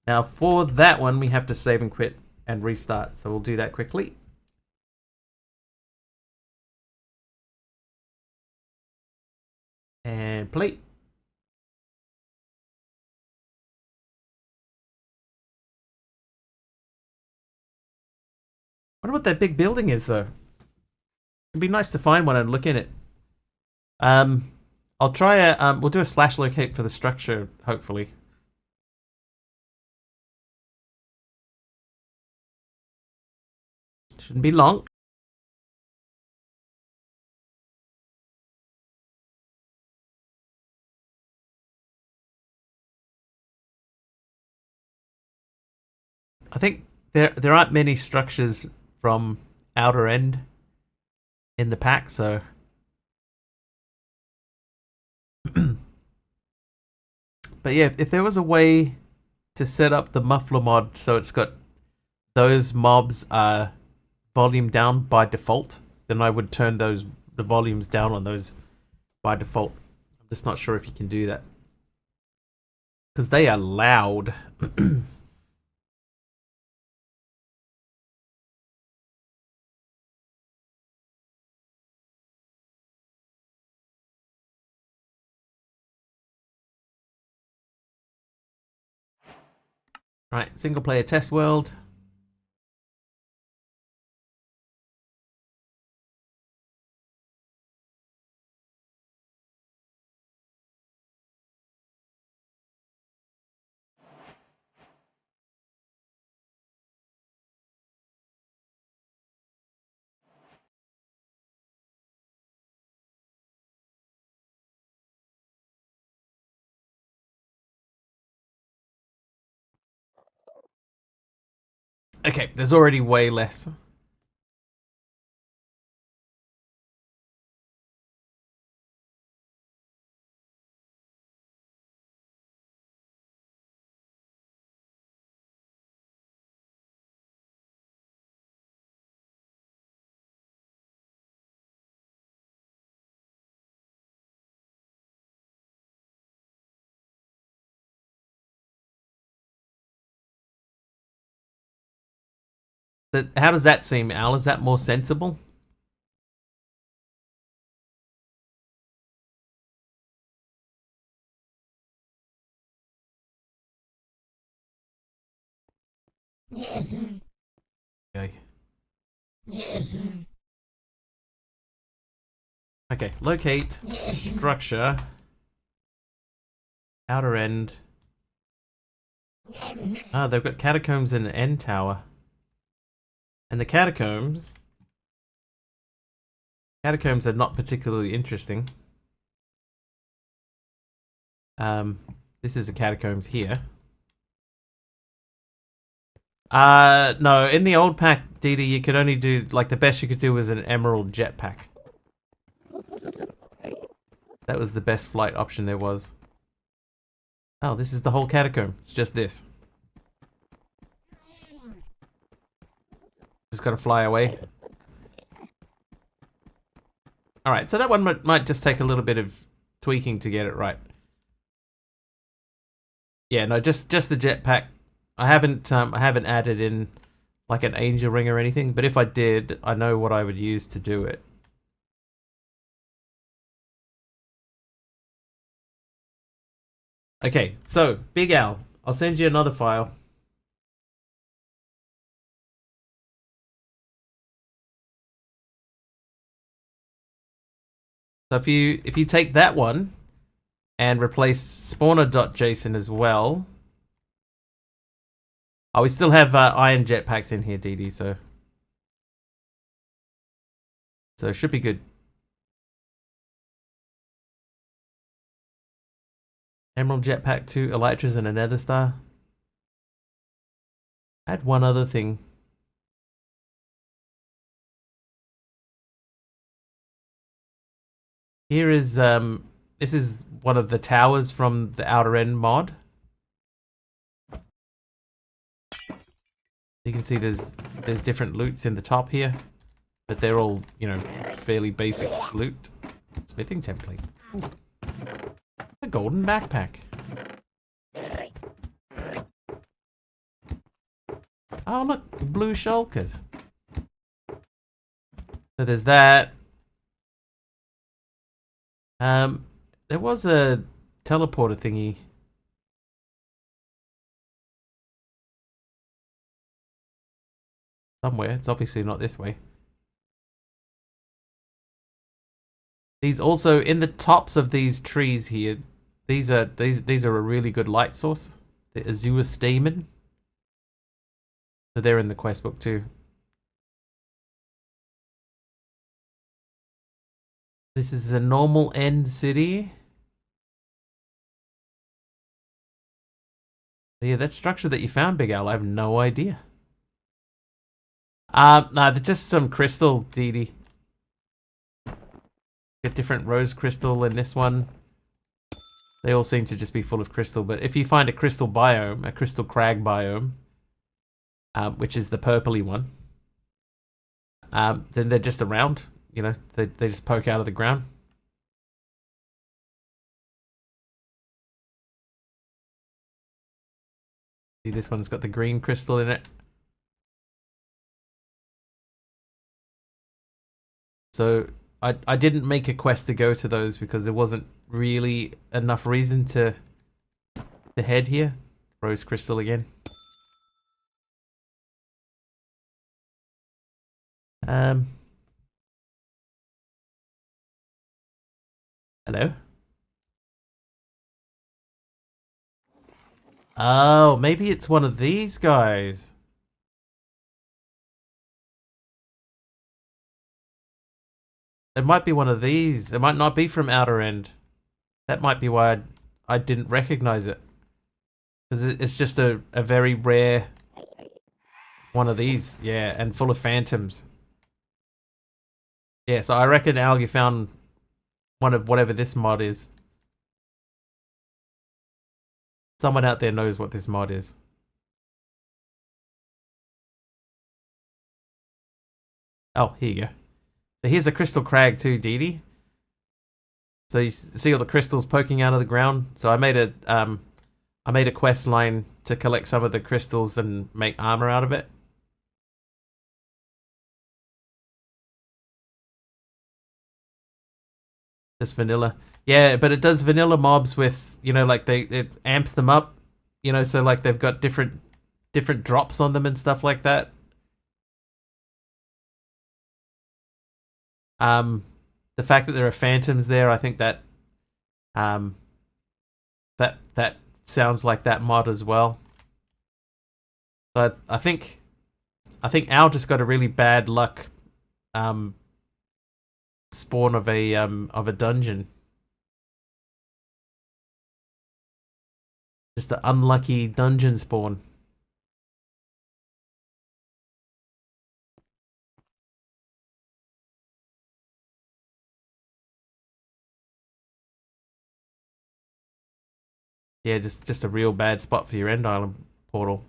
Now for that one, we have to save and quit and restart. So we'll do that quickly. And play. I wonder what that big building is, though. It'd be nice to find one and look in it. I'll try a, we'll do a slash locate for the structure, hopefully. Shouldn't be long. I think there aren't many structures from outer end in the pack, so but yeah, if there was a way to set up the muffler mod so it's got those mobs volume down by default, then I would turn the volumes down on those by default. I'm just not sure if you can do that because they are loud. Right, single player test world. Okay, there's already way less. How does that seem, Al? Is that more sensible? Okay. Okay, locate, structure, outer end. Ah, they've got catacombs and an end tower. And the catacombs are not particularly interesting. This is the catacombs here. No, in the old pack, DD, you could only do, like, the best you could do was an emerald jetpack. That was the best flight option there was. Oh, this is the whole catacomb. It's just this. Just gotta fly away. Alright, so that one might just take a little bit of tweaking to get it right. Yeah, no, just the jetpack. I haven't added in like an angel ring or anything, but if I did, I know what I would use to do it. Okay, so Big Al, I'll send you another file. So if you take that one and replace spawner.json as well. Oh, we still have iron jetpacks in here, DD, so it should be good. Emerald jetpack, 2 elytras and a nether star. Add one other thing. Here is this is one of the towers from the outer end mod. You can see there's different loots in the top here, but they're all, you know, fairly basic loot. Smithing template. Ooh. A golden backpack. Oh look, blue shulkers. So there's that. There was a teleporter thingy. Somewhere. It's obviously not this way. These also, in the tops of these trees here, these are a really good light source. The Azure Stamen. So they're in the quest book too. This is a normal end city. Yeah, that structure that you found, Big Al, I have no idea. No, they're just some crystal, DD. Get different rose crystal in this one. They all seem to just be full of crystal, but if you find a crystal biome, a crystal crag biome, which is the purpley one, then they're just around. You know, they just poke out of the ground. See, this one's got the green crystal in it. So I didn't make a quest to go to those because there wasn't really enough reason to head here. Rose crystal again. Hello? Oh, maybe it's one of these guys. It might be one of these. It might not be from Outer End. That might be why I didn't recognize it. Because it's just a very rare one of these. Yeah, and full of phantoms. Yeah, so I reckon, Al, you found one of whatever this mod is. Someone out there knows what this mod is. Oh, here you go. So here's a crystal crag too, Dee Dee. So you see all the crystals poking out of the ground. So I made a quest line to collect some of the crystals and make armor out of it. Just vanilla. Yeah, but it does vanilla mobs with, you know, like it amps them up, you know, so like they've got different drops on them and stuff like that. The fact that there are phantoms there, I think that that sounds like that mod as well. So I think Al just got a really bad luck spawn of a dungeon. Just an unlucky dungeon spawn. Yeah, just a real bad spot for your end island portal.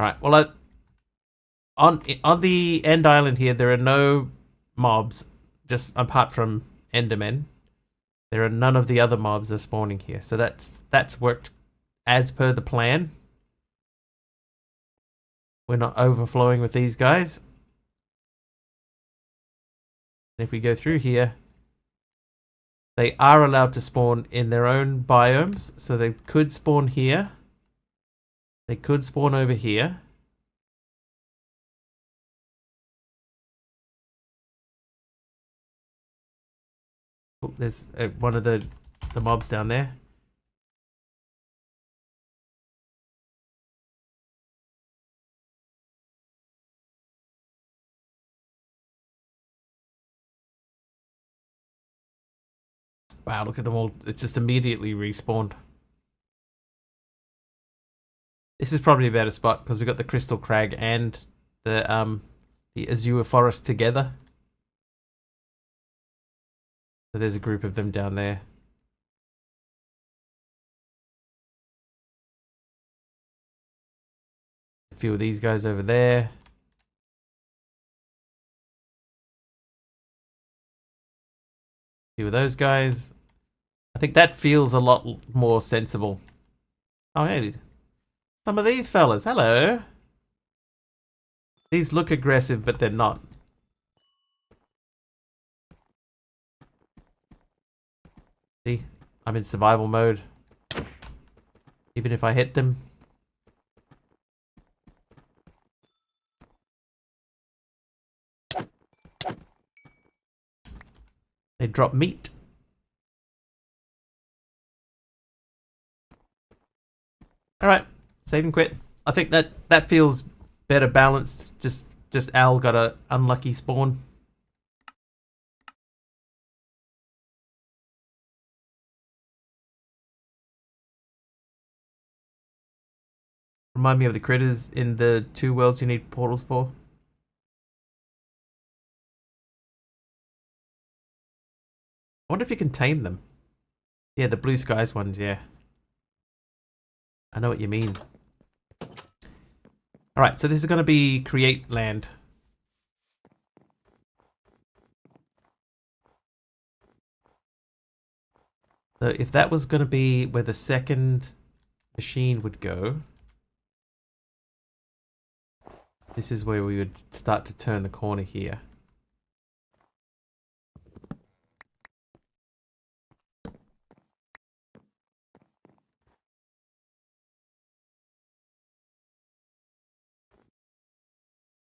Alright, well on the end island here there are no mobs, just apart from Endermen. There are none of the other mobs are spawning here. So that's worked as per the plan. We're not overflowing with these guys. And if we go through here, they are allowed to spawn in their own biomes. So they could spawn here. They could spawn over here. Oh, there's one of the mobs down there. Wow, look at them all. It just immediately respawned. This is probably a better spot because we got the Crystal Crag and the Azure Forest together. So there's a group of them down there. A few of these guys over there. A few of those guys. I think that feels a lot more sensible. Oh, hey. Some of these fellas. Hello. These look aggressive, but they're not. See? I'm in survival mode. Even if I hit them. They drop meat. Alright. Save and quit. I think that feels better balanced. Just Al got a unlucky spawn. Remind me of the critters in the 2 worlds you need portals for. I wonder if you can tame them. Yeah, the blue skies ones, yeah. I know what you mean. Alright, so this is going to be create land. So if that was going to be where the second machine would go, this is where we would start to turn the corner here.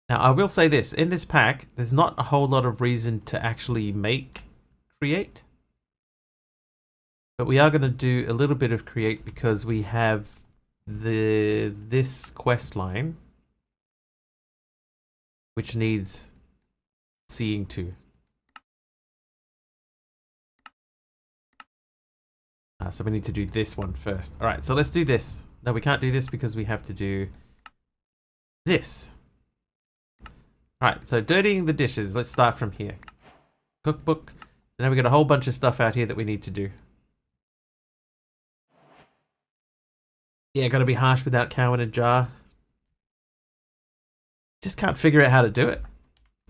Now, I will say this. In this pack, there's not a whole lot of reason to actually make create. But we are going to do a little bit of create because we have this quest line, which needs seeing to. So we need to do this one first. All right, so let's do this. No, we can't do this because we have to do this. All right, so dirtying the dishes. Let's start from here. Cookbook. And then we got a whole bunch of stuff out here that we need to do. Yeah, got to be harsh without cow in a jar. Just can't figure out how to do it.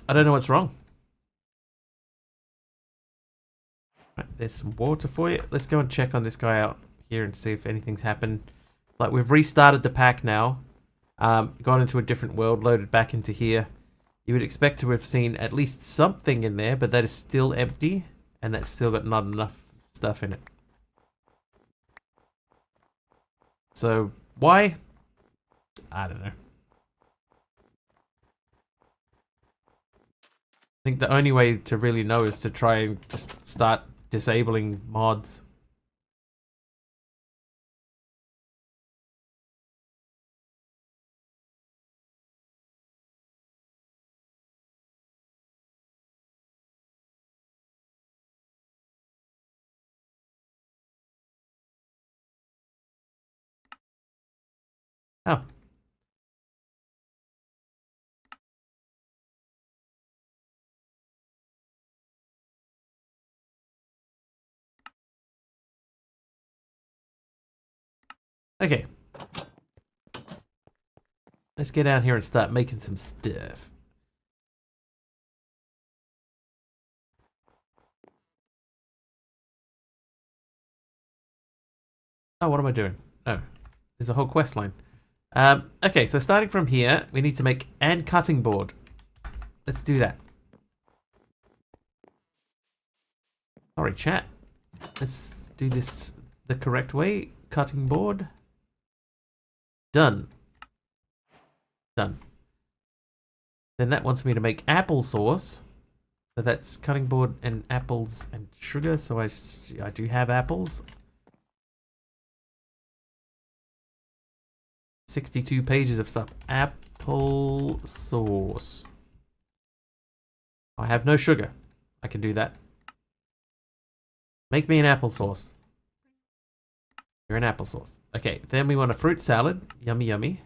I don't know what's wrong. Right, there's some water for you. Let's go and check on this guy out here and see if anything's happened. Like, we've restarted the pack now. Gone into a different world, loaded back into here. You would expect to have seen at least something in there, but that is still empty, and that's still got not enough stuff in it. So, why? I don't know. I think the only way to really know is to try and just start disabling mods. Oh. Okay. Let's get out here and start making some stuff. Oh, what am I doing? Oh, there's a whole quest line. Okay, so starting from here, we need to make an cutting board. Let's do that. Sorry, chat. Let's do this the correct way. Cutting board. Done. Done. Then that wants me to make applesauce. So that's cutting board and apples and sugar. So I do have apples. 62 pages of stuff. Applesauce. I have no sugar. I can do that. Make me an applesauce. You're an applesauce. Okay, then we want a fruit salad. Yummy, yummy.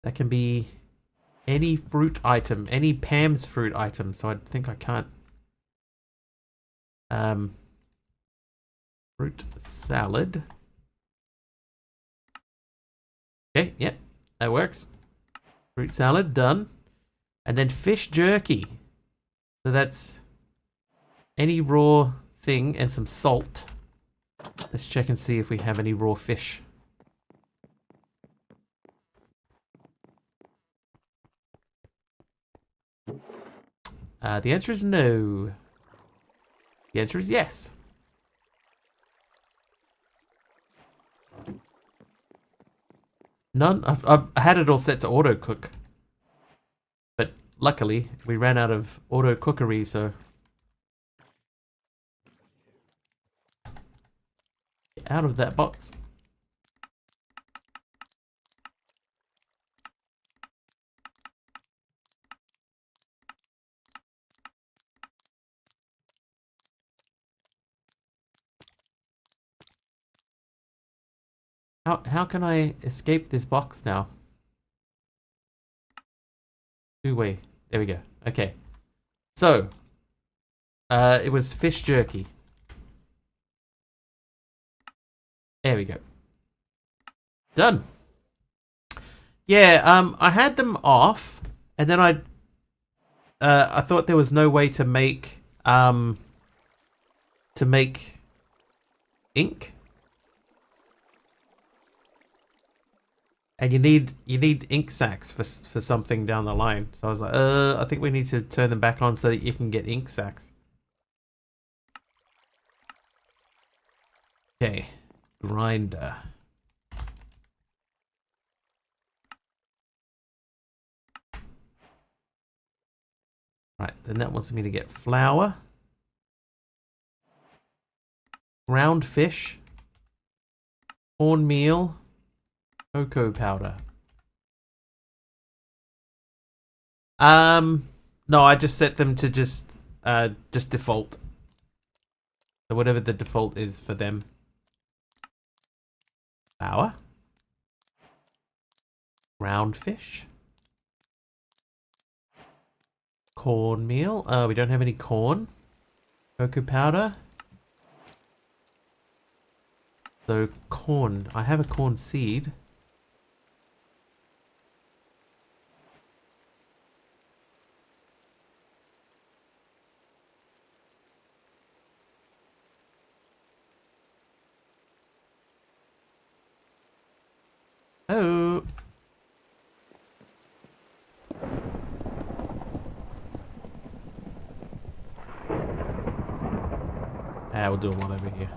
That can be any fruit item. Any Pam's fruit item. So I think I can't. Fruit salad. Okay, yep, that works. Fruit salad, done. And then fish jerky. So that's any raw thing and some salt. Let's check and see if we have any raw fish. The answer is no. The answer is yes. None. I've had it all set to auto cook, but luckily we ran out of auto cookery. So get out of that box. How can I escape this box now? Two-way. There we go. Okay. So, It was fish jerky. There we go. Done. Yeah, I had them off, and then I thought there was no way to make ink. And you need ink sacs for something down the line. So I was like, I think we need to turn them back on so that you can get ink sacs. Okay, grinder. Right, then that wants me to get flour, ground fish, cornmeal, cocoa powder. No, I just set them to just default. So whatever the default is for them. Flour, ground fish, cornmeal. We don't have any corn. Cocoa powder. So corn. I have a corn seed. Oh. We'll do one over here.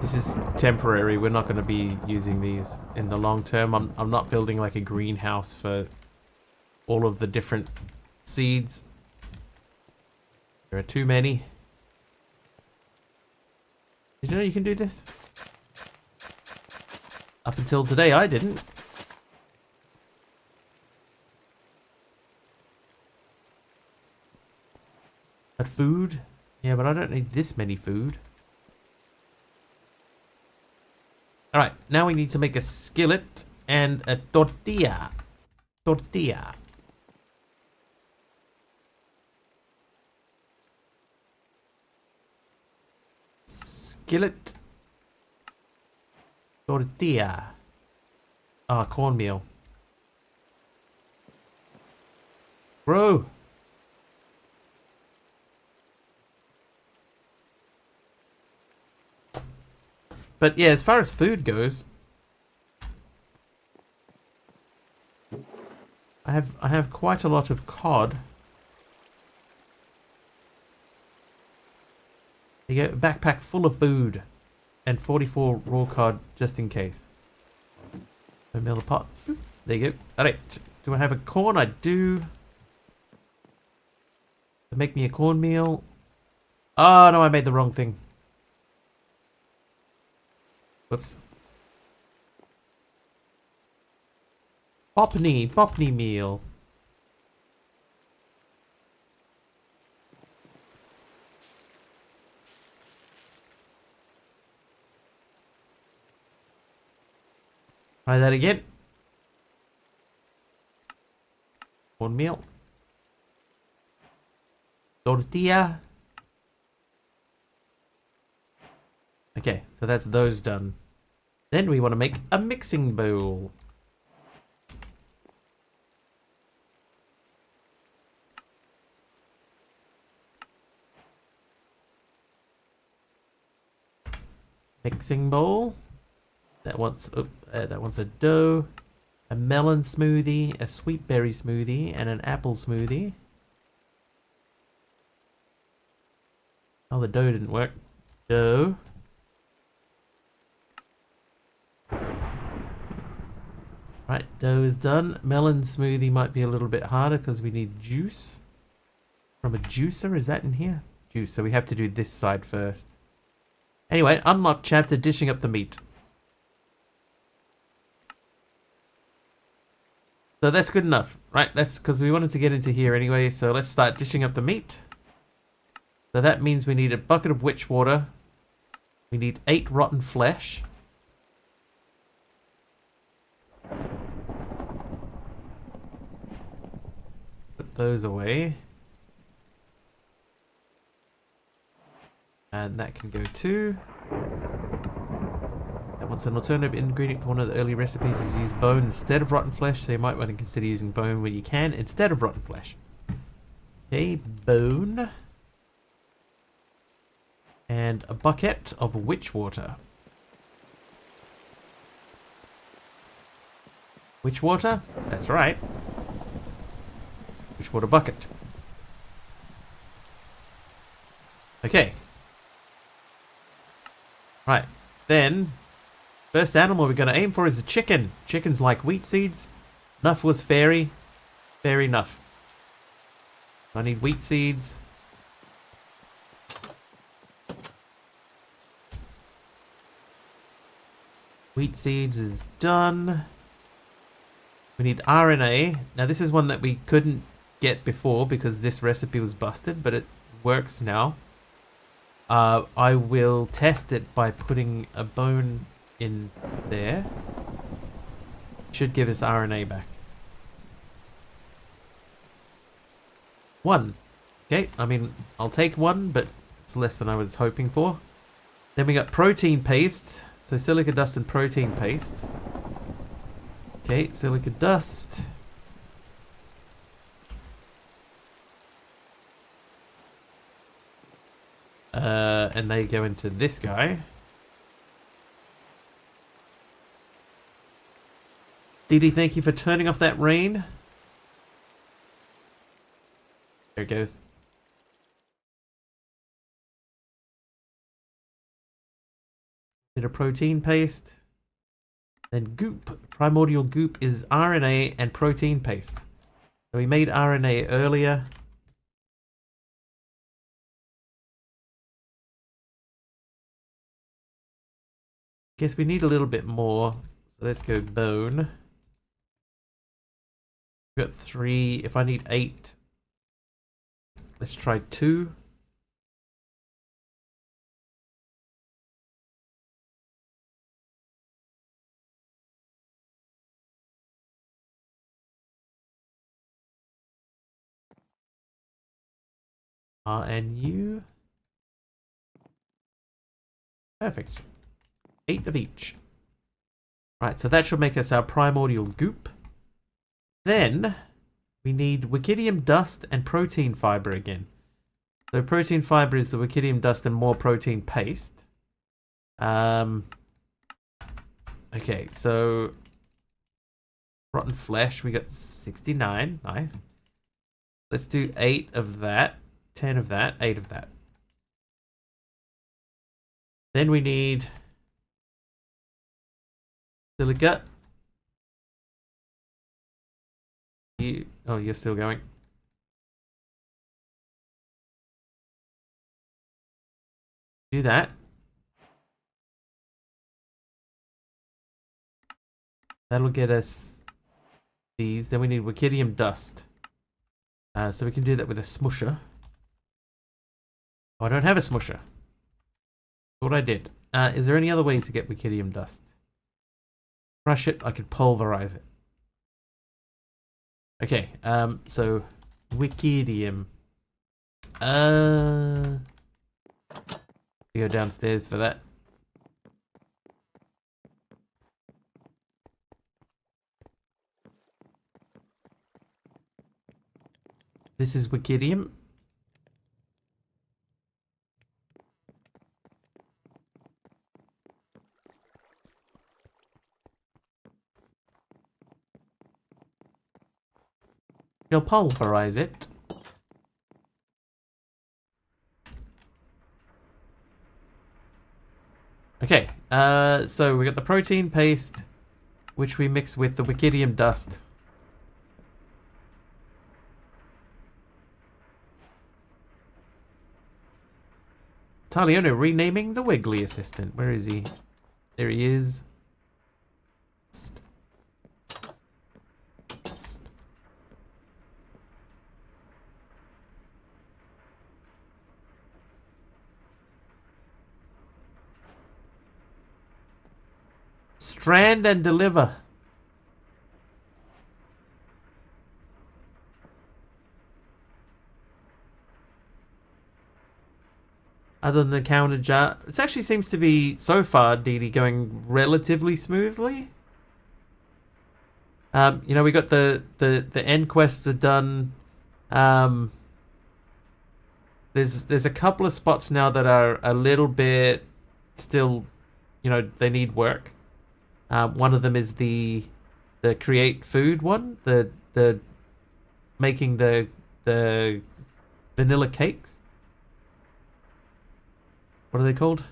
This is temporary. We're not going to be using these in the long term. I'm not building like a greenhouse for all of the different seeds. There are too many. Did you know you can do this? Up until today, I didn't. But food? Yeah, but I don't need this many food. Alright, now we need to make a skillet and a tortilla. Tortilla. Skillet. Tortilla. Ah, cornmeal. Bro. But yeah, as far as food goes, I have quite a lot of cod. There you go, backpack full of food, and 44 raw cod just in case. Mill the pot. There you go. Alright, do I have a corn? I do. Make me a cornmeal. Oh no, I made the wrong thing. Whoops. Popney meal. Try that again. Cornmeal. Tortilla. Okay, so that's those done. Then we want to make a mixing bowl. Mixing bowl. That wants a dough, a melon smoothie, a sweet berry smoothie, and an apple smoothie. Oh, the dough didn't work. Dough. Right, dough is done. Melon smoothie might be a little bit harder because we need juice from a juicer. Is that in here? Juice. So we have to do this side first. Anyway, unlock chapter dishing up the meat. So that's good enough, right? That's because we wanted to get into here anyway. So let's start dishing up the meat. So that means we need a bucket of witch water. We need 8 rotten flesh. Put those away. And that can go too. That wants an alternative ingredient for one of the early recipes is use bone instead of rotten flesh, so you might want to consider using bone when you can instead of rotten flesh. Okay, bone. And a bucket of witch water. Witch water? That's right. Witch water bucket. Okay. Right. Then, first animal we're going to aim for is a chicken. Chickens like wheat seeds. Nuff was fairy. Fairy nuff. I need wheat seeds. Wheat seeds is done. We need RNA. Now this is one that we couldn't get before because this recipe was busted, but it works now. I will test it by putting a bone in there. Should give us RNA back. 1. Okay, I mean, I'll take 1, but it's less than I was hoping for. Then we got protein paste. So silica dust and protein paste. Okay, silica dust. And they go into this guy. Dee, thank you for turning off that rain. There it goes. Bit of protein paste. Then goop. Primordial goop is RNA and protein paste. So we made RNA earlier. Guess we need a little bit more. So let's go bone. We've got 3. If I need 8, let's try 2. RNU. Perfect. 8 of each. Right, so that should make us our primordial goop. Then we need wickidium dust and protein fiber again. So protein fiber is the wickidium dust and more protein paste. Okay, so rotten flesh, we got 69. Nice. Let's do 8 of that, 10 of that, 8 of that. Then we need silica. Oh, you're still going. Do that. That'll get us these. Then we need wickidium dust. So we can do that with a smusher. Oh, I don't have a smusher. Thought I did. Is there any other way to get wickidium dust? Crush it. I could pulverize it. Okay. So wickidium. Go downstairs for that. This is wickidium. You'll pulverize it. Okay, so we got the protein paste, which we mix with the wickidium dust. Talione renaming the Wiggly assistant. Where is he? There he is. Strand and deliver. Other than the counter jar, it actually seems to be, so far, Dee Dee, going relatively smoothly. You know, we got the end quests are done. There's a couple of spots now that are a little bit still, you know, they need work. One of them is the create food one, the making the vanilla cakes. What are they called?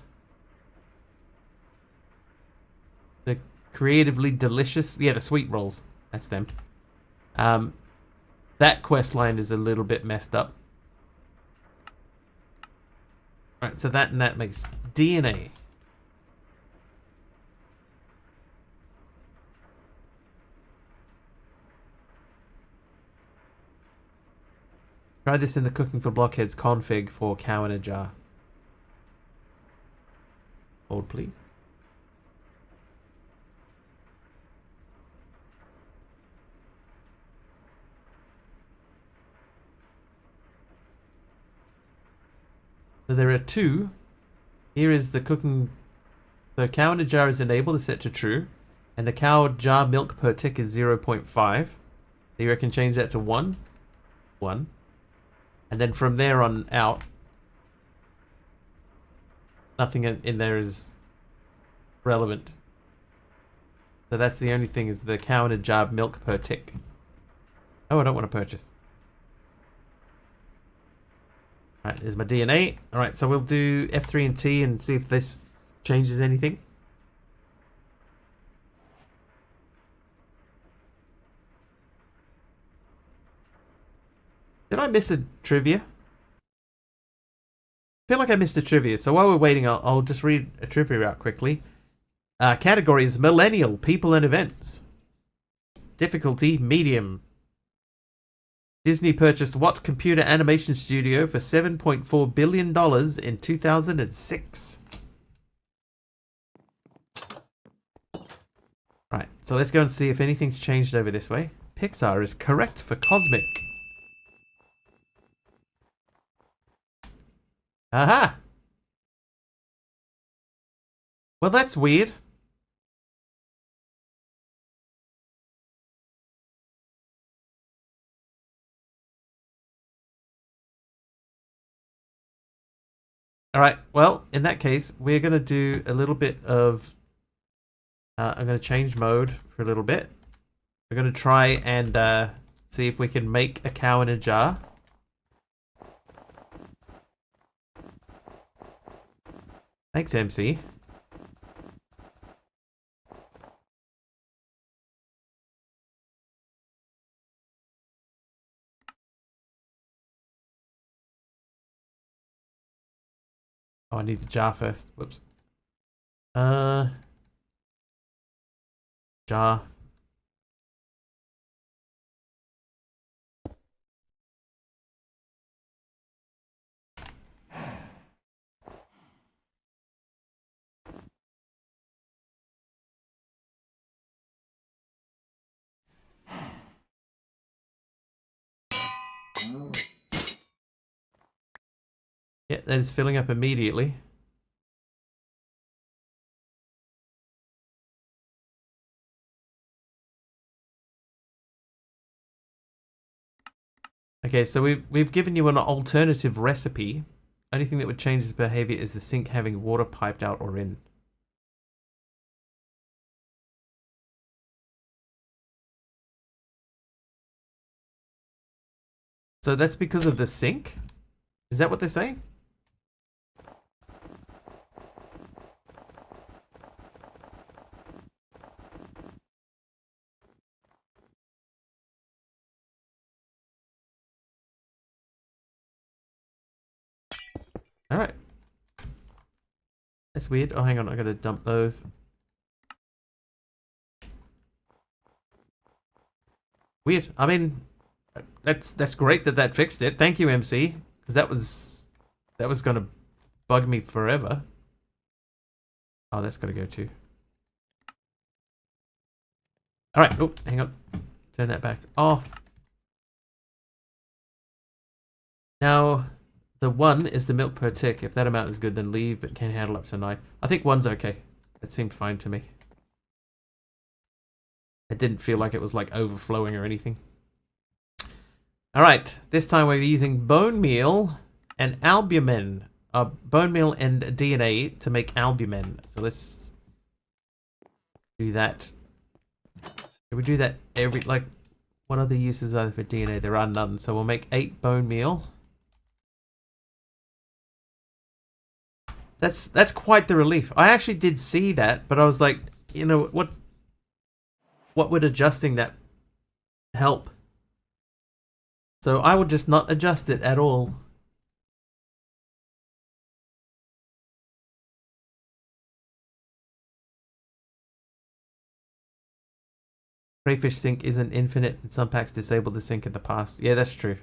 The creatively delicious, yeah, the sweet rolls. That's them. That quest line is a little bit messed up. Alright, so that and that makes DNA. Try this in the cooking for blockheads config for cow in a jar. Hold, please. So there are two. Here is the cooking. The cow in a jar is enabled, is set to true. And the cow jar milk per tick is 0.5. So you reckon change that to 1? 1. And then from there on out, nothing in there is relevant. So that's the only thing, is the cow in a jar milk per tick. Oh, I don't want to purchase. Alright, there's my DNA. Alright, so we'll do F3 and T and see if this changes anything. Did I miss a trivia? I feel like I missed a trivia, so while we're waiting, I'll just read a trivia out quickly. Category is Millennial, People and Events. Difficulty, Medium. Disney purchased what computer animation studio for $7.4 billion in 2006? Right, so let's go and see if anything's changed over this way. Pixar is correct for Cosmic. Aha! Well, that's weird. Alright, well, in that case, we're going to do a little bit of... I'm going to change mode for a little bit. We're going to try and see if we can make a cow in a jar. Thanks, MC. Oh, I need the jar first. Whoops. Jar. Yeah, that is filling up immediately. Okay, so we've given you an alternative recipe. Only thing that would change this behavior is the sink having water piped out or in. So that's because of the sink? Is that what they're saying? Alright. That's weird. Oh, hang on. I gotta dump those. Weird. I mean, that's great that fixed it. Thank you, MC. Because that was gonna bug me forever. Oh, that's gotta go too. Alright, oh, hang on. Turn that back off. Now, the 1 is the milk per tick. If that amount is good, then leave, but can handle up to 9. I think 1's okay. It seemed fine to me. It didn't feel like it was like overflowing or anything. Alright, this time we're using bone meal and albumin. Bone meal and DNA to make albumin. So let's do that. Can we do that every, like, what other uses are there for DNA? There are none. So we'll make 8 bone meal. That's quite the relief. I actually did see that, but I was like, you know, what would adjusting that help? So I would just not adjust it at all. Crayfish sync isn't infinite, and some packs disabled the sync in the past. Yeah, that's true.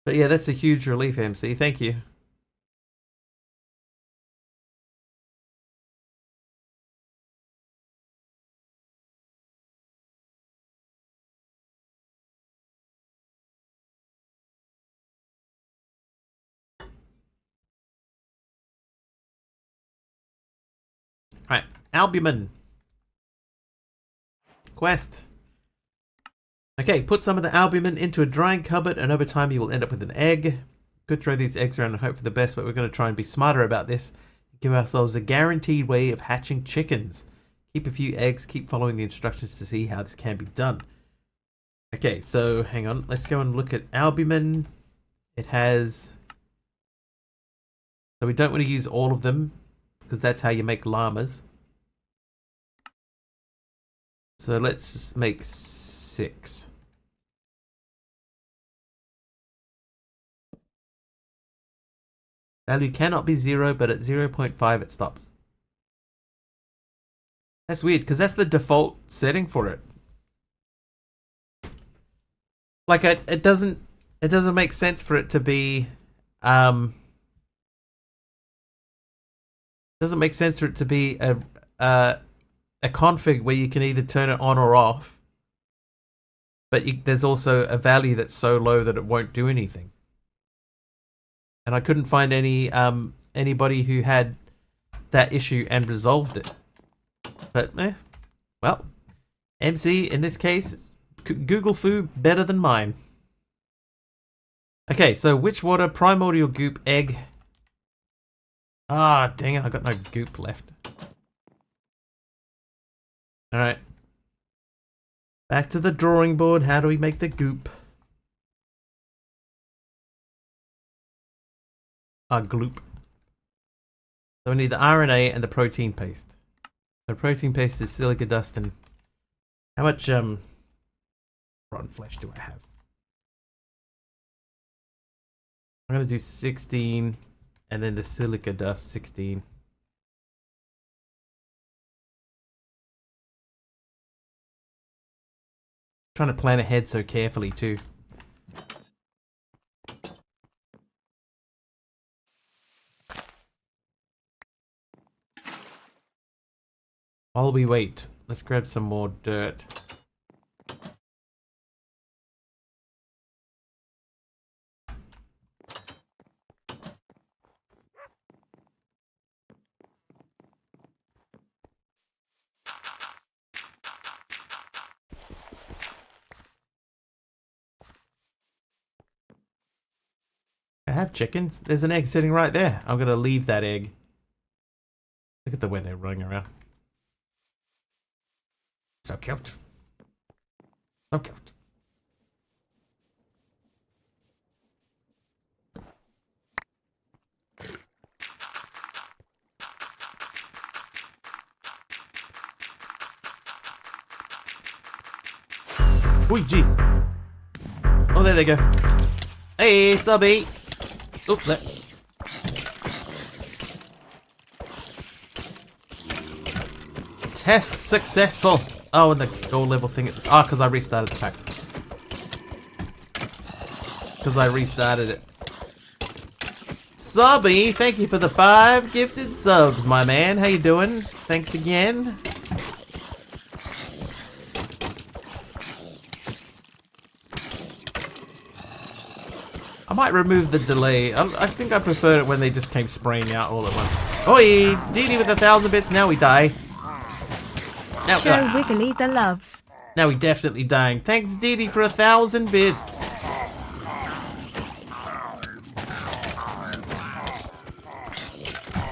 But yeah, that's a huge relief, MC. Thank you. Alright, albumin. Quest. Okay, put some of the albumin into a drying cupboard, and over time you will end up with an egg. Could throw these eggs around and hope for the best, but we're going to try and be smarter about this. Give ourselves a guaranteed way of hatching chickens. Keep a few eggs, keep following the instructions to see how this can be done. Okay, so hang on. Let's go and look at albumin. It has... So we don't want to use all of them, because that's how you make llamas. So let's make 6. Value cannot be 0, but at 0.5 it stops. That's weird, because that's the default setting for it. Like, it doesn't make sense for it to be, doesn't make sense for it to be a config where you can either turn it on or off, but there's also a value that's so low that it won't do anything. And I couldn't find anybody who had that issue and resolved it. But well, MC in this case, Google foo better than mine. Okay, so witch water, primordial goop, egg. Ah, dang it, I got no goop left. Alright. Back to the drawing board. How do we make the goop? Gloop. So we need the RNA and the protein paste. So protein paste is silica dust, and how much rotten flesh do I have? I'm gonna do 16, and then the silica dust 16. Trying to plan ahead so carefully too. While we wait, let's grab some more dirt. I have chickens. There's an egg sitting right there. I'm gonna leave that egg. Look at the way they're running around. So cute. So cute. Oi, jeez. Oh, there they go. Hey, subby. Oh, there. Test successful. Oh, and the gold level thing. Ah, because I restarted the pack. Because I restarted it. Sobby, thank you for the 5 gifted subs, my man. How you doing? Thanks again. I might remove the delay. I think I preferred it when they just came spraying out all at once. Oi! Dee with 1,000 bits, now we die. Now, Show Wiggly the love. now we definitely dying. Thanks, Dee for 1,000 bits.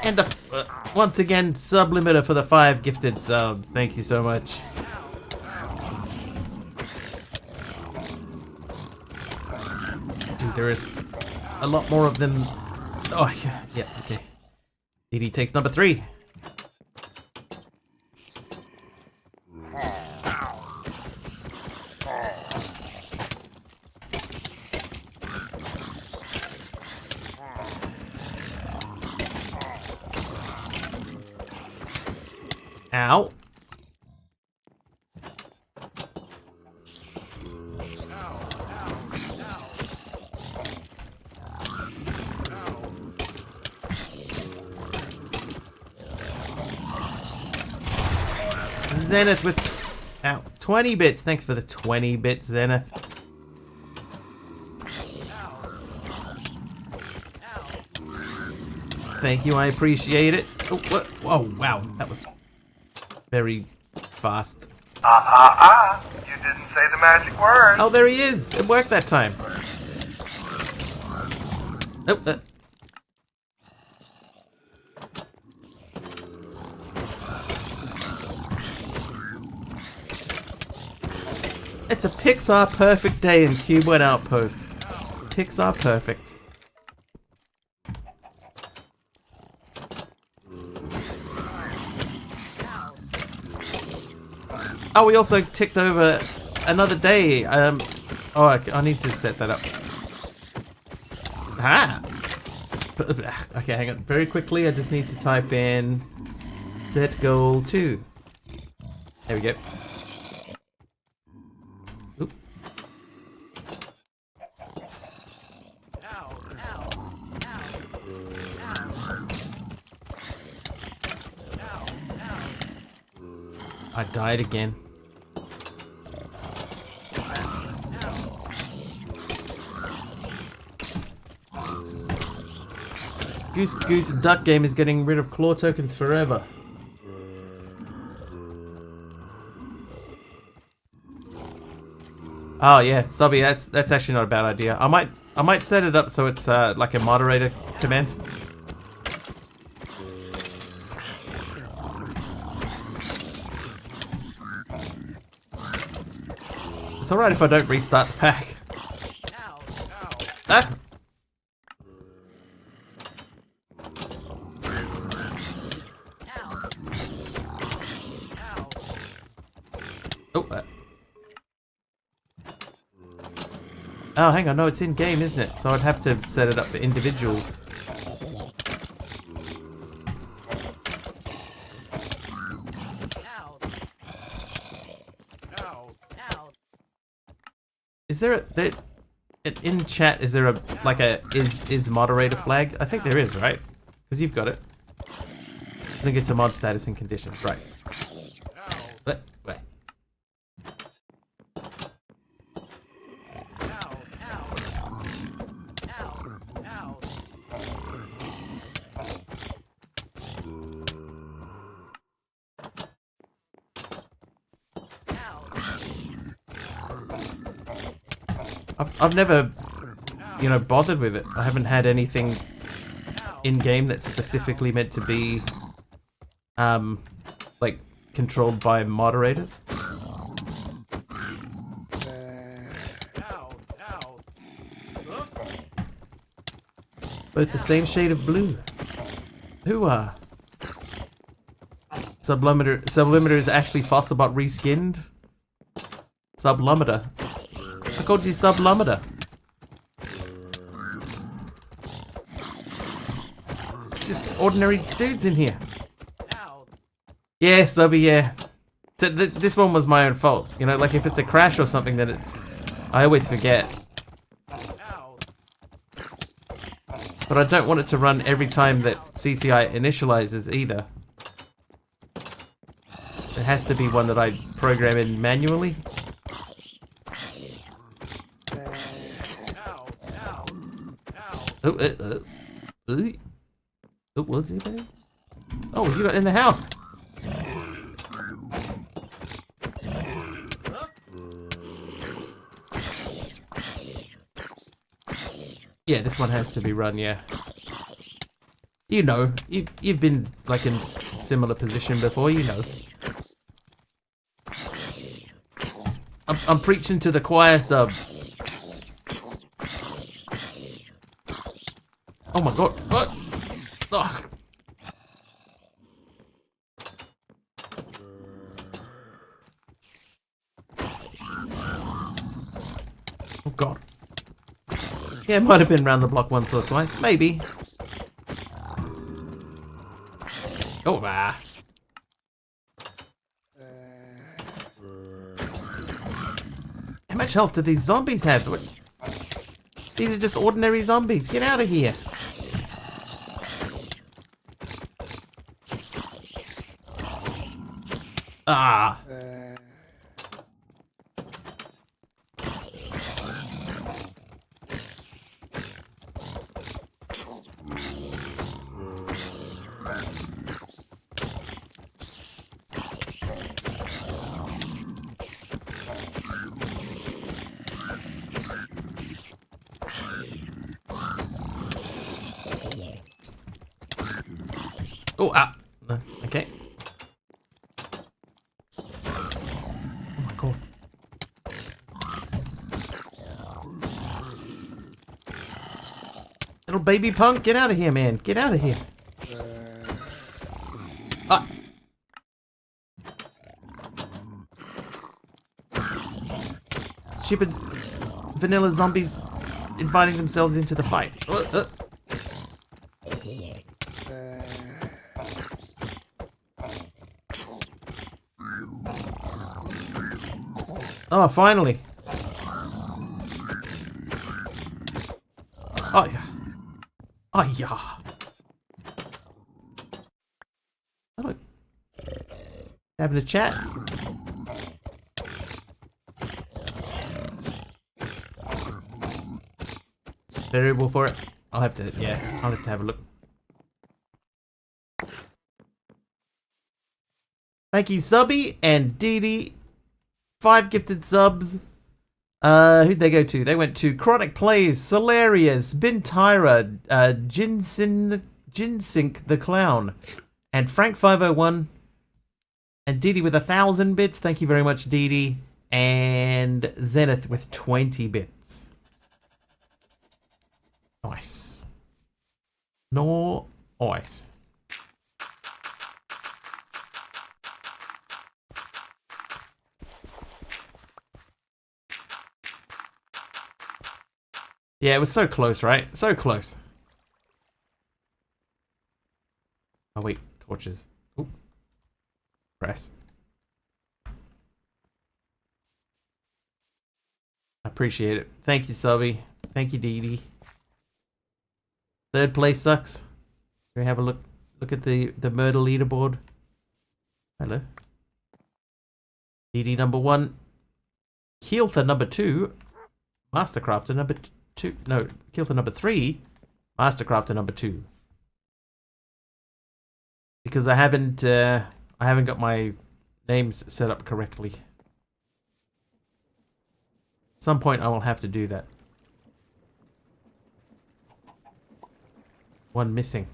And once again, Sublimiter for the 5 gifted subs. Thank you so much. Dude, there is a lot more of them. Oh, yeah, okay. Dee takes number 3. Ow. Zenith with 20 bits. Thanks for the 20 bits, Zenith. Thank you, I appreciate it. Oh, what? Oh, wow, that was very fast. You didn't say the magic word. Oh, there he is. It worked that time. Oh, It's a Pixar perfect day in Cuboid Outpost. Pixar perfect. Oh, we also ticked over another day. Oh, I need to set that up. Ah. Okay, hang on. Very quickly, I just need to type in set goal 2. There we go. Oop. I died again. Goose Duck Game is getting rid of claw tokens forever. Oh yeah, Subby, that's actually not a bad idea. I might set it up so it's like a moderator command. It's alright if I don't restart the pack. Ah. Oh, oh, hang on, no, it's in game, isn't it? So I'd have to set it up for individuals. Is there in chat? Is there a is moderator flag? I think there is, right? Because you've got it. I think it's a mod status and conditions, right? Wait. I've never, bothered with it. I haven't had anything in game that's specifically meant to be, like, controlled by moderators. Both the same shade of blue. Who are? Sublimiter is actually Fossilbot reskinned. Sublimiter. I called you Sublimiter. It's just ordinary dudes in here. Yeah, Subby, yeah. This one was my own fault. Like if it's a crash or something, then I always forget. But I don't want it to run every time that CCI initializes either. It has to be one that I program in manually. Oh, what's he doing? Oh, you got in the house. Yeah, this one has to be run, yeah. You know, you've been like in similar position before, you know. I'm preaching to the choir, sub. Oh my god, what? Oh. Oh god. Yeah, it might have been round the block once or twice, maybe. Oh, ah. How much health do these zombies have? What? These are just ordinary zombies. Get out of here. Ah. Oh, ah. Okay. Oh my god. Little baby punk, get out of here, man. Get out of here. Ah. Stupid vanilla zombies inviting themselves into the fight. Oh, finally. Oh, yeah. Oh, yeah. Hello. Having a chat. Variable for it. I'll have to, yeah, I'll have to have a look. Thank you, Subby and Dee 5 gifted subs. Who'd they go to? They went to Chronic Plays, Solarius, Bintyra, Ginsink the Clown, and Frank501, and Dee with 1,000 bits. Thank you very much, Dee. And Zenith with 20 bits. Nice. Nice. Yeah, it was so close, right? So close. Oh wait, torches. Oop. Press. I appreciate it. Thank you, Subby. Thank you, Dee. Third place sucks. Can we have a look at the murder leaderboard? Hello. Dee number 1. Keeltha number 2. Mastercrafter number 2. No, Keeltha number 3. Mastercrafter number 2. Because I haven't got my names set up correctly. At some point I will have to do that. One missing.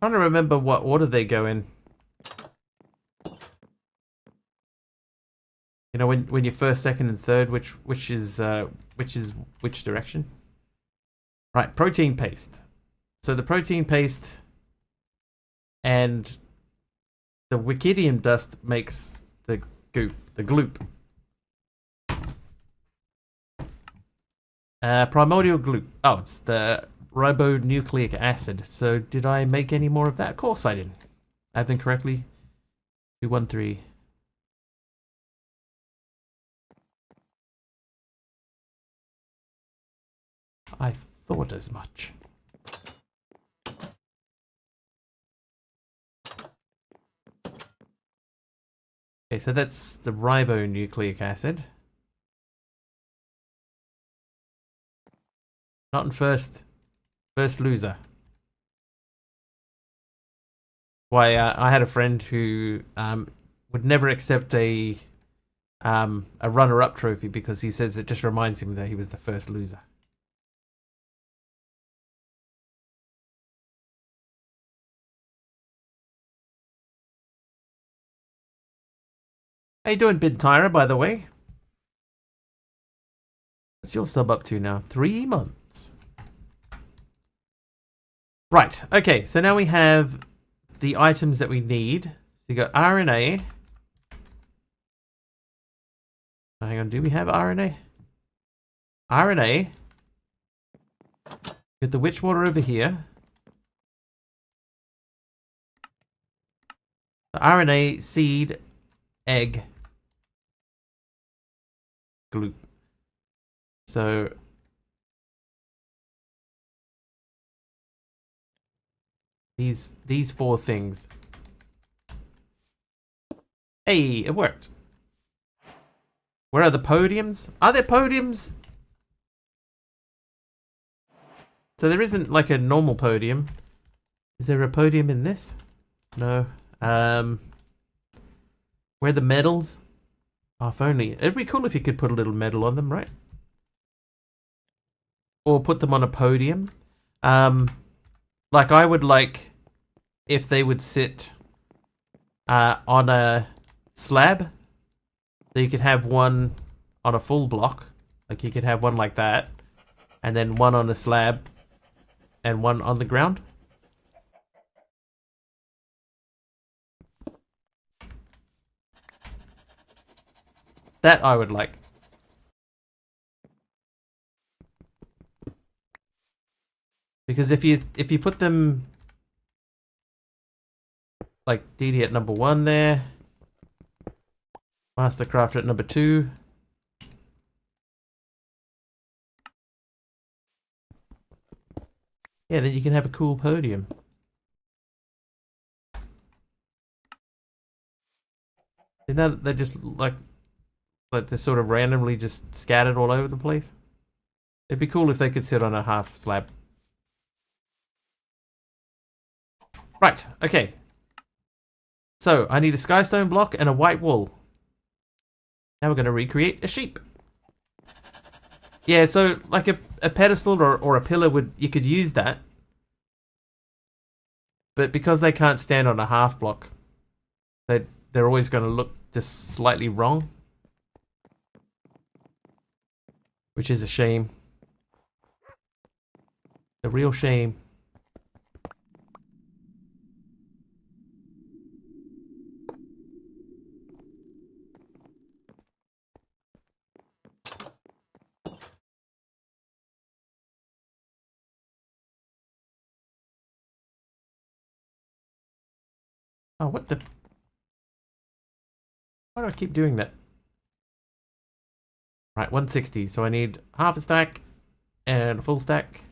Trying to remember what order they go in. You know, when you're first, second, and third, which is which direction? Right, protein paste. So the protein paste and the wikidium dust makes the goop, the gloop. Primordial gloop. Oh, it's the ribonucleic acid. So did I make any more of that? Of course I didn't. I have them correctly. 213. I thought as much. Okay, so that's the ribonucleic acid. Not in first. First loser. Why, I had a friend who would never accept a runner-up trophy because he says it just reminds him that he was the first loser. How you doing, Bid Tyra, by the way? What's your sub up to now? 3 months. Right, okay, so now we have the items that we need. So you got RNA. Hang on, do we have RNA? RNA. Get the witch water over here. The RNA, seed, egg, gloop. So these 4 things. Hey, it worked. Where are the podiums? Are there podiums? So there isn't like a normal podium. Is there a podium in this? No. Where are the medals? Oh, if only. It'd be cool if you could put a little medal on them, right? Or put them on a podium. Like I would like if they would sit on a slab. So you could have one on a full block. Like you could have one like that. And then one on a slab. And one on the ground. That I would like. Because if you put them like DD at number 1 there, Mastercraft at number 2, yeah, then you can have a cool podium. And that they're just like they're sort of randomly just scattered all over the place. It'd be cool if they could sit on a half slab. Right, okay. So, I need a skystone block and a white wool. Now we're going to recreate a sheep. Yeah, so like a pedestal or a pillar you could use that. But because they can't stand on a half block, they're always going to look just slightly wrong. Which is a shame. A real shame. Oh, what the? Why do I keep doing that? Right, 160. So I need half a stack and a full stack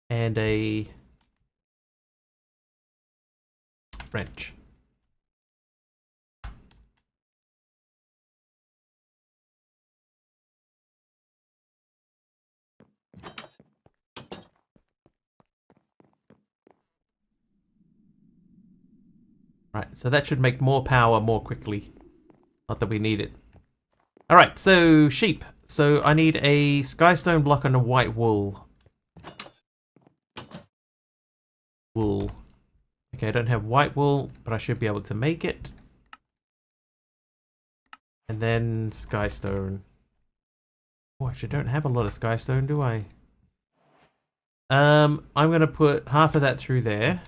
and a wrench. Right, so that should make more power more quickly. Not that we need it. Alright, so sheep. So I need a skystone block and a white wool. Wool. Okay, I don't have white wool, but I should be able to make it. And then skystone. Oh, actually, I don't have a lot of skystone, do I? I'm gonna put half of that through there.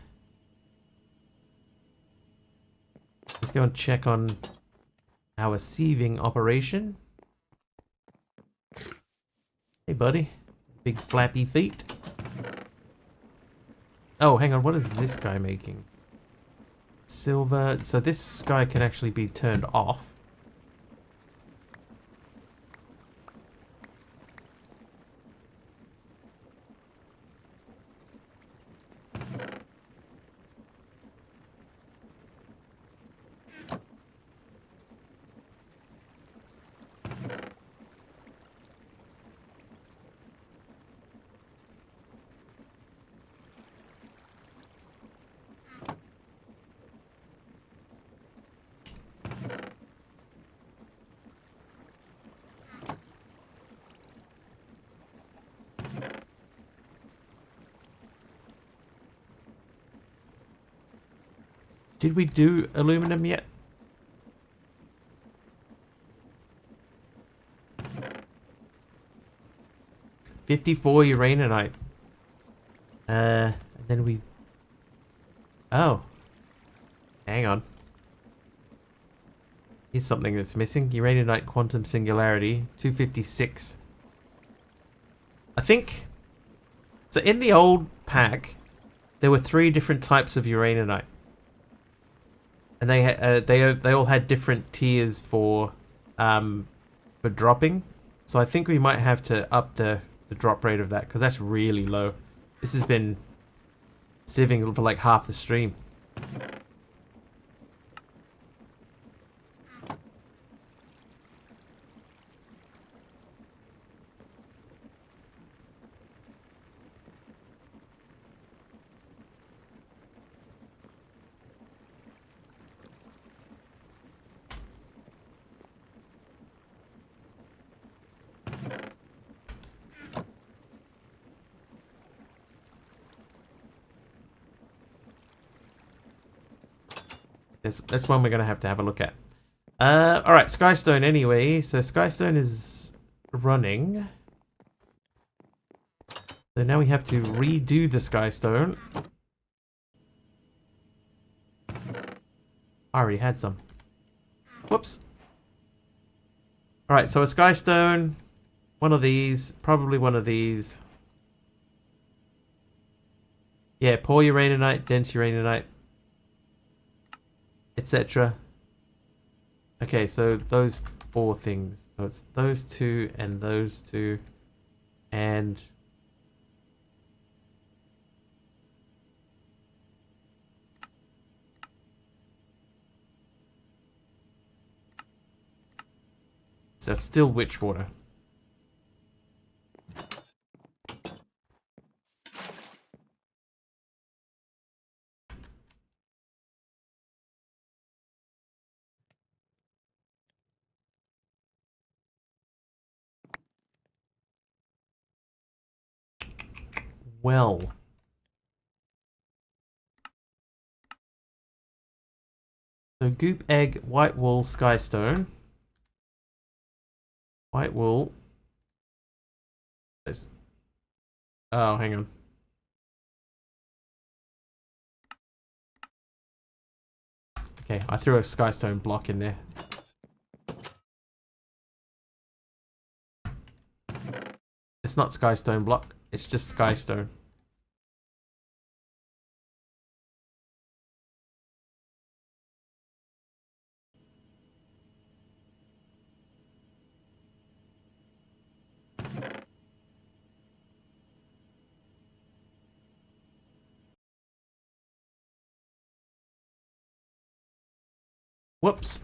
Let's go and check on our sieving operation. Hey, buddy. Big flappy feet. Oh, hang on. What is this guy making? Silver. So this guy can actually be turned off. Did we do aluminum yet? $54 uraninite. And then we... Oh. Hang on. Here's something that's missing. Uraninite quantum singularity. 256. I think... So in the old pack, there were 3 different types of uraninite. And they all had different tiers for dropping. So I think we might have to up the drop rate of that, because that's really low. This has been sieving for like half the stream. That's one we're going to have a look at. Alright, Skystone anyway. So Skystone is running. So now we have to redo the Skystone. I already had some. Whoops. Alright, so a Skystone. One of these. Probably one of these. Yeah, poor uraninite, dense uraninite, etc. Okay, so those 4 things. So it's those 2 and those 2 and so it's still witch water. Well, so goop, egg, white wool, skystone. White wool. Oh, hang on. Okay, I threw a skystone block in there. It's not skystone block, it's just skystone. Whoops.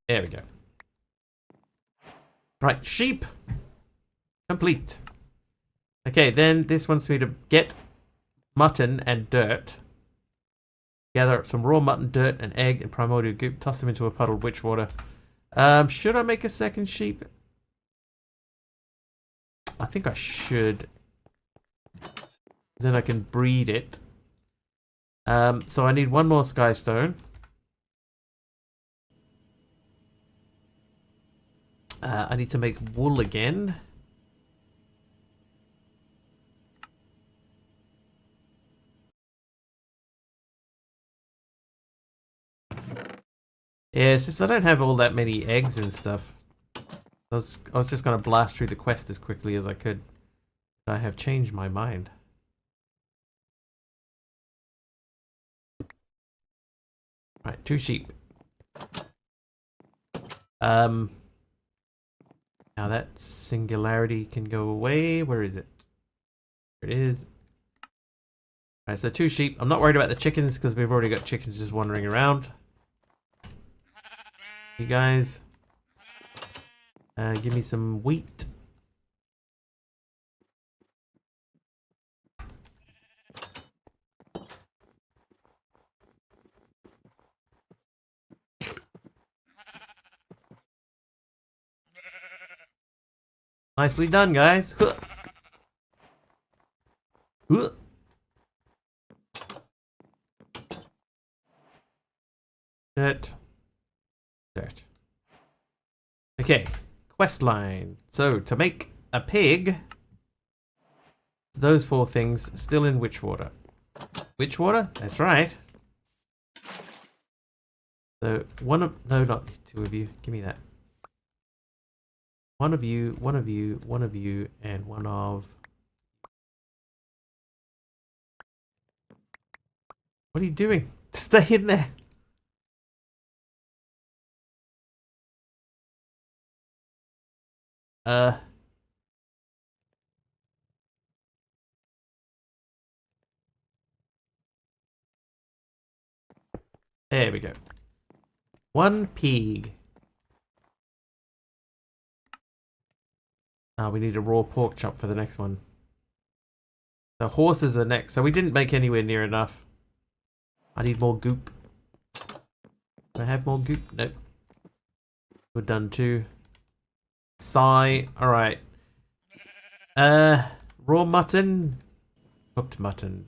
There we go. Right, sheep. Complete. Okay, then this wants me to get mutton and dirt. Gather up some raw mutton, dirt, and egg, and primordial goop. Toss them into a puddle of witch water. Should I make a second sheep? I think I should. Then I can breed it. So I need one more sky stone. I need to make wool again. Yeah, it's just I don't have all that many eggs and stuff. I was just gonna blast through the quest as quickly as I could. But I have changed my mind. Right, 2 sheep. Now that singularity can go away. Where is it? There it is. Alright, so 2 sheep. I'm not worried about the chickens because we've already got chickens just wandering around. You guys. Give me some wheat. Nicely done, guys. Huh. Huh. Dirt. Dirt. Okay. Quest line. So, to make a pig, those 4 things still in witch water. Witch water? That's right. So, one of... No, not 2 of you. Give me that. 1 of you, 1 of you, 1 of you, and 1 of... What are you doing? Stay in there. There we go. 1 pig. We need a raw pork chop for the next one. The horses are next. So we didn't make anywhere near enough. I need more goop. Do I have more goop? Nope. We're done too. Sigh. Alright. Raw mutton. Cooked mutton.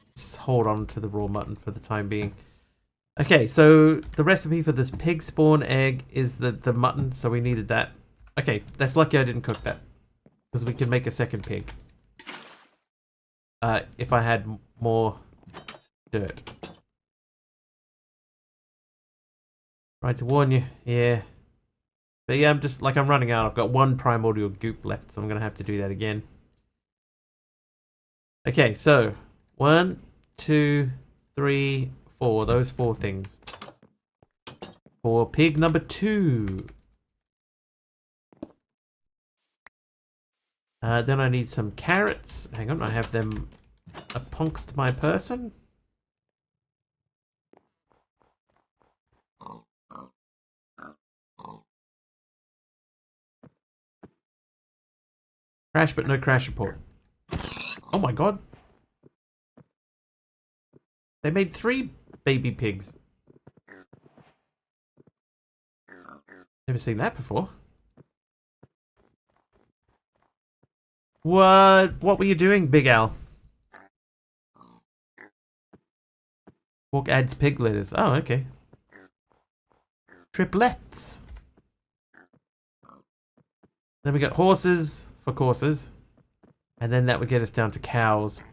Let's hold on to the raw mutton for the time being. Okay, so the recipe for this pig spawn egg is the mutton, so we needed that. Okay, that's lucky I didn't cook that. Because we can make a second pig. If I had more dirt. Right, to warn you. Yeah. But yeah, I'm running out. I've got 1 primordial goop left, so I'm going to have to do that again. Okay, so 1, 2, 3, 4. Those 4 things. For pig number 2. Then I need some carrots. Hang on, I have them amongst my person. Crash, but no crash report. Oh my god. They made 3 baby pigs. Never seen that before. What were you doing, Big Al? Pork adds pig litters. Oh, okay. Triplets. Then we got horses for courses. And then that would get us down to cows.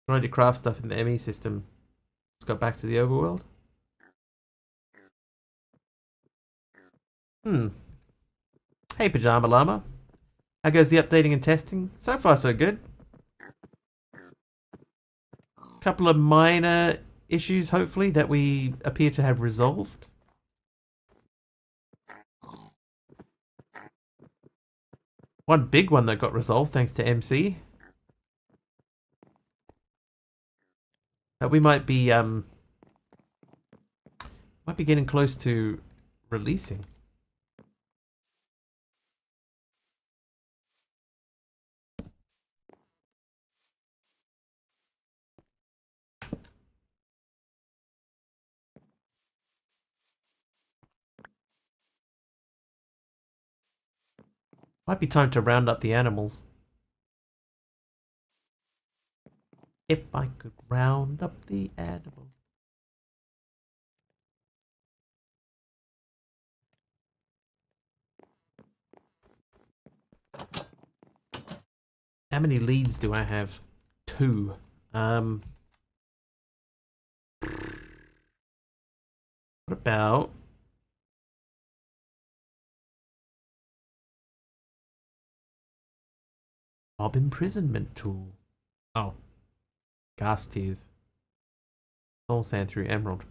Trying to craft stuff in the ME system. Let's go back to the overworld. Hey, Pajama Llama. How goes the updating and testing? So far, so good. Couple of minor issues, hopefully, that we appear to have resolved. One big one that got resolved thanks to MC. That we might be getting close to releasing. Might be time to round up the animals. If I could round up the animals. How many leads do I have? 2. What about mob imprisonment tool? Oh, gas tears. Soul sand through emerald.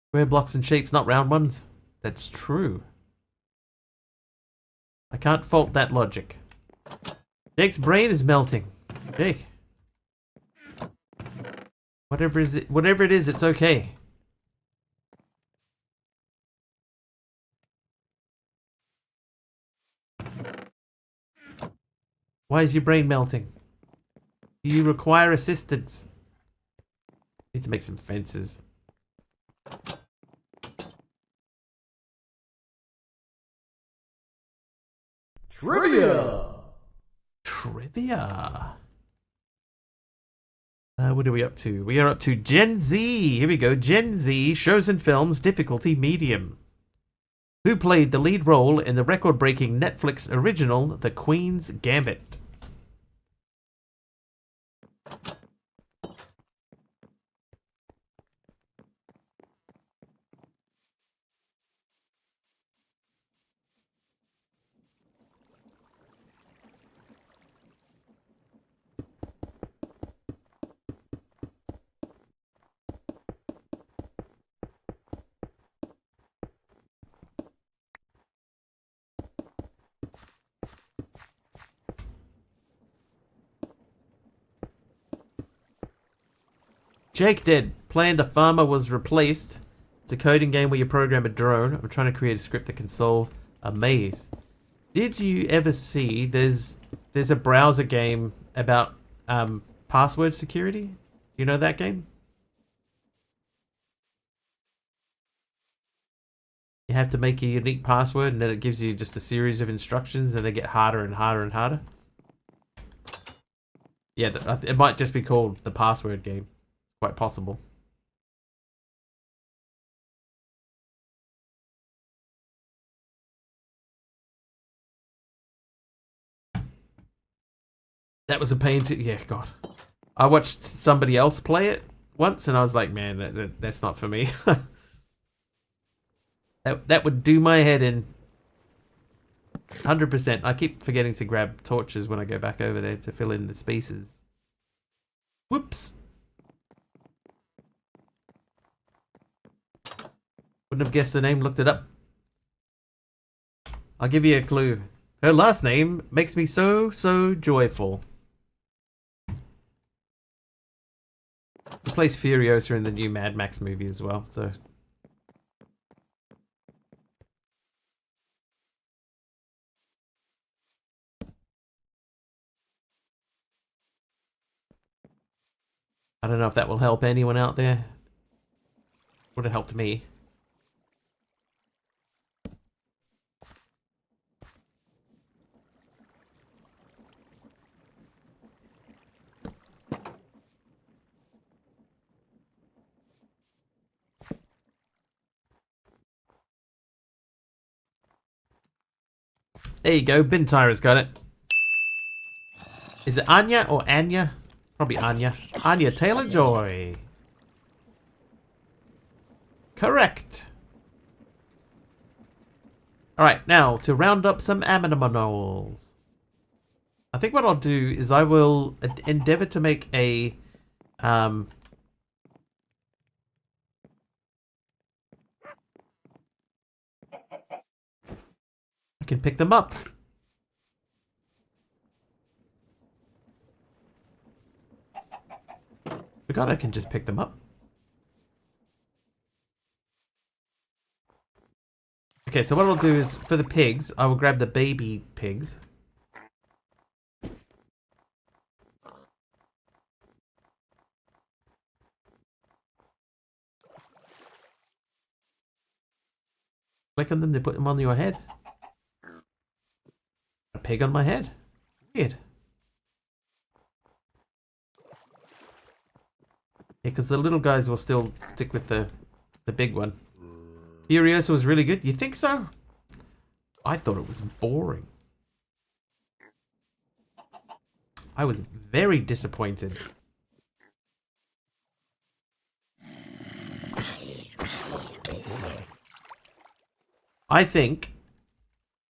Square blocks and shapes, not round ones. That's true. I can't fault that logic. Jake's brain is melting. Jake. Whatever it is, it's okay. Why is your brain melting? Do you require assistance? Need to make some fences. Trivia! Trivia. What are we up to? We are up to Gen Z. Here we go. Gen Z shows and films difficulty medium. Who played the lead role in the record-breaking Netflix original The Queen's Gambit? Jake did. Playing the farmer was replaced. It's a coding game where you program a drone. I'm trying to create a script that can solve a maze. Did you ever see there's a browser game about password security? You know that game? You have to make a unique password and then it gives you just a series of instructions and they get harder and harder and harder. Yeah, it might just be called the password game. Quite possible. That was a pain to... Yeah, God. I watched somebody else play it once and I was like, man, that's not for me. that would do my head in. 100%. I keep forgetting to grab torches when I go back over there to fill in the spaces. Whoops. Wouldn't have guessed her name, looked it up. I'll give you a clue. Her last name makes me so joyful. She plays Furiosa in the new Mad Max movie as well, so... I don't know if that will help anyone out there. Would have helped me. There you go, Bintyra's got it. Is it Anya or Anya? Probably Anya. Anya Taylor-Joy. Correct. Alright, now to round up some aminimals. I think what I'll do is I will endeavor to make a... I can pick them up. Forgot I can just pick them up. Okay, so what I'll do is, for the pigs, I will grab the baby pigs. Click on them, they put them on your head. peg on my head. Weird. Yeah, because the little guys will still stick with the big one. Furiosa was really good. You think so? I thought it was boring. I was very disappointed. I think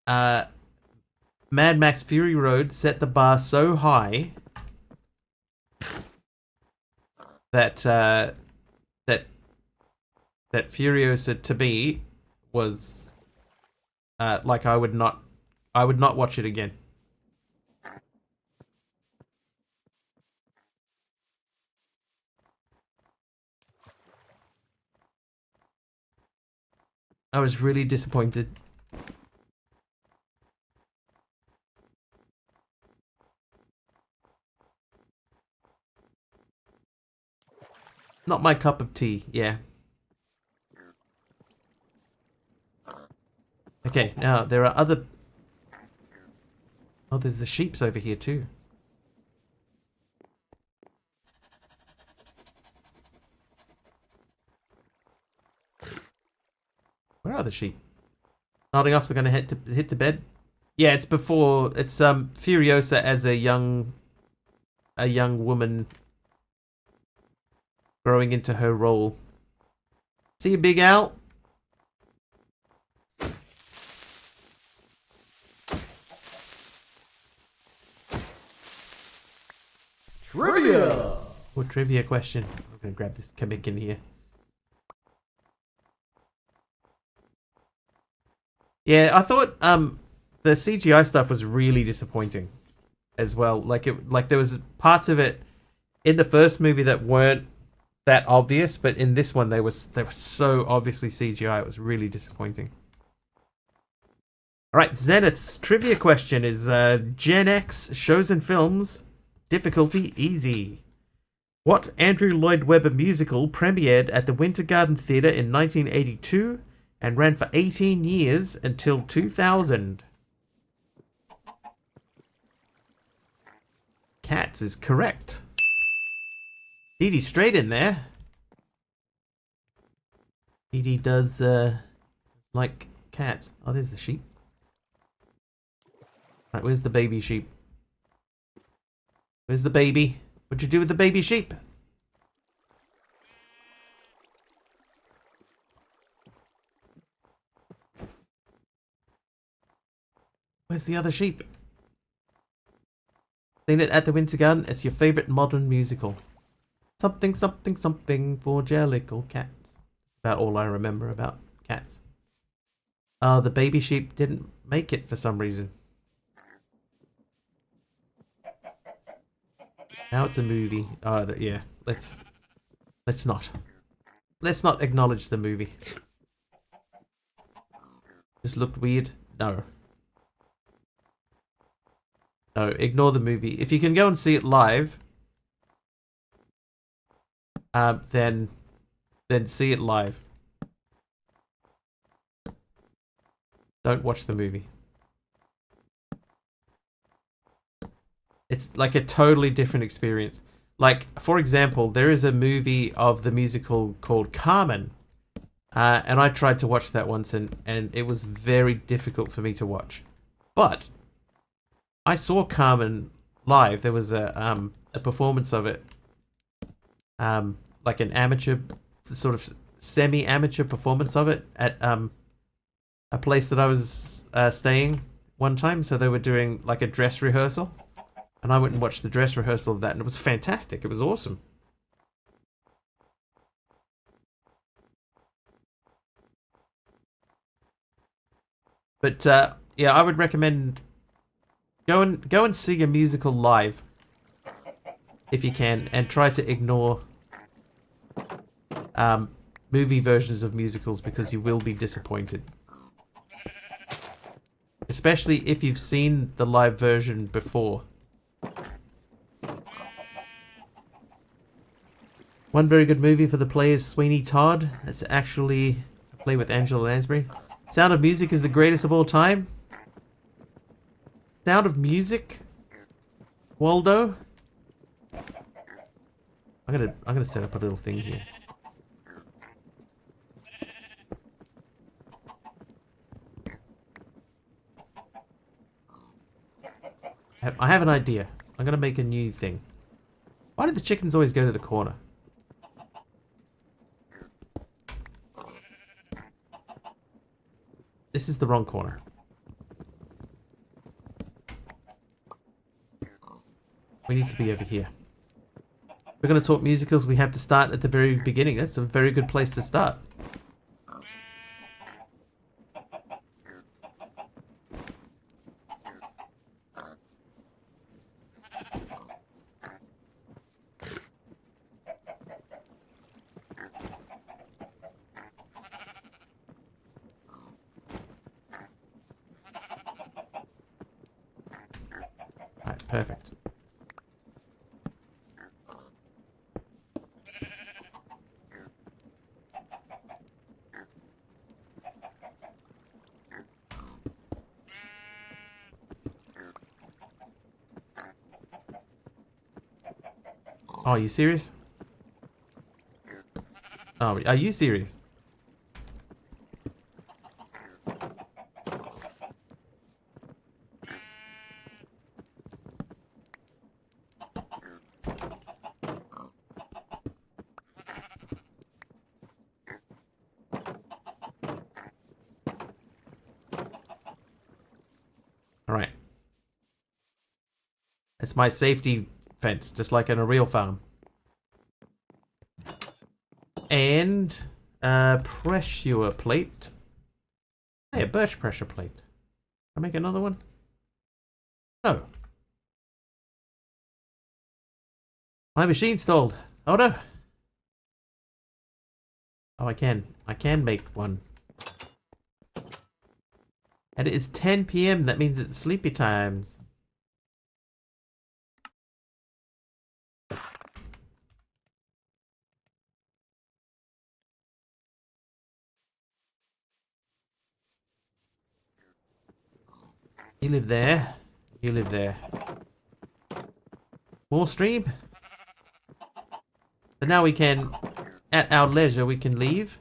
Mad Max Fury Road set the bar so high that that Furiosa to me was like I would not watch it again. I was really disappointed. Not my cup of tea, yeah. Okay, now there are other... Oh, there's the sheeps over here too. Where are the sheep? Nodding off, they're gonna hit to bed. Yeah, it's before it's Furiosa as a young woman growing into her role. See you, Big Al. Trivia! What trivia question? I'm gonna grab this comic in here. Yeah, I thought the CGI stuff was really disappointing as well. Like there was parts of it in the first movie that weren't that obvious, but in this one they were so obviously CGI. It was really disappointing. All right, Zenith's trivia question is Gen X shows and films, difficulty easy. What Andrew Lloyd Webber musical premiered at the Winter Garden Theatre in 1982 and ran for 18 years until 2000? Cats is correct. Dee Dee straight in there. Dee Dee does like cats. Oh, there's the sheep. Right, where's the baby sheep? Where's the baby? What'd you do with the baby sheep? Where's the other sheep? Seen it at the Winter Garden. It's your favorite modern musical. Something, something, something for Jellicle cats. About all I remember about cats. Oh, the baby sheep didn't make it for some reason. Now it's a movie. Oh, yeah. Let's not. Let's not acknowledge the movie. Just looked weird. No. No, ignore the movie. If you can go and see it live, then see it live. Don't watch the movie. It's like a totally different experience. Like, for example, there is a movie of the musical called Carmen. And I tried to watch that once and it was very difficult for me to watch. But I saw Carmen live. There was a performance of it. Like an amateur, sort of semi-amateur performance of it at a place that I was staying one time. So they were doing like a dress rehearsal. And I went and watched the dress rehearsal of that, and it was fantastic. It was awesome. But yeah, I would recommend go and see a musical live if you can, and try to ignore movie versions of musicals because you will be disappointed. Especially if you've seen the live version before. One very good movie for the play is Sweeney Todd. It's actually a play with Angela Lansbury. Sound of Music is the greatest of all time. Sound of music? Waldo? I'm gonna set up a little thing here. I have an idea. I'm gonna make a new thing. Why do the chickens always go to the corner? This is the wrong corner. We need to be over here. We're going to talk musicals. We have to start at the very beginning. That's a very good place to start. Alright, perfect. Oh, are you serious? Oh, are you serious? Alright. It's my safety fence, just like in a real farm. And pressure plate. Hey, a birch pressure plate. Can I make another one? No. My machine stalled. Oh no. Oh, I can. I can make one. And it is 10 p.m. That means it's sleepy times. You live there. You live there. More stream? So now we can, at our leisure, we can leave.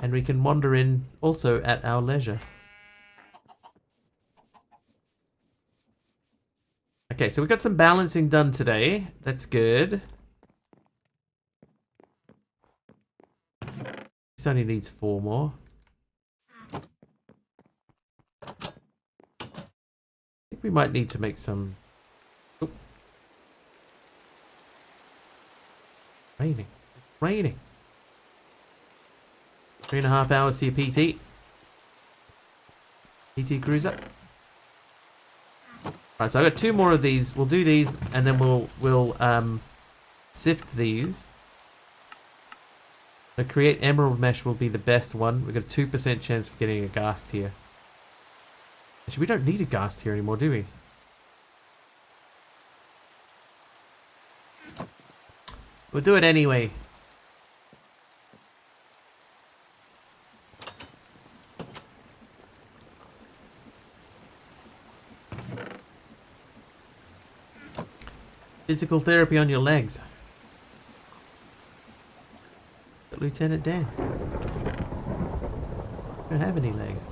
And we can wander in also at our leisure. Okay, so we got some balancing done today. That's good. This only needs 4 more. I think we might need to make some... Oh. Raining. It's raining. 3.5 hours to your PT. PT cruiser. Right, so I've got 2 more of these. We'll do these and then we'll sift these. The create emerald mesh will be the best one. We've got a 2% chance of getting a ghast here. Actually, we don't need a ghast here anymore, do we? We'll do it anyway. Physical therapy on your legs. Lieutenant Dan. Don't have any legs.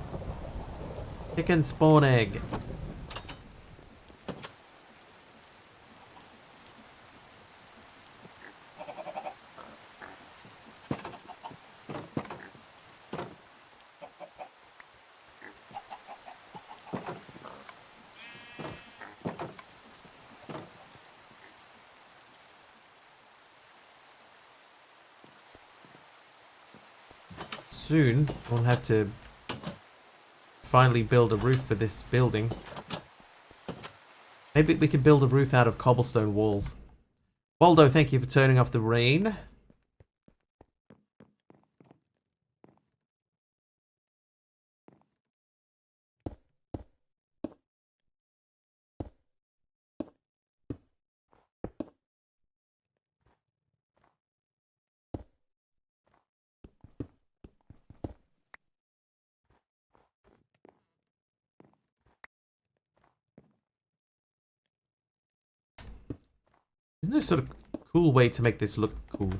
Chicken spawn egg. Soon we'll have to finally build a roof for this building. Maybe we can build a roof out of cobblestone walls. Waldo, thank you for turning off the rain. Isn't there sort of cool way to make this look cool?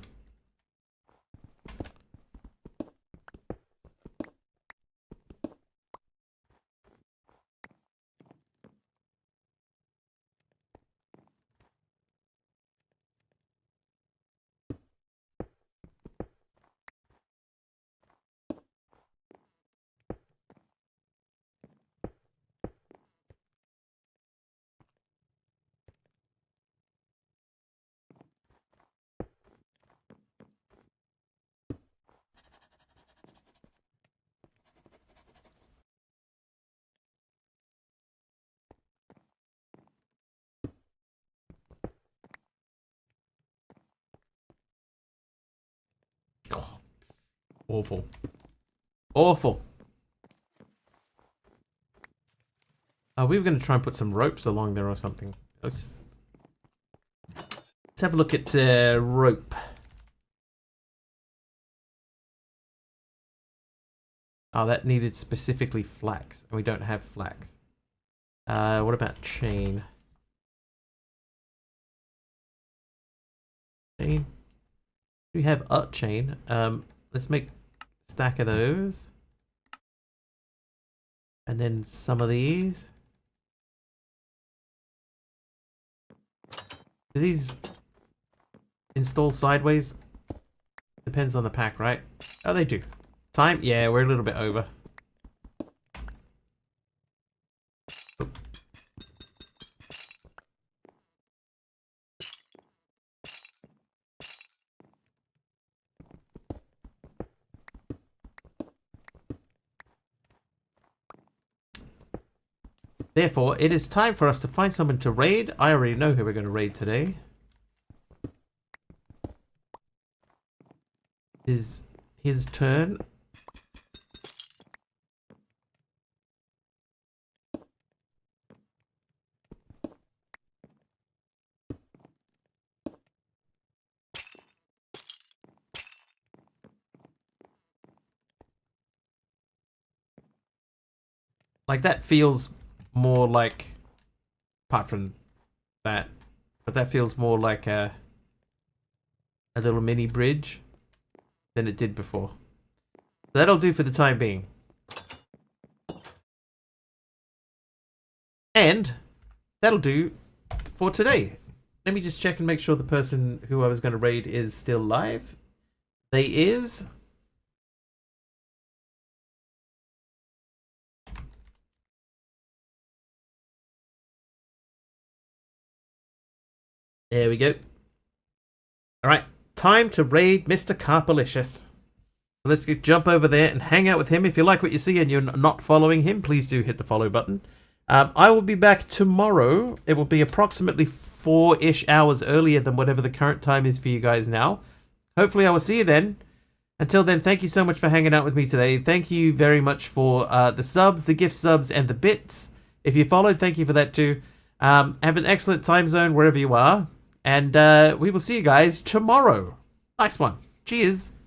Oh, awful. Awful. We were going to try and put some ropes along there or something. Let's have a look at rope. Oh, that needed specifically flax, and we don't have flax. What about chain? Chain? We have a chain. Let's make a stack of those. And then some of these. Do these install sideways? Depends on the pack, right? Oh, they do. Time? Yeah, we're a little bit over. Therefore, it is time for us to find someone to raid. I already know who we're going to raid today. His turn. Like, that feels more like, apart from that, but that feels more like a little mini bridge than it did before. That'll do for the time being. And that'll do for today. Let me just check and make sure the person who I was going to raid is still live. They is. There we go. Alright, time to raid Mr. Carpalicious. So let's jump over there and hang out with him. If you like what you see and you're not following him, please do hit the follow button. I will be back tomorrow. It will be approximately 4-ish hours earlier than whatever the current time is for you guys now. Hopefully I will see you then. Until then, thank you so much for hanging out with me today. Thank you very much for the subs, the gift subs, and the bits. If you followed, thank you for that too. Have an excellent time zone wherever you are. And we will see you guys tomorrow. Nice one. Cheers.